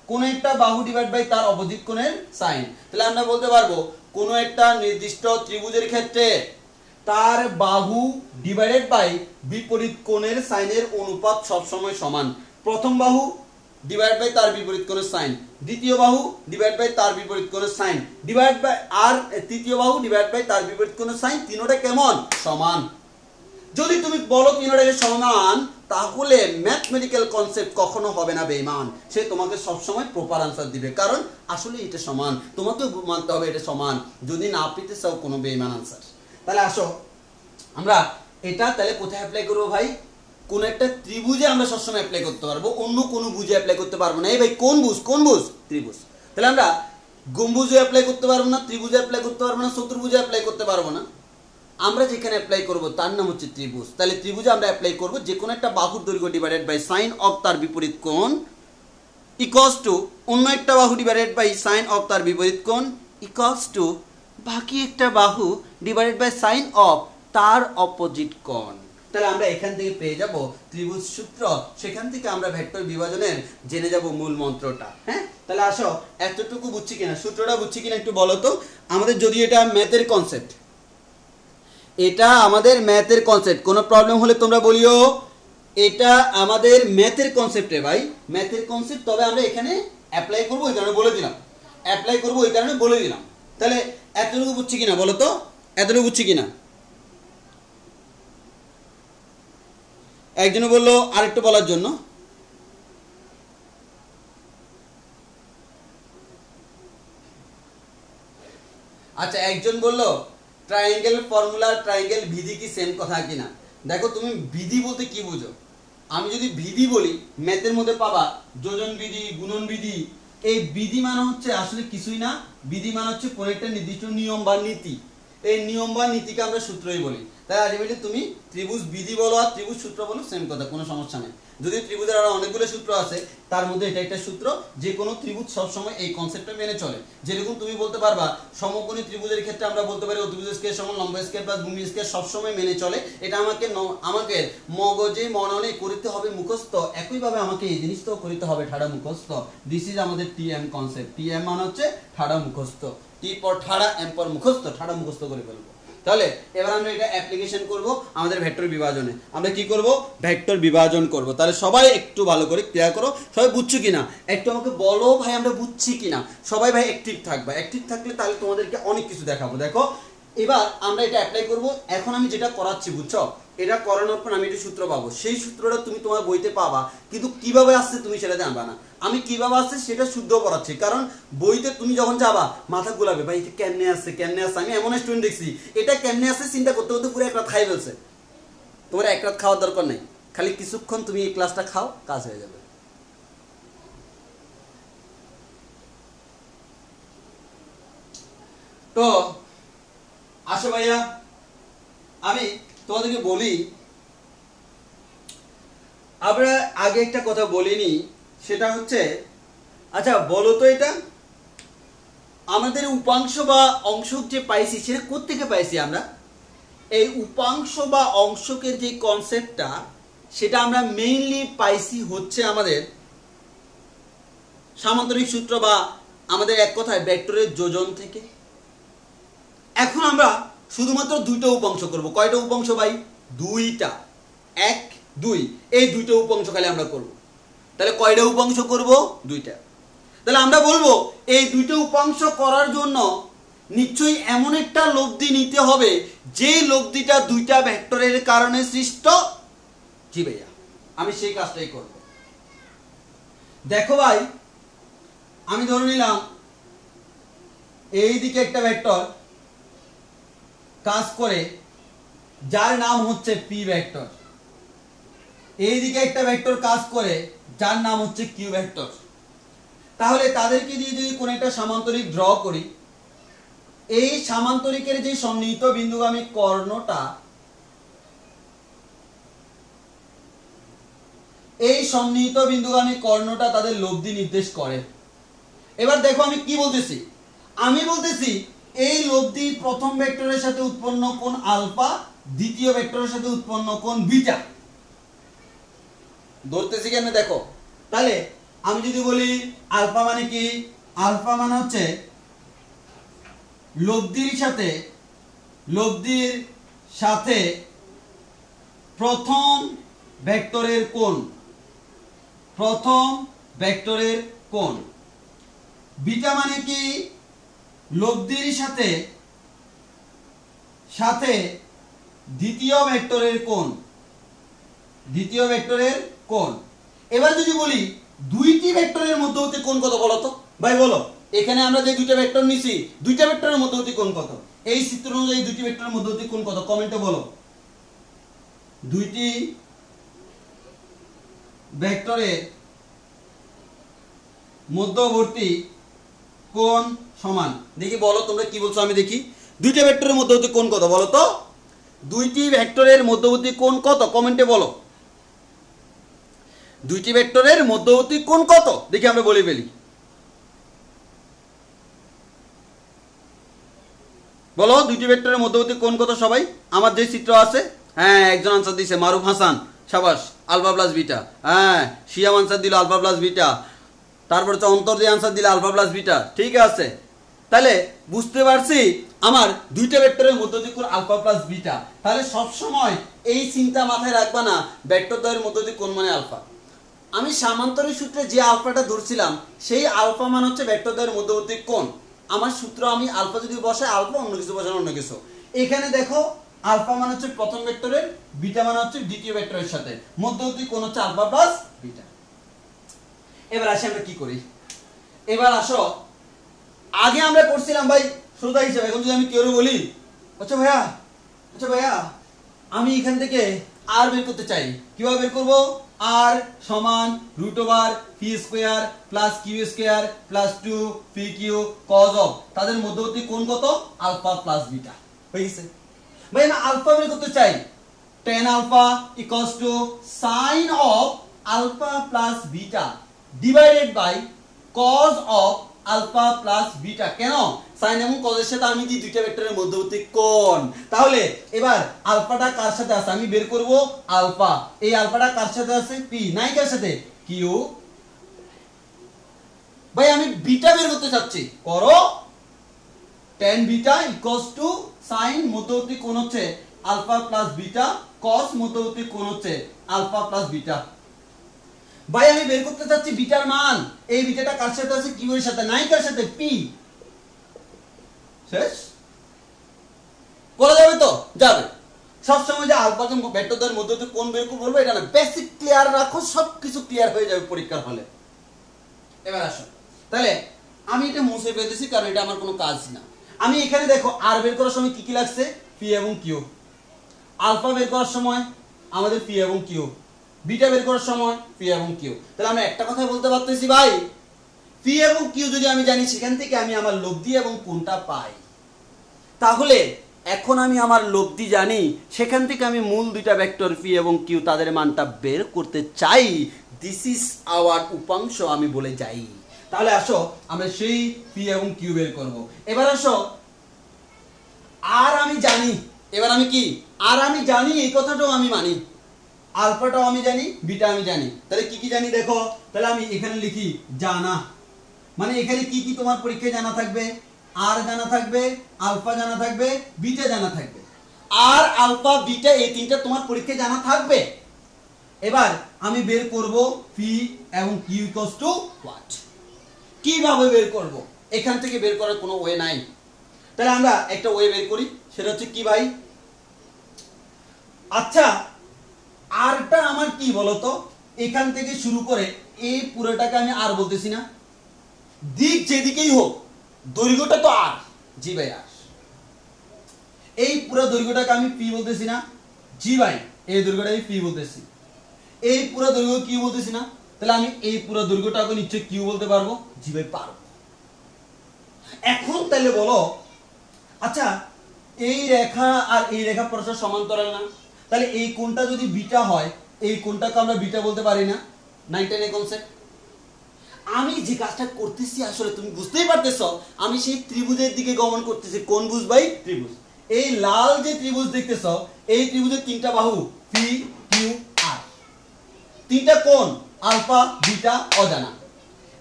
কোন একটা বাহু ডিভাইড বাই তার অপোজিট কোণের সাইন। তাহলে আমরা বলতে পারবো কোন একটা নির্দিষ্ট ত্রিভুজের ক্ষেত্রে তার বাহু ডিভাইডেড বাই বিপরীত কোণের সাইনের অনুপাত সবসময় সমান। প্রথম বাহু ডিভাইড বাই তার বিপরীত কোণের সাইন, দ্বিতীয় বাহু ডিভাইড বাই তার বিপরীত কোণের সাইন, ডিভাইড বাই আর তৃতীয় বাহু ডিভাইড বাই তার বিপরীত কোণের সাইন, তিনটা কেমন, সমান। যদি তুমি বলো তিনটাকে সমান, তাহলে ম্যাথমেটিক্যাল কনসেপ্ট কখনো হবে না বেঈমান, সে তোমাকে সবসময় প্রপার আনসার দিবে, কারণ আসলে এটা সমান, তোমাকেও মানতে হবে এটা সমান, যদি না পেতে চাও কোনো বেঈমান আনসার। তাহলে আসো আমরা এটা তাহলে কোথায় অ্যাপ্লাই করবো ভাই, কোন একটা ত্রিভুজে আমরা সবসময় অ্যাপ্লাই করতে পারবো, অন্য কোনো বুঝে অ্যাপ্লাই করতে পারবো না। এই ভাই কোন বুঝ, কোন বুঝ, ত্রিভুজ। তাহলে আমরা গম্বুজে অ্যাপ্লাই করতে পারবো না, ত্রিভুজে অ্যাপ্লাই করতে পারবো না, চতুর্ভুজে অ্যাপ্লাই করতে পারবো না, আমরা যেখানে অ্যাপ্লাই করব তার নাম হচ্ছে ত্রিভুজ। তাহলে ত্রিভুজে আমরা অ্যাপ্লাই করব যে কোনো একটা বাহুর দৈর্ঘ্য ডিভাইডেড বাই সাইন অফ তার বিপরীত কোণ ইকুয়ালস টু অন্য একটা বাহু ডিভাইডেড বাই সাইন অফ তার বিপরীত কোণ ইকুয়ালস টু বাকি একটা বাহু ডিভাইডেড বাই সাইন অফ তার অপোজিট কোণ। তাহলে আমরা এখান থেকে পেয়ে যাব ত্রিভুজ সূত্র, সেখান থেকে আমরা ভেক্টর বিভাজনের জেনে যাব মূল মন্ত্রটা। হ্যাঁ, তাহলে আসো এতটুকু বুঝছি কিনা, সূত্রটা বুঝছি কিনা একটু বলো তো আমাদের। যদি এটা ম্যাথের কনসেপ্ট, এটা আমাদের ম্যাথের কনসেপ্ট, কোনো প্রবলেম হলে তোমরা বলিও, এটা আমাদের ম্যাথের কনসেপ্টে ভাই, ম্যাথের কনসেপ্ট। তবে আমরা এখানে অ্যাপ্লাই করবো ওই কারণে বলে দিলাম, অ্যাপ্লাই করবো ওই কারণে বলে দিলাম। তাহলে এতটুকু বুঝছি কিনা বলো তো, এতটুকু বুঝছি কিনা? একজনে বললো আরেকটু বলার জন্য। আচ্ছা, একজন বললো ট্রায়াঙ্গেল ফর্মুলা ট্রায়াঙ্গেল ভিধি কি সেম কথা কিনা। দেখো তুমি বিধি বলতে কি বুঝো? আমি যদি বিধি বলি, ম্যাথের মধ্যে পাবা যোজন বিধি, গুণন বিধি। এই বিধি মানে হচ্ছে আসলে কিছুই না, বিধি মানে হচ্ছে কোনো একটা নির্দিষ্ট নিয়ম বা নীতি। এই নিয়ম বা নীতিকে আমরা সূত্রই বলি। তাই আলটিমেটলি তুমি ত্রিভুজ বিধি বলো আর ত্রিভুজ সূত্র বলো, সেম কথা, কোনো সমস্যা নেই। যদি ত্রিভুজের আরো অনেকগুলো সূত্র আছে, তার মধ্যে এটা একটা সূত্র। যে কোনো ত্রিভুজ সবসময় এই কনসেপ্টটা মেনে চলে। যেরকম তুমি বলতে পারবা সমকোণী ত্রিভুজের ক্ষেত্রে আমরা বলতে পারি অতিভুজ স্কয়ার সমান লম্ব স্কয়ার প্লাস ভূমি স্কয়ার সবসময় মেনে চলে। এটা আমাকে মগজে মননে করতে হবে মুখস্থ। একইভাবে আমাকে এই জিনিসটাও করতে হবে ঠাড়া মুখস্থ। দিস ইজ আমাদের টিএম কনসেপ্ট। টিএম মানে হচ্ছে ঠাড়া মুখস্থ। টি পর ঠাড়া, এম পর মুখস্থ, ঠাড়া মুখস্থ করে ফেলবো। তাহলে এবার আমরা এটা অ্যাপ্লিকেশন করব আমাদের ভেক্টর বিভাজনে। আমরা কি করব? ভেক্টর বিভাজন করব। তাহলে সবাই একটু ভালো করে ক্লিয়ার করো। সবাই বুঝছো কিনা একটু আমাকে বলো ভাই, আমরা বুঝছি কিনা। সবাই ভাই অ্যাক্টিভ থাকবা। অ্যাক্টিভ থাকলে তাহলে তোমাদেরকে অনেক কিছু দেখাবো। দেখো এবার আমরা এটা অ্যাপ্লাই করব। এখন আমি যেটা করাচ্ছি বুঝছো, এটা করানোর পর আমি একটা সূত্র পাবো। সেই সূত্রটা তুমি তোমার বইতে পাবা, কিন্তু কিভাবে আসছে তুমি সেটা জানবা না। আমি কিভাবে আসছে সেটা শুদ্ধ করাচ্ছি, কারণ বইতে তুমি যখন যাবা মাথা গুলাবে, ভাই এটা কেমনে আসছে কেমনে আসছে। আমি এমন স্টুডেন্ট দেখছি এটা কেমনে আসছে চিন্তা করতে করতে পুরো এক রাত খাই ফেলছে। তোমার এক রাত খাওয়ার দরকার নেই, খালি কিছুক্ষণ তুমি এই ক্লাসটা খাও, কাজ হয়ে যাবে। তো আসো ভাইয়া, আমি তোমাদেরকে বলি, আমরা আগে একটা কথা বলিনি, সেটা হচ্ছে আচ্ছা বলো তো এটা আমাদের উপাংশ বা অংশক যে পাইছি সেটা কোত্থেকে পাইছি আমরা? এই উপাংশ বা অংশকের যে কনসেপ্টটা সেটা আমরা মেইনলি পাইছি হচ্ছে আমাদের সামান্তরিক সূত্র বা আমাদের এক কথায় ভেক্টরের যোজন থেকে। এখন আমরা শুধুমাত্র দুইটা উপাংশ করব। কয়টা উপাংশ ভাই? দুইটা। 1 2 এই দুইটা উপাংশ খালি আমরা করব। তাহলে কয়টা উপাংশ করব? দুইটা। তাহলে আমরা বলবো এই দুইটা উপাংশ করার জন্য নিশ্চয়ই এমন একটা লব্ধি নিতে হবে যে লব্ধিটা দুইটা ভেক্টরের কারণে সৃষ্ট। জি ভাইয়া, আমি সেই কাজটাই করব। দেখো ভাই, আমি ধরে নিলাম এই দিকে একটা ভেক্টর কাজ করে যার নাম হচ্ছে পি ভেক্টর, এই দিকে একটা ভেক্টর কাজ করে যার নাম হচ্ছে কিউ ভেক্টর। তাহলে তাদেরকে দিয়ে যদি কোন একটা সামান্তরিক ড্র করি, এই সামান্তরিকের যে সন্নিহিত বিন্দুগামী কর্ণটা, এই সন্নিহিত বিন্দুগামী কর্ণটা তাদের লব্ধি নির্দেশ করে। এবার দেখো আমি কি বলতেছি, আমি বলতেছি এই লব্ধি প্রথম ভেক্টরের সাথে উৎপন্ন কোণ আলফা, দ্বিতীয় ভেক্টরের সাথে উৎপন্ন কোণ বিটা। ধরতেছি কেন দেখো, তাহলে আমি যদি বলি আলফা মানে কি, আলফা মানে হচ্ছে লব্ধির সাথে প্রথম ভেক্টরের কোণ, প্রথম ভেক্টরের কোণ। বিটা মানে কি, লব্ধির সাথে দ্বিতীয় ভেক্টরের কোণ, দ্বিতীয় ভেক্টরের কোণ। এবার যদি বলি দুইটি ভেক্টরের মধ্যবর্তী কোণ কত বলো তো ভাই, বলো। এখানে আমরা যে দুইটা ভেক্টর নিছি, দুইটা ভেক্টরের মধ্যবর্তী কোণ কত? এই সূত্র অনুযায়ী দুইটি ভেক্টরের মধ্যবর্তী কোণ কত? কমেন্টে বলো। দুইটি ভেক্টরের মধ্যবর্তী কোণ সমান। দেখি বলো তোমরা কি বলছো, আমি দেখি। দুইটা ভেক্টরের মধ্যবর্তী কোণ কত বলো তো? দুইটি ভেক্টরের মধ্যবর্তী কোণ কত? কমেন্টে বলো। দুইটি ভেক্টরের মধ্যবর্তী কোণ কত দেখি আমরা বলে ফেলি। বলো দুইটি ভেক্টরের মধ্যবর্তী কোণ কত সবাই? আমার যে চিত্র আছে, হ্যাঁ একজন আনসার দিছে, মারুফ হাসান, সাবাস। Alpha plus beta. হ্যাঁ শিয়াম আনসার দিল আলফা প্লাস বিটা। তারপর হচ্ছে অন্তর দিয়ে আনসার দিল আলফা প্লাস বিটা। ঠিক আছে, তাহলে বুঝতে পারছি আমার দুইটা ভেক্টরের মধ্যবর্তী কোণ আলফা প্লাস বিটা। তাহলে সব সময় এই চিন্তা মাথায় রাখবা না ভেক্টর দ্বয়ের মধ্যবর্তী কোণ মানে আলফা। আমি সামান্তরিক সূত্রে যে আলফাটা ধরছিলাম সেই আলফা মান হচ্ছে ভেক্টর দ্বয়ের মধ্যবর্তী কোণ। আমার সূত্র আমি আলফা যদি বসাই আলফা, অন্য কিছু বসাই অন্য কিছু। এখানে দেখো আলফা মান হচ্ছে প্রথম ভেক্টরের, বিটা মান হচ্ছে দ্বিতীয় ভেক্টরের সাথে, মধ্যবর্তী কোণ হচ্ছে আলফা প্লাস বিটা। এবার আসি আমরা কি করি। এবার আসো, আগে আমরা করছিলাম ভাই শ্রোতা হিসেবে, এখন যদি আমি কেউ বলি আচ্ছা ভাইয়া আমি এখান থেকে আর বের করতে চাই, কিভাবে বের করব? আর সমান root over P square plus Q square plus 2 P Q cos of তাদের মধ্যবর্তী কোণ কত? Alpha plus beta. হয়ে গেছে ভাই। আমি আলফা বের করতে চাই, tan alpha equals to sin of alpha plus beta divided by cos of alpha plus beta। কেন? sin এবং cos এর সাথে আমি দিই দুইটা ভেক্টরের মধ্যবর্তী কোণ। তাহলে এবার আলফাটা কার সাথে আছে? আমি বের করব আলফা। এই আলফাটা কার সাথে আছে? p। নাই কার সাথে? q। ভাই আমি বিটা বের করতে চাচ্ছি, করো। tan beta equals to sin মধ্যবর্তী কোণ হচ্ছে আলফা প্লাস বিটা, cos মধ্যবর্তী কোণ হচ্ছে আলফা প্লাস বিটা। ভাই আমি বের করতে চাচ্ছি বিটার মান। এই বিটাটা কার সাথে আছে? কিউ এর সাথে। নাই কার সাথে? পি। শেষ? করা যাবে তো? যাবে। সব সময় যে আলফাকে ভেক্টরদের মধ্যবর্তী কোণ বের করব বলবো এটা না, বেসিক ক্লিয়ার রাখো, সবকিছু ক্লিয়ার হয়ে যাবে পরীক্ষার হলে। এবার আসো, তাহলে আমি এটা মুছে ফেলতেছি কারণ এটা আমার কোনো কাজ না। আমি এখানে দেখো আর বের করার সময় কি কি লাগছে? পি এবং কিউ। আলফা বের করার সময় আমাদের পি এবং কিউ, বিটা বের করার সময় পি এবং কিউ। তাহলে আমরা একটা কথা বলতে পারতেছি ভাই, পি এবং কিউ যদি আমি জানি সেখান থেকে আমি আমার লব্ধি এবং কোণটা পাই। তাহলে এখন আমি আমার লব্ধি জানি, সেখান থেকে আমি মূল দুইটা ভেক্টর পি এবং কিউ তাদের মানটা বের করতে চাই। দিস ইজ আওয়ার উপাংশ আমি বলে যাই। তাহলে আসো আমরা সেই পি এবং কিউ বের করব। এবার আসো, আর আমি জানি, এবার আমি কি? আর আমি জানি, এই কথাটাও আমি মানি। আলফাটাও আমি জানি, বিটা আমি জানি। তাহলে কি কি জানি দেখো। তাহলে আমি এখানে লিখি জানা, মানে এখানে কি কি তোমার পরীক্ষায় জানা থাকবে? আর জানা থাকবে, আলফা জানা থাকবে, বিটা জানা থাকবে। আর আলফা বিটা এই তিনটা তোমার পরীক্ষায় জানা থাকবে। এবার আমি বের করব পি এবং কিউ ইকুয়ালস টু হোয়াট। কিভাবে বের করব? এখান থেকে বের করার কোনো ওয়ে নাই। তাহলে আমরা একটা ওয়ে বের করি, সেটা হচ্ছে কি ভাই? আচ্ছা, আরটা আমার কি বলতো? এখান থেকে শুরু করে এই পুরোটাকে আমি আর বলতেছি না, দিক যেদিকেই হোক দৈর্ঘ্যটা তো আর। জি ভাই আর। এই পুরো দৈর্ঘ্যটাকে আমি পি বলতেছি না? জি ভাই এই দৈর্ঘ্যটা আমি পি বলতেছি। এই পুরো দৈর্ঘ্য কিউ বলতেছি না? তাহলে আমি এই পুরো দৈর্ঘ্যটাকে নিশ্চয়ই কিউ বলতে পারবো। জি ভাই পারবো। এখন তাহলে বলো, আচ্ছা এই রেখা আর এই রেখা পরস্পর সমান্তরাল না? তাহলে এই কোণটা যদি বিটা হয়, এই কোণটাকে আমরা বিটা বলতে পারি না? 9-10 কনসেপ্ট। আমি যে কাজটা করতেছি আসলে তুমি বুঝতেই পারতেছো, আমি সেই ত্রিভুজের দিকে গমন করতেছি। কোন বুঝ ভাই? ত্রিভুজ। এই লাল যে ত্রিভুজ দেখতেছো, এই ত্রিভুজের তিনটা বাহু পি কিউ আর, তিনটা কোণ আলফা বিটা অজানা।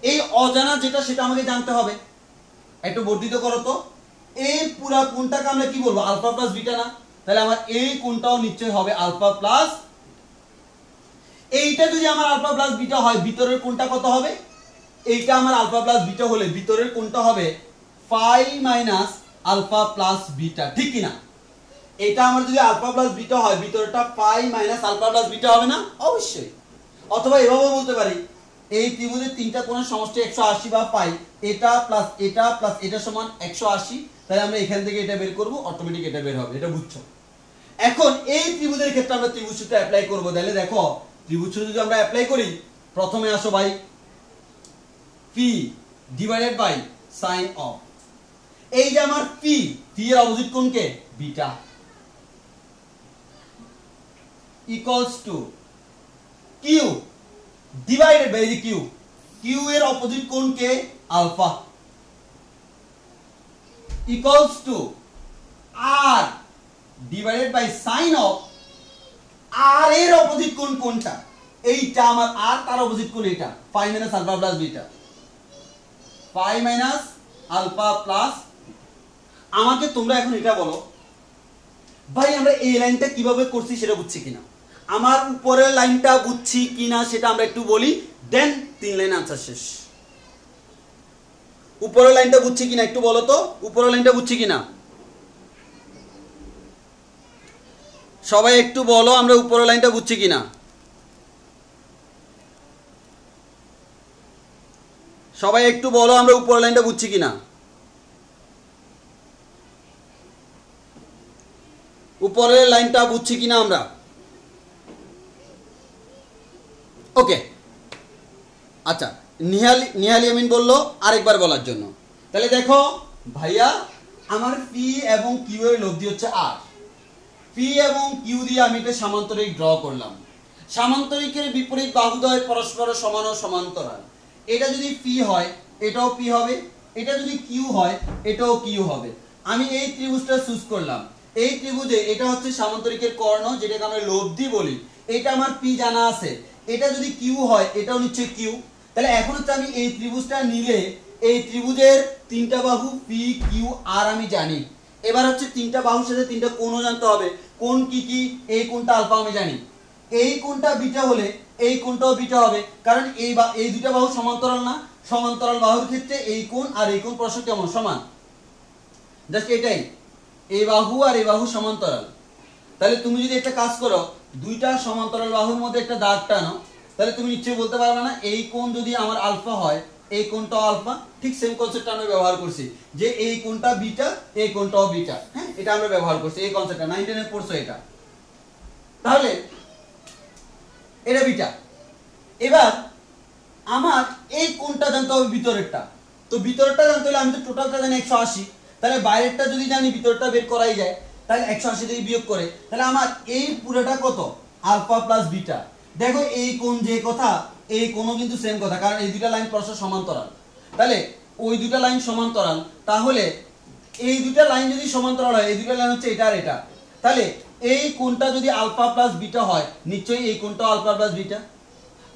এই অজানা যেটা সেটা আমাকে জানতে হবে। একটু বর্ধিত করো তো। এই পুরা কোণটাকে আমরা কি বলবো? আলফা প্লাস বিটা না? তাহলে আমার এই কোণটাও নিশ্চয়ই হবে আলফা প্লাস। এইটা যদি আমার আলফা প্লাস বিটা হয়, ভিতরের কোণটা কত হবে? এইটা আমার আলফা প্লাস বিটা হলে ভিতরের কোণটা হবে phi minus alpha plus beta, ঠিক কি না? এটা আমার যদি আলফা প্লাস বিটা হয়, ভিতরটা phi minus alpha plus beta হবে না? অবশ্যই। অথবা এভাবে বলতে পারি, এই ত্রিভুজের তিনটা কোণের সমষ্টি 180 বা পাই, এটা প্লাস এটা সমান 180। তাহলে আমরা এখান থেকে এটা বের করব, অটোমেটিক এটা বের হবে। এটা বুঝছো? এখন এই ত্রিভুজের ক্ষেত্রে আমরা ত্রিভুজ সূত্র অ্যাপ্লাই করব। তাহলে দেখো ত্রিভুজ সূত্র যদি আমরা অ্যাপ্লাই করি, প্রথমে আসো ভাই P divided by sine of, এই যে আমার পি, পি এর অপোজিট কোণকে beta, equals to Q divided by Q, Q এর অপোজিট কোণকে alpha, equals to R divided by sine of, R এর অপোজিট কোণ কোনটা? এইটা আমার আর, তার অপোজিট কোণ এটা, phi minus alpha plus beta, phi minus alpha plus. আমাকে তোমরা এখন এটা বলো ভাই, আমরা এই লাইনটা কিভাবে করছি সেটা বুঝছি কিনা, আমার উপরের লাইনটা বুঝছি কিনা সেটা আমরা একটু বলি, দেন 3 লাইন আনসার শেষ। উপরের লাইনটা বুঝছি কিনা একটু বলো তো, উপরের লাইনটা বুঝছি কিনা সবাই একটু বলো, আমরা উপরের লাইনটা বুঝছি কিনা। সবাই একটু বলো আমরা উপরের লাইনটা বুঝছি কিনা। উপরের লাইনটা বুঝছি কিনা আমরা। ওকে, আচ্ছা, নিহাল ইয়ামিন বললো আরেকবার বলার জন্য। তাহলে দেখো ভাইয়া, আমার পি এবং কিউ এর লব্ধি হচ্ছে আর। পি এবং কিউ দিয়ে আমি একটা সামান্তরিক ড্র করলাম। সামান্তরিকের বিপরীত বাহুদ্বয় পরস্পর সমান ও সমান্তরাল। এটা যদি পি হয় এটাও পি হবে, এটা যদি কিউ হয় এটাও কিউ হবে। আমি এই ত্রিভুজটা চুজ করলাম। এই ত্রিভুজে এটা হচ্ছে সামান্তরিকের কর্ণ, যেটাকে আমরা লব্ধি বলি। এটা আমার পি জানা আছে। এটা যদি কিউ হয় এটাও নিচ্ছে কিউ। তাহলে এখন হচ্ছে আমি এই ত্রিভুজটা নিলে এই ত্রিভুজের তিনটা বাহু পি কিউ আর আমি জানি। এবার হচ্ছে তিনটা বাহুর সাথে তিনটা কোণও জানতে হবে। কোণ কি কি? এই কোণটা আলফা আমি জানি, এই কোণটা বিটা হলে এই কোণটাও বিটা হবে, কারণ এই দুইটা বাহু সমান্তরাল না। সমান্তরাল বাহুর ক্ষেত্রে এই কোণ আর এই কোণ পরস্পর কেমন সমান, জাস্ট এটাই, এই বাহু আর এই বাহু সমান্তরাল। তাহলে তুমি যদি একটা কাজ করো, দুইটা সমান্তরাল বাহুর মধ্যে একটা দাগ টানো, তাহলে তুমি নিশ্চয়ই বলতে পারবে না এই কোণ যদি আমার আলফা হয় এই কোণটাও আলফা। ঠিক সেম কনসেপ্ট আমরা ব্যবহার করছি যে এই কোণটা বিটা এই কোণটাও বিটা। হ্যাঁ, এটা আমরা ব্যবহার করছি, এই কনসেপ্টটা 9-10 এ পড়ছো এটা। তাহলে এটা বিটা। এবার আমার এই কোণটা জানতে হবে ভিতরেরটা। তো ভিতরেরটা জানতে হলে আমি তো টোটালটা জানি 180, তাহলে বাইরেরটা যদি জানি ভিতরটা বের করাই যায়। তাহলে 180 থেকে বিয়োগ করে তাহলে আমার এই পুরোটা কত? Alpha plus beta. দেখো এই কোণ যে কথা, এই কোণও কিন্তু সেম কথা, কারণ এই দুইটা লাইন পরস্পর সমান্তরাল। তাহলে ওই দুইটা লাইন সমান্তরাল, তাহলে এই দুইটা লাইন যদি সমান্তরাল হয়, এই দুইটা লাইন হচ্ছে এটা আর এটা, তাহলে এই কোণটা যদি আলফা প্লাস বিটা হয় নিশ্চয়ই এই কোণটাও আলফা প্লাস বিটা।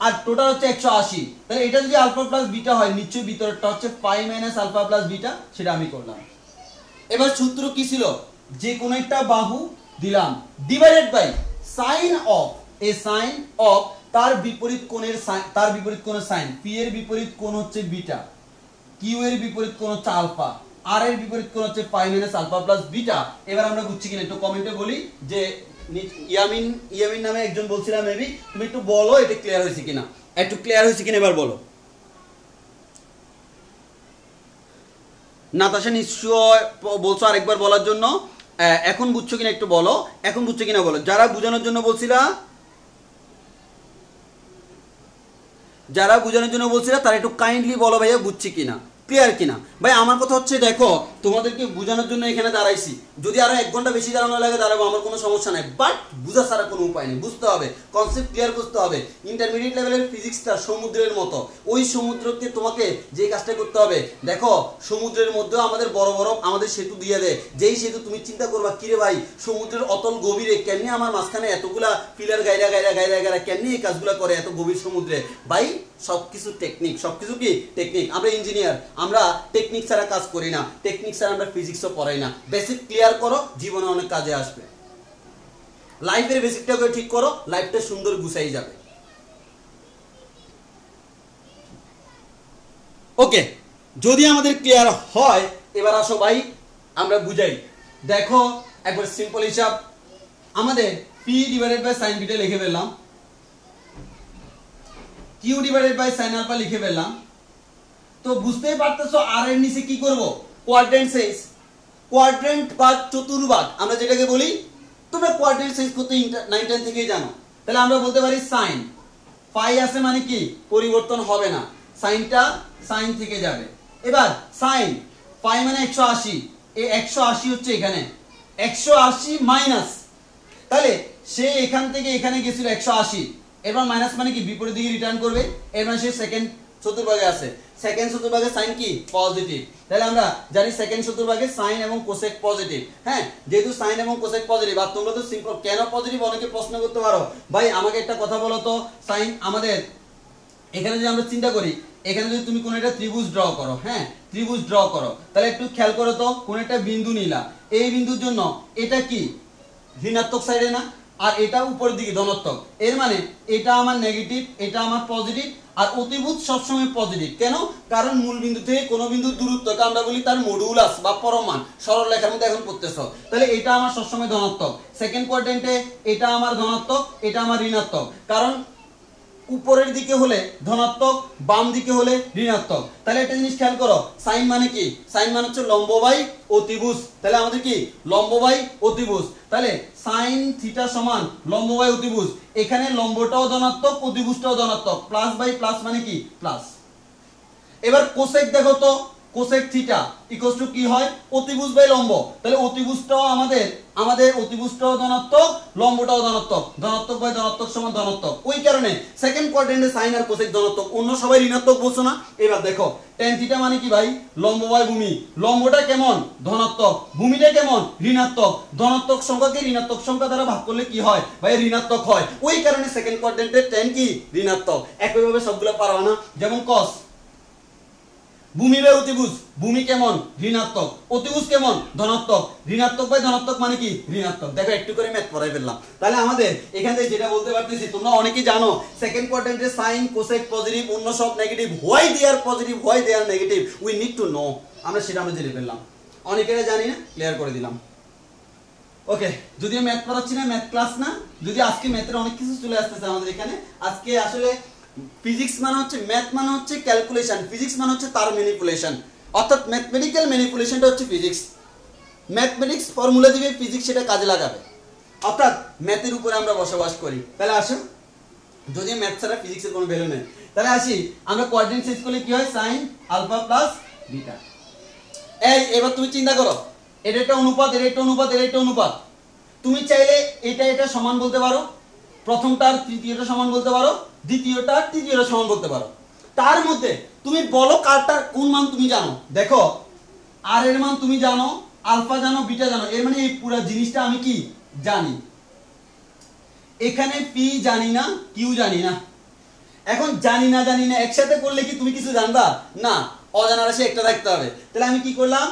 আর টোটাল হচ্ছে 180, তাহলে এটা যদি আলফা প্লাস বিটা হয় নিশ্চয়ই ভিতরটা হচ্ছে পাই মাইনাস আলফা প্লাস বিটা, সেটা আমি করলাম। এবার সূত্র কি ছিল? যে কোন একটা বাহু দিলাম ডিভাইডেড বাই সাইন অফ এ সাইন অফ তার বিপরীত কোণের সাইন। পি এর বিপরীত কোণ হচ্ছে বিটা, কিউ এর বিপরীত কোণ হচ্ছে আলফা, আর এর বিপরীত কোণ হচ্ছে পাই মাইনাস আলফা প্লাস বিটা। এবার আমরা বুঝছি কিনা একটু কমেন্টে বলি যে ইয়ামিন নামে একজন বলছিলাম মেবি, তুমি একটু বলো এটা ক্লিয়ার হয়েছে কিনা, একটু ক্লিয়ার হয়েছে কিনা এবার বলো। নাতাশা নিশ্চয় বলছো আরেকবার বলার জন্য। এখন বুঝছো কিনা একটু বলো, এখন বুঝছো কিনা বলো। যারা বোঝানোর জন্য বলছিলা তারা একটু কাইন্ডলি বলো ভাইয়া বুঝছি কিনা, ক্লিয়ার কিনা। ভাই আমার কথা হচ্ছে দেখো, তোমাদেরকে বোঝানোর জন্য এখানে দাঁড়াইছি। যদি আরো 1 ঘন্টা বেশি দাঁড়ানো লাগে দাঁড়াবো, আমার কোনো সমস্যা নাই, বাট বুঝা ছাড়া কোনো উপায় নেই। বুঝতে হবে, কনসেপ্ট ক্লিয়ার করতে হবে। ইন্টারমিডিয়েট লেভেলের ফিজিক্সটা সমুদ্রের মতো, ওই সমুদ্রকে তোমাকে যে কাজটা করতে হবে, দেখো সমুদ্রের মধ্যেও আমাদের বড় বড় আমাদের সেতু দিয়ে দেয়। যেই সেতু তুমি চিন্তা করবা কিরে ভাই সমুদ্রের অতল গভীরে কেমনি আমার মাঝখানে এতগুলা পিলার গাইরা কেমনি এই কাজগুলা করে এত গভীর সমুদ্রে। ভাই সবকিছু টেকনিক, সবকিছু কি টেকনিক। আমরা ইঞ্জিনিয়ার, আমরা টেকনিক ছাড়া কাজ করি না, টেকনিক ছাড়া আমরা ফিজিক্সও পড়াই না। বেসিক ক্লিয়ার করো, জীবনে অনেক কাজে আসবে। লাইফের বেসিকটাকে ঠিক করো, লাইফটা সুন্দর গুছাই যাবে। ওকে, যদি আমাদের ক্লিয়ার হয় এবার আসো ভাই আমরা বুঝাই। দেখো একবার সিম্পল হিসাব, আমাদের P divided by sine beta লিখে ফেললাম, Q divided by sine alpha লিখে ফেললাম। তো বুঝতেই পারতেছো আর এর নিচে কি করব? কোয়াড্রেন্ট সাইজ, কোয়াড্রেন্ট বা চতুর্ভাগ আমরা যেটাকে বলি। তোমরা কোয়াড্রেন্ট সাইজ করতে 9-10 থেকেই জানো। তাহলে আমরা বলতে পারি সাইন ফাই আছে মানে কি পরিবর্তন হবে না, সাইনটা সাইন থেকে যাবে। এবার সাইন ফাই মানে 180, এই 180 হচ্ছে এখানে 180 মাইনাস, তাহলে সে এখান থেকে এখানে গেছিল 180, এবার মাইনাস মানে কি বিপরীত দিকে রিটার্ন করবে। এর মানে সে সেকেন্ড চতুর্ভাগে আছে, সেকেন্ড চতুর্ভাগে সাইন কি পজিটিভ। তাহলে আমরা জানি সেকেন্ড চতুর্ভাগে সাইন এবং কোসেক পজিটিভ। হ্যাঁ, যেহেতু সাইন এবং কোসেক পজিটিভ, আর তোমরা তো সিম্পল কেন পজিটিভ অনেকে প্রশ্ন করতে পারো। ভাই আমাকে একটা কথা বলো তো, সাইন আমাদের এখানে যদি আমরা চিন্তা করি, এখানে যদি তুমি কোন একটা ত্রিভুজ ড্র করো, হ্যাঁ ত্রিভুজ ড্র করো, তাহলে একটু খেয়াল করো তো, কোন একটা বিন্দু নিলা, এই বিন্দুর জন্য এটা কি ঋণাত্মক সাইডে না, আর এটা উপরের দিকে ধনাত্মক। এর মানে এটা আমার নেগেটিভ, এটা আমার পজিটিভ, আর অতিভুজ সবসময় পজিটিভ। কেন? কারণ মূল বিন্দু থেকে কোন বিন্দুর দূরত্বকে আমরা বলি তার মডুলাস বা পরমান। সরল রেখার মধ্যে এখন পড়তেছ, তাহলে এটা আমার সবসময় ধনাত্মক। সেকেন্ড কোয়াড্রেন্টে এটা আমার ধনাত্মক, এটা আমার ঋণাত্মক। কারণ উপরের দিকে হলে ধনাত্মক, বাম দিকে হলে ঋণাত্মক। তাহলে একটা জিনিস খেয়াল করো, সাইন মানে কি? সাইন মানে হচ্ছে লম্ব বাই অতিভুজ। তাহলে আমাদের কি লম্ব বাই অতিভুজ। তাহলে সাইন থিটা সমান লম্ব বাই অতিভুজ। এখানে লম্বটাও ধনাত্মক, অতিভুজটাও ধনাত্মক। প্লাস বাই প্লাস মানে কি প্লাস। এবার কোসেক দেখো তো, কোসেক থিটা ইকুয়ালস টু কি হয়? অতিভুজ বাই লম্ব। তাহলে অতিভুজটাও আমাদের অতিভুজটাও ধনাত্মক, লম্বটাও ধনাত্মক। ধনাত্মক বাই ধনাত্মক সমান ধনাত্মক। ওই কারণে সেকেন্ড কোয়াড্রেন্টে সাইন আর কোসেক ধনাত্মক, অন্য সবাই ঋণাত্মক বলছো না? এবার দেখো tan থিটা মানে কি ভাই? লম্ব বাই ভূমি। লম্বটা কেমন? ধনাত্মক। ভূমিটা কেমন? ঋণাত্মক। ধনাত্মক সংখ্যাকে ঋণাত্মক সংখ্যা দ্বারা ভাগ করলে কি হয় ভাই? ঋণাত্মক হয়। ওই কারণে সেকেন্ড কোয়াড্রেন্টে tan কি ঋণাত্মক। একইভাবে সবগুলো পারবা না। যেমন cos, ভূমি বাই অতিভুজ, ভূমি কেমন? ঋণাত্মক। অতিভুজ কেমন? ধনাত্মক। ঋণাত্মক বাই ধনাত্মক মানে কি ঋণাত্মক। দেখো একটু করে ম্যাথ পড়াই ফেললাম। তাহলে আমাদের এখান থেকে যেটা বলতে পারতেছি, তোমরা অনেকেই জানো সেকেন্ড কোয়াড্রেন্টে সাইন কোসেক পজিটিভ, অন্য সব negative. Why they are positive, why they are negative, we need to know. আমরা জেনে ফেললাম। অনেকেরা জানি না, ক্লিয়ার করে দিলাম। ওকে, যদিও ম্যাথ পড়াচ্ছি না, ম্যাথ ক্লাস না, যদি আজকে ম্যাথের অনেক কিছু চলে আসতেছে আমাদের এখানে। আজকে আসলে ফিজিক্স মানে হচ্ছে, ম্যাথ মানে হচ্ছে ক্যালকুলেশন, ফিজিক্স মানে হচ্ছে তার ম্যানিপুলেশন। অর্থাৎ ম্যাথমেটিক্যাল ম্যানিপুলেশনটা হচ্ছে ফিজিক্স। ম্যাথমেটিক্স ফর্মুলা দিবে, ফিজিক্স সেটা কাজে লাগাবে। অর্থাৎ ম্যাথের উপরে আমরা বসবাস করি। তাহলে আসো, যদি ম্যাথ ছাড়া ফিজিক্সের কোনো ভ্যালু নেই। তাহলে আসি, আমরা কোয়াড্রেন্ট শেষ করলে কি হয়? Sine alpha plus beta. এবার তুমি চিন্তা করো, এটা একটা অনুপাত, এটা একটা অনুপাত, এটা একটা অনুপাত। তুমি চাইলে এটা সমান বলতে পারো, প্রথমটার তৃতীয়টা সমান বলতে পারো, দ্বিতীয়টা তৃতীয়টা সমান বলতে পারো। তার মধ্যে তুমি বলো কারটার কোন মান তুমি জানো। দেখো আর এর মান তুমি জানো, আলফা জানো, বিটা জানো। এর মানে এই পুরো জিনিসটা আমি কি জানি। এখানে পি জানি না, কিউ জানি না। এখন জানি না একসাথে করলে কি তুমি কিছু জানবা না? অজানা রাশি একটা থাকতে হবে। তাহলে আমি কি করলাম,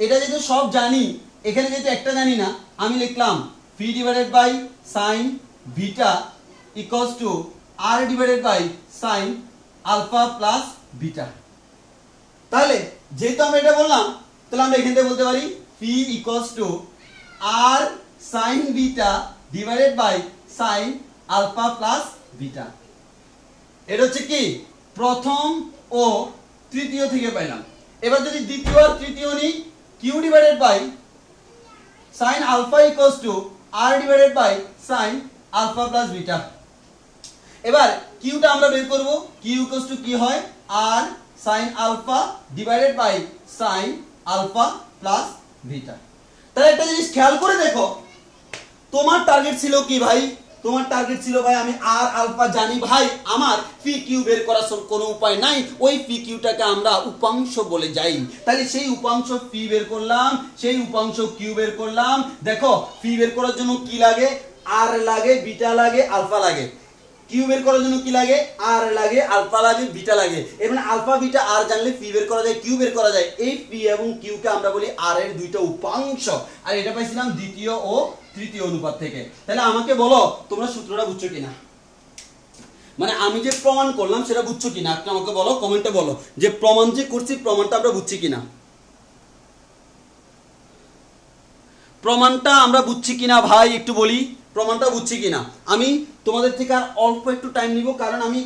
এটা যেহেতু সব জানি, এখানে যেহেতু একটা জানি না, আমি লিখলাম P divided by sine beta equals to R divided by sine alpha plus beta. তাহলে যেহেতু আমরা এটা বললাম, তাহলে আমরা এখান থেকে বলতে পারি P equals to R sine beta divided by sine alpha plus beta. এটা হচ্ছে কি প্রথম ও তৃতীয় থেকে পাইলাম। এবার যদি দ্বিতীয় আর তৃতীয় নিই, Q divided by sine alpha equals to R divided by sine alpha plus beta. এবার কিউটা আমরা বের করব, কিউ ইকুয়ালস টু কি হয়? R sine alpha divided by sine alpha plus beta. তাহলে একটা জিনিস খেয়াল করে দেখো, তোমার টার্গেট ছিল কি ভাই? তোমার টার্গেট ছিল ভাই আমি আর আলফা জানি ভাই, আমার পি কিউ বের করার কোনো উপায় নাই, ওই পি কিউটাকে আমরা উপাংশ বলে যাই। তাহলে সেই উপাংশ পি বের করলাম, সেই উপাংশ কিউ বের করলাম। দেখো পি বের করার জন্য কি লাগে? আর লাগে, বিটা লাগে, আলফা লাগে। কিউ বের করার জন্য কি লাগে? আর লাগে, আলফা লাগে, বিটা লাগে। এর মানে আলফা বিটা আর জানলে পি বের করা যায়, কিউ বের করা যায়। এই পি এবং কিউ কে আমরা বলি আর এর দুইটা উপাংশ। আর এটা পাইছিলাম দ্বিতীয় ও তৃতীয় অনুপাত থেকে। তাহলে আমাকে বলো তোমরা সূত্রটা বুঝছো কিনা, মানে আমি যে প্রমাণ করলাম সেটা বুঝছো কিনা? আপনি আমাকে বলো, কমেন্টে বলো যে প্রমাণ যে করছি প্রমাণটা আমরা বুঝছি কিনা। প্রমাণটা আমরা বুঝছি কিনা ভাই একটু বলি, প্রমাণটা বুঝছি কিনা। আমি তোমাদের থেকে আর অল্প একটু টাইম নিব, কারণ আমি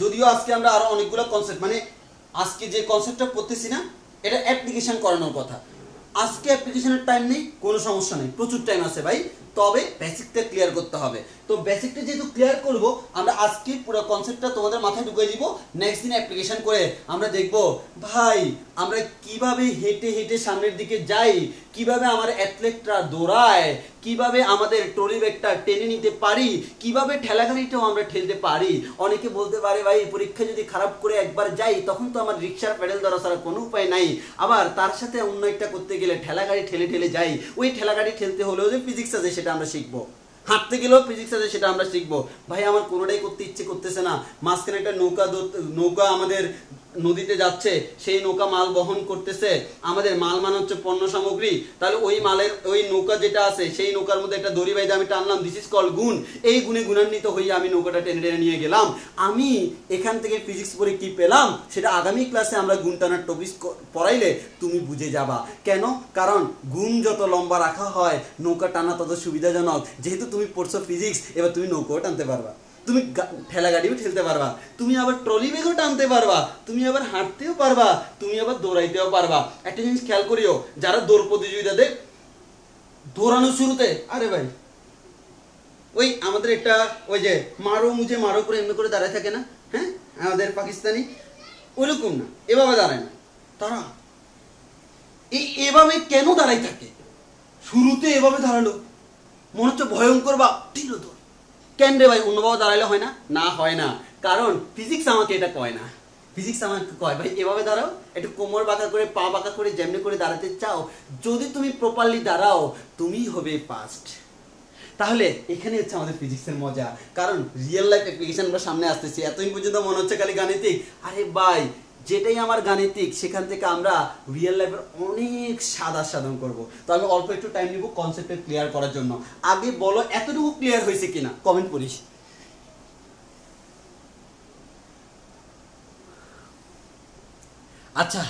যদিও আজকে আমরা আরো অনেকগুলো কনসেপ্ট, মানে আজকে যে কনসেপ্টটা পড়তেছি না এটা অ্যাপ্লিকেশন করানোর কথা। আজকে অ্যাপ্লিকেশনের টাইম নেই, কোনো সমস্যা নেই, প্রচুর টাইম আছে ভাই, তবে বেসিকটা ক্লিয়ার করতে হবে। তো বেসিকটা যেহেতু ক্লিয়ার করব, আমরা আজকে পুরো কনসেপ্টটা তোমাদের মাথায় ঢুকিয়ে দিব। নেক্সট দিন অ্যাপ্লিকেশন করে আমরা দেখব ভাই আমরা কিভাবে হেঁটে হেঁটে সামনের দিকে যাই, কিভাবে আমার অ্যাথলেটরা দৌড়ায়, কিভাবে আমাদের ট্রলি ব্যাগটা টেনে নিতে পারি, কিভাবে ঠেলাগাড়িটাও আমরা ঠেলতে পারি। অনেকে বলতে পারে ভাই পরীক্ষা যদি খারাপ করে একবার যাই তখন তো আমার রিক্সার প্যাডেল ধরা ছাড়া কোনো উপায় নাই। আবার তার সাথে অন্য একটা করতে গেলে ঠেলাগাড়ি ঠেলে ঠেলে যাই, ওই ঠেলাগাড়ি ঠেলতে হলেও যে ফিজিক্স আছে সেটা আমরা শিখবো, হাঁটতে গেলেও ফিজিক্স আছে সেটা আমরা শিখবো। ভাই আমার কোনোটাই করতে ইচ্ছে করতেছে না। মাঝখানে একটা নৌকা আমাদের নদীতে যাচ্ছে, সেই নৌকা মাল বহন করতেছে, আমাদের মাল মানে হচ্ছে পণ্য সামগ্রী। তাহলে ওই মালের ওই নৌকা যেটা আছে সেই নৌকার মধ্যে একটা দড়ি বাইতে আমি টানলাম, দিস ইজ কল গুণ। এই গুণে গুণান্বিত হয়ে আমি নৌকাটা টেনে টেনে নিয়ে গেলাম। আমি এখান থেকে ফিজিক্স পড়ে কি পেলাম সেটা আগামী ক্লাসে আমরা গুণ টানার টপিক পড়াইলে তুমি বুঝে যাবা। কেন? কারণ গুণ যত লম্বা রাখা হয় নৌকা টানা তত সুবিধাজনক। যেহেতু তুমি পড়ছো ফিজিক্স, এবার তুমি নৌকাও টানতে পারবা। তুমি ঠেলা গাড়িও ঠেলতে পারবা, তুমি আবার ট্রলি ব্যাগও টানতে পারবা, তুমি আবার হাঁটতেও পারবা, তুমি আবার দৌড়াইতেও পারবা। একটা জিনিস খেয়াল করিও, যারা দৌড় প্রতিযোগিতাতে দৌড়ানো শুরুতে, আরে ভাই ওই আমাদের একটা ওই যে মারো মুঝে মারো করে এমনি করে দাঁড়ায় থাকে না, হ্যাঁ আমাদের পাকিস্তানি, ওইরকম না, এভাবে দাঁড়ায় না তারা। এভাবে কেন দাঁড়াই থাকে? শুরুতে এভাবে দাঁড়ালো, মনে হচ্ছে ভয়ঙ্কর বা তীর দৌড়। কেন রে ভাই অন্যভাবে দাঁড়াইলে হয় না? না হয় না, কারণ ফিজিক্স আমাকে এটা কয় না। ফিজিক্স আমাকে কয় ভাই এভাবে দাঁড়াও, একটু কোমর বাঁকা করে পা বাঁকা করে যেমনি করে দাঁড়াতে চাও, যদি তুমি প্রপারলি দাঁড়াও তুমি হবে ফার্স্ট। তাহলে এখানে হচ্ছে আমাদের ফিজিক্সের মজা, কারণ রিয়েল লাইফ অ্যাপ্লিকেশন আমরা সামনে আসতেছি। এতদিন পর্যন্ত মনে হচ্ছে খালি গাণিতিক, আরে ভাই যেটাই আমার গাণিতিক সেখান থেকে আমরা রিয়েল লাইফের অনেক সাদা সাধন করব। তো আমি অল্প একটু টাইম নিব কনসেপ্টে ক্লিয়ার করার জন্য। আগে বলো এতটুকু ক্লিয়ার হয়েছে কিনা, কমেন্ট করিস। আচ্ছা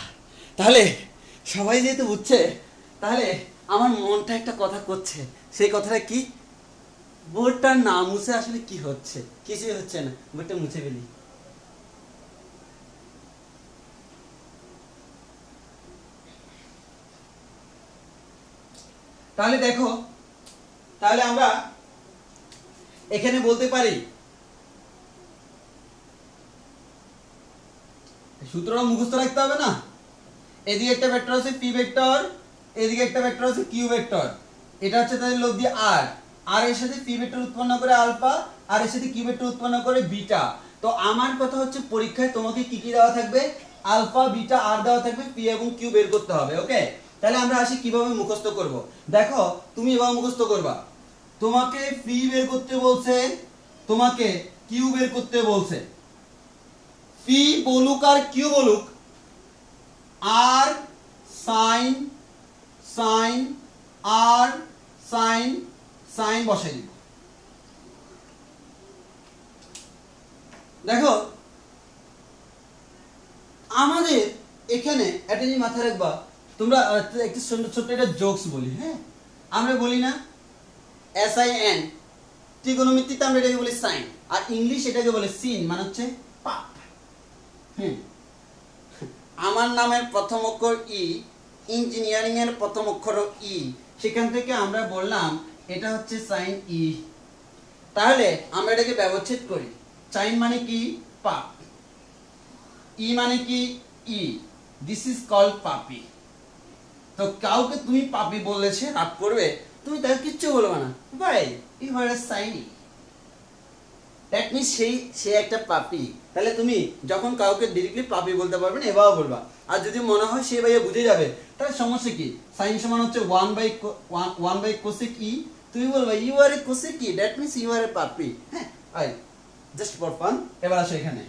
তাহলে সবাই যেহেতু বুঝছে, তাহলে আমার মনটা একটা কথা করছে, সেই কথাটা কি? বোর্ডটা না মুছে আসলে কি হচ্ছে? কিছুই হচ্ছে না, বোর্ডটা মুছে ফেলি। তাহলে দেখো, তাহলে আমরা এখানে বলতে পারি, সূত্রটা মুখস্থ রাখতে হবে না? এদিকে একটা ভেক্টর আছে পি ভেক্টর, এদিকে একটা ভেক্টর আছে কিউ ভেক্টর, এটা হচ্ছে তাদের লব দিয়ে আর, আর এর সাথে পি ভেক্টর উৎপন্ন করে আলফা, আর এর সাথে কিউ ভেক্টর উৎপন্ন করে বিটা। তো আমার কথা হচ্ছে পরীক্ষায় তোমাকে কি কি দেওয়া থাকবে? আলফা বিটা আর দেওয়া থাকবে, পি এবং কিউ বের করতে হবে। ওকে, তাহলে আমরা আসি কিভাবে মুখস্থ করব। দেখো তুমি এভাবে মুখস্থ করবা, তোমাকে পি বের করতে বলছে, তোমাকে কিউ বের করতে বলছে। পি বলুক আর কিউ বলুক, আর সাইন সাইন আর সাইন সাইন বসাই দিব। দেখো আমাদের এখানে একটা জিনিস মাথায় রাখবা, তোমরা একটু ছোট্ট একটা জোকস বলি, হ্যাঁ আমরা বলি না SIN, ত্রিকোণমিতিতে আমরা এটাকে বলি সাইন, আর ইংলিশ এটাকে বলে সিন, মানে হচ্ছে পাপ। আমার নামের প্রথম অক্ষর ই, ইঞ্জিনিয়ারিং এর প্রথম অক্ষর ই, সেখান থেকে আমরা বললাম এটা হচ্ছে সাইন ই। তাহলে আমরা এটাকে ব্যবচ্ছেদ করি, সাইন মানে কি? পাপ, ই মানে কি? ই, দিস ইজ কল্ড পাপি। তো কাউকে তুমি পাপি বলেছে রাগ করবে, তুমি তাকে কিচ্ছু বলবে না, ভাই ই হয় সাইন ই, দ্যাট মিন্স সে একটা পাপি। তাহলে তুমি যখন কাউকে ডিরেক্টলি পাপি বলতে পারবে না, এভাবে বলবা। আর যদি মনে হয় সে ভাইয়া বুঝে যাবে, তাহলে সমস্যা কি? সাইন সমান হচ্ছে 1 বাই কোসেক ই, তুমি বলবা you are a cosec E, that means you are a puppy. হ্যাঁ, আই জাস্ট ফর ফান। এবার আসো এখানে,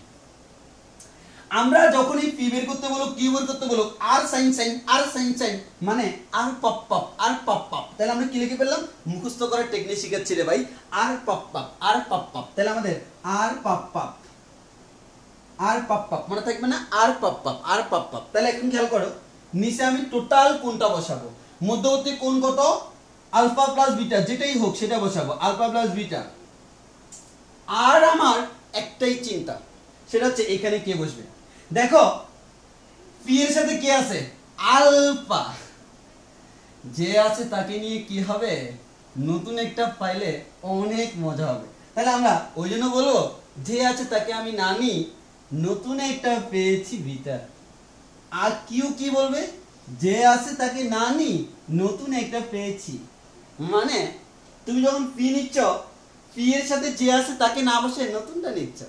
আমরা যখন এই পি বের করতে বলো, কিউ বের করতে বলো, আর সাইন সাইন আর সাইন সাইন মানে আর পপ পপ আর পপ পপ, তাহলে আমরা কি লিখে ফেললাম? মুখস্থ করার টেকনিক শিখাচ্ছি রে ভাই, আর পপ পপ আর পপ পপ। তাহলে আমাদের আর পপ পপ আর পপ পপ মনে থাকবে না? আর পপ পপ আর পপ পপ। তাহলে এখন খেয়াল করো, নিচে আমি টোটাল কোণটা বসাবো, মধ্যবর্তী কোণ কত? আলফা প্লাস বিটা, যেটাই হোক সেটা বসাবো, আলফা প্লাস বিটা। আর আমার একটাই চিন্তা, সেটা হচ্ছে এখানে কে বসবে। দেখো পি এর সাথে কে আছে? আলফা, যে আছে তাকে নিয়ে কি হবে? নতুন একটা ফাইলে অনেক মজা হবে। তাহলে আমরা ওই জন্য বলবো, যে আছে তাকে আমি না নিই, নতুন একটা পেয়েছি বিটা। আর কিউ কি বলবে? যে আছে তাকে না নিই, নতুন একটা পেয়েছি। মানে তুমি যখন পি নিচ্ছ, পি এর সাথে যে আছে তাকে না বসে নতুনটা নিচ্ছ।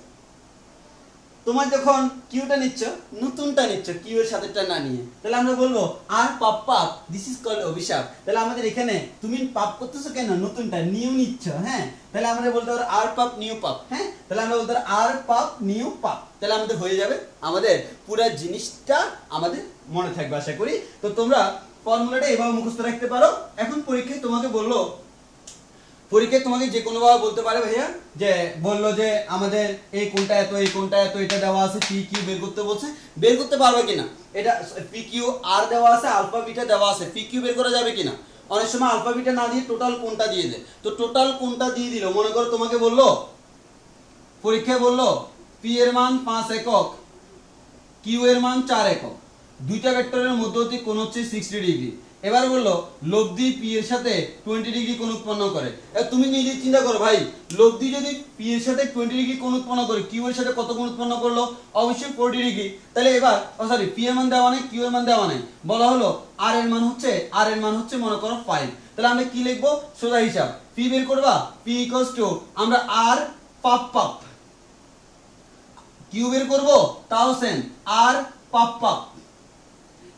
তোমার যখন কিউটা নিচ্ছ, নতুনটা নিচ্ছ, কিউ এর সাথেটা না নিয়ে। তাহলে আমরা বলবো আর পাপ পাপ, দিস ইজ কল্ড অভিশাপ। তাহলে আমাদের এখানে তুমি পাপ করতেছো কেন? নতুনটা নিউ নিচ্ছ। হ্যাঁ, তাহলে আমরা বলতে পারবো আর পাপ নিউ পাপ। হ্যাঁ, তাহলে আমরা বলতে পারবো আর পাপ নিউ পাপ। তাহলে আমাদের হয়ে যাবে, আমাদের পুরো জিনিসটা আমাদের মনে থাকবে আশা করি। তো তোমরা ফর্মুলাটা এভাবে মুখস্থ রাখতে পারো। এখন পরীক্ষায় তোমাকে বললো, পরীক্ষায় তোমাকে যে কোনো ভাবে বলতে পারে ভাইয়া, যে বললো যে আমাদের এই কোনটা এত, এই কোনটা এত, এটা দেওয়া আছে, পি কিউ বের করতে বলছে, বের করতে পারবে কিনা? এটা পি কিউ আর দেওয়া আছে, আলফা বিটা দেওয়া আছে, পি কিউ বের করা যাবে কিনা? অনেক সময় আলফা বিটা না দিয়ে টোটাল কোনটা দিয়ে দেয়। তো টোটাল কোনটা দিয়ে দিল, মনে করো তোমাকে বললো পরীক্ষায় বললো পি এর মান 5 একক, কিউ এর মান 4 একক, দুইটা ভেক্টরের মধ্যবর্তী কোণ হচ্ছে 60 ডিগ্রি। এবার বললো লব্ধি পি এর সাথে 20 ডিগ্রি কোণ উৎপন্ন করে। তুমি নিজে চিন্তা করো ভাই, লব্ধি যদি পি এর সাথে 20 ডিগ্রি কোণ উৎপন্ন করে, কিউ এর সাথে কত কোণ উৎপন্ন করলো? অবশ্যই 40 ডিগ্রি। তাহলে এবার সরি পি এর মান দেওয়া নেই, কিউ এর মান দেওয়া নেই, বলা হলো আর এর মান হচ্ছে মনে করো 5। তাহলে আমরা কি লিখবো? সোজা হিসাব, পি বের করবা, পি ইকুয়ালস টু আমরা আর পাপ, কিউ বের করবো তাও সেম আর পাপ।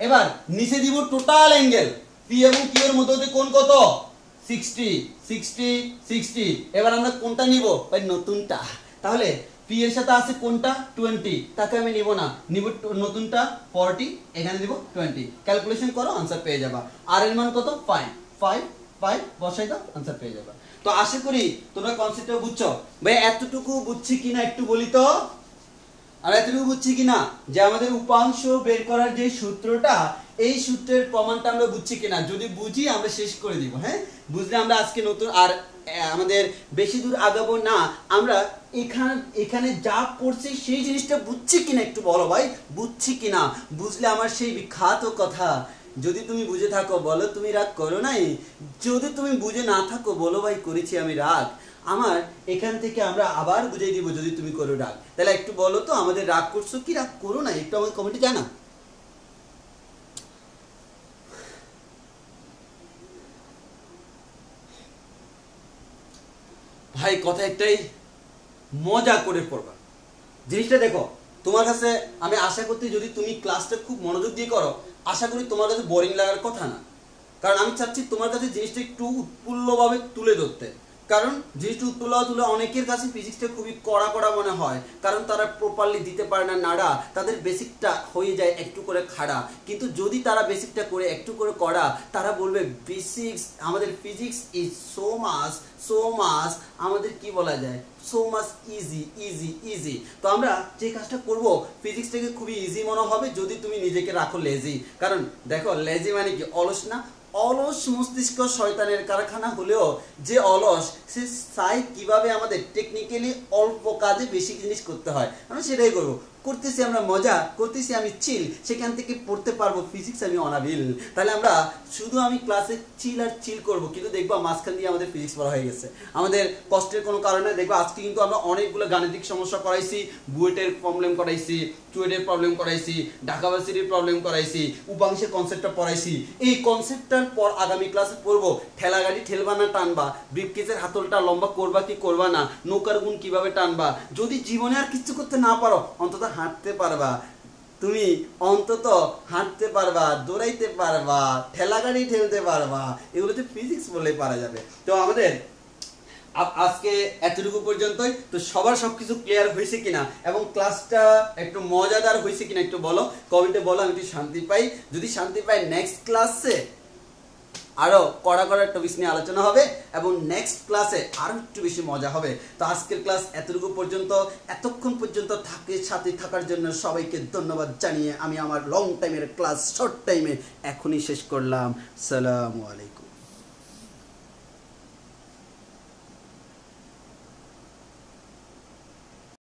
এবার নিচে দিব টোটাল অ্যাঙ্গেল, পি এবং কিউ এর মধ্যে কোণ কত? 60। এবার আমরা কোনটা নিব? ভাই নতুনটা। তাহলে পি এর সাথে আছে কোনটা? 20, তাকে আমি নিব না, নিব নতুনটা 40, এখানে দিব 20। ক্যালকুলেশন করো, आंसर পেয়ে যাবা। আর এর মান কত? 5 বসাই দাও, आंसर পেয়ে যাবা। তো আশা করি তোমরা কনসেপ্টটা বুঝছো। ভাই এতটুকু বুঝছি কিনা একটু বলি তো। আর এতটুকু বুঝছি কিনা যে আমাদের উপাংশ বের করার যে সূত্রটা, এই সূত্রের প্রমাণটা আমরা বুঝছি কিনা। যদি বুঝি আমরা শেষ করে দিব। হ্যাঁ, বুঝলে আমরা আজকে নতুন আর আমাদের বেশি দূর আগাবো না। আমরা এখানে যা পড়ছি সেই জিনিসটা বুঝছি কিনা একটু বলো ভাই, বুঝছি কিনা। বুঝলে আমার সেই বিখ্যাত কথা, যদি তুমি বুঝে থাকো বলো তুমি রাগ করো নাই, যদি তুমি বুঝে না থাকো বলো ভাই করেছি আমি রাগ। আমার এখান থেকে আমরা আবার বুঝিয়ে দিব যদি তুমি করো রাগ। তাহলে একটু বলো তো আমাদের রাগ করছো কি রাগ করো না, একটু আমাকে কমেন্টে জানা। ভাই কথা একটাই, মজা করে পড়বা জিনিসটা। দেখো তোমার কাছে আমি আশা করতে, যদি তুমি ক্লাসটা খুব মনোযোগ দিয়ে করো, আশা করি তোমার কাছে বোরিং লাগার কথা না। কারণ আমি চাচ্ছি তোমার কাছে জিনিসটা একটু উৎফুল্লভাবে তুলে ধরতে। কারণ জিনিসটা তুলে অনেকের কাছে ফিজিক্সটা খুবই কড়া মনে হয়, কারণ তারা প্রপারলি দিতে পারে না নাড়া, তাদের বেসিকটা হয়ে যায় একটু করে খাড়া। কিন্তু যদি তারা বেসিকটা করে একটু করে কড়া, তারা বলবে বেসিক্স আমাদের ফিজিক্স ইজ সো মাচ আমাদের কি বলা যায়, সো মাচ ইজি। তো আমরা যে কাজটা করব, ফিজিক্সটাকে খুবই ইজি মনে হবে যদি তুমি নিজেকে রাখো লেজি। কারণ দেখো লেজি মানে কি? অলস না? অলস মস্তিষ্ক শয়তানের কারখানা হলেও যে অলস, সে চাই কিভাবে আমাদের টেকনিক্যালি অল্প কাজে বেশি জিনিস করতে হয়। আমরা সেটাই করবো। করতেছি আমরা মজা, করতেছি আমি চিল, সেখান থেকে পড়তে পারবো ফিজিক্স আমি অনাবিল। তাহলে আমরা শুধু আমি ক্লাসে চিল করব, কিন্তু দেখবো মাঝখান দিয়ে আমাদের ফিজিক্স পড়া হয়ে গেছে। আমাদের কষ্টের কোনো কারণে দেখবো আজকে কিন্তু আমরা অনেকগুলো গাণিতিক সমস্যা করাইছি, বুয়েটের প্রবলেম করাইছি, চুয়েটের প্রবলেম করাইছি, ঢাকা ভার্সিটির প্রবলেম করাইছি, উপাংশের কনসেপ্টটা পড়াইছি। এই কনসেপ্টটার পর আগামী ক্লাসে পড়বো ঠেলা গাড়ি ঠেলবা না টানবা, ব্রিফকেসের হাতলটা লম্বা করবা কি করবা না, নৌকার গুণ কিভাবে টানবা। যদি জীবনে আর কিছু করতে না পারো, অন্তত হাঁটতে পারবা, তুমি অন্তত হাঁটতে পারবা, দৌড়াইতে পারবা, ঠেলা গাড়ি ঠেলতে পারবা। এগুলোতে ফিজিক্স বলে পারা যাবে। তো আমাদের আজকে এতটুকু পর্যন্তই। তো সবার সবকিছু ক্লিয়ার হয়েছে কিনা এবং ক্লাসটা একটু মজাদার হয়েছে কিনা একটু বলো, কমেন্টে বলো, আমি একটু শান্তি পাই। যদি শান্তি পাই, নেক্সট ক্লাসে আরো কড়া টপিকস নিয়ে আলোচনা হবে এবং নেক্সট ক্লাসে আরো একটু বেশি মজা হবে। তো আজকের ক্লাস এতটুকু পর্যন্ত। এতক্ষণ পর্যন্ত সাথে থাকার জন্য সবাইকে ধন্যবাদ জানিয়ে আমি আমার লং টাইমের ক্লাস শর্ট টাইমে এখনই শেষ করলাম। আসসালামু আলাইকুম।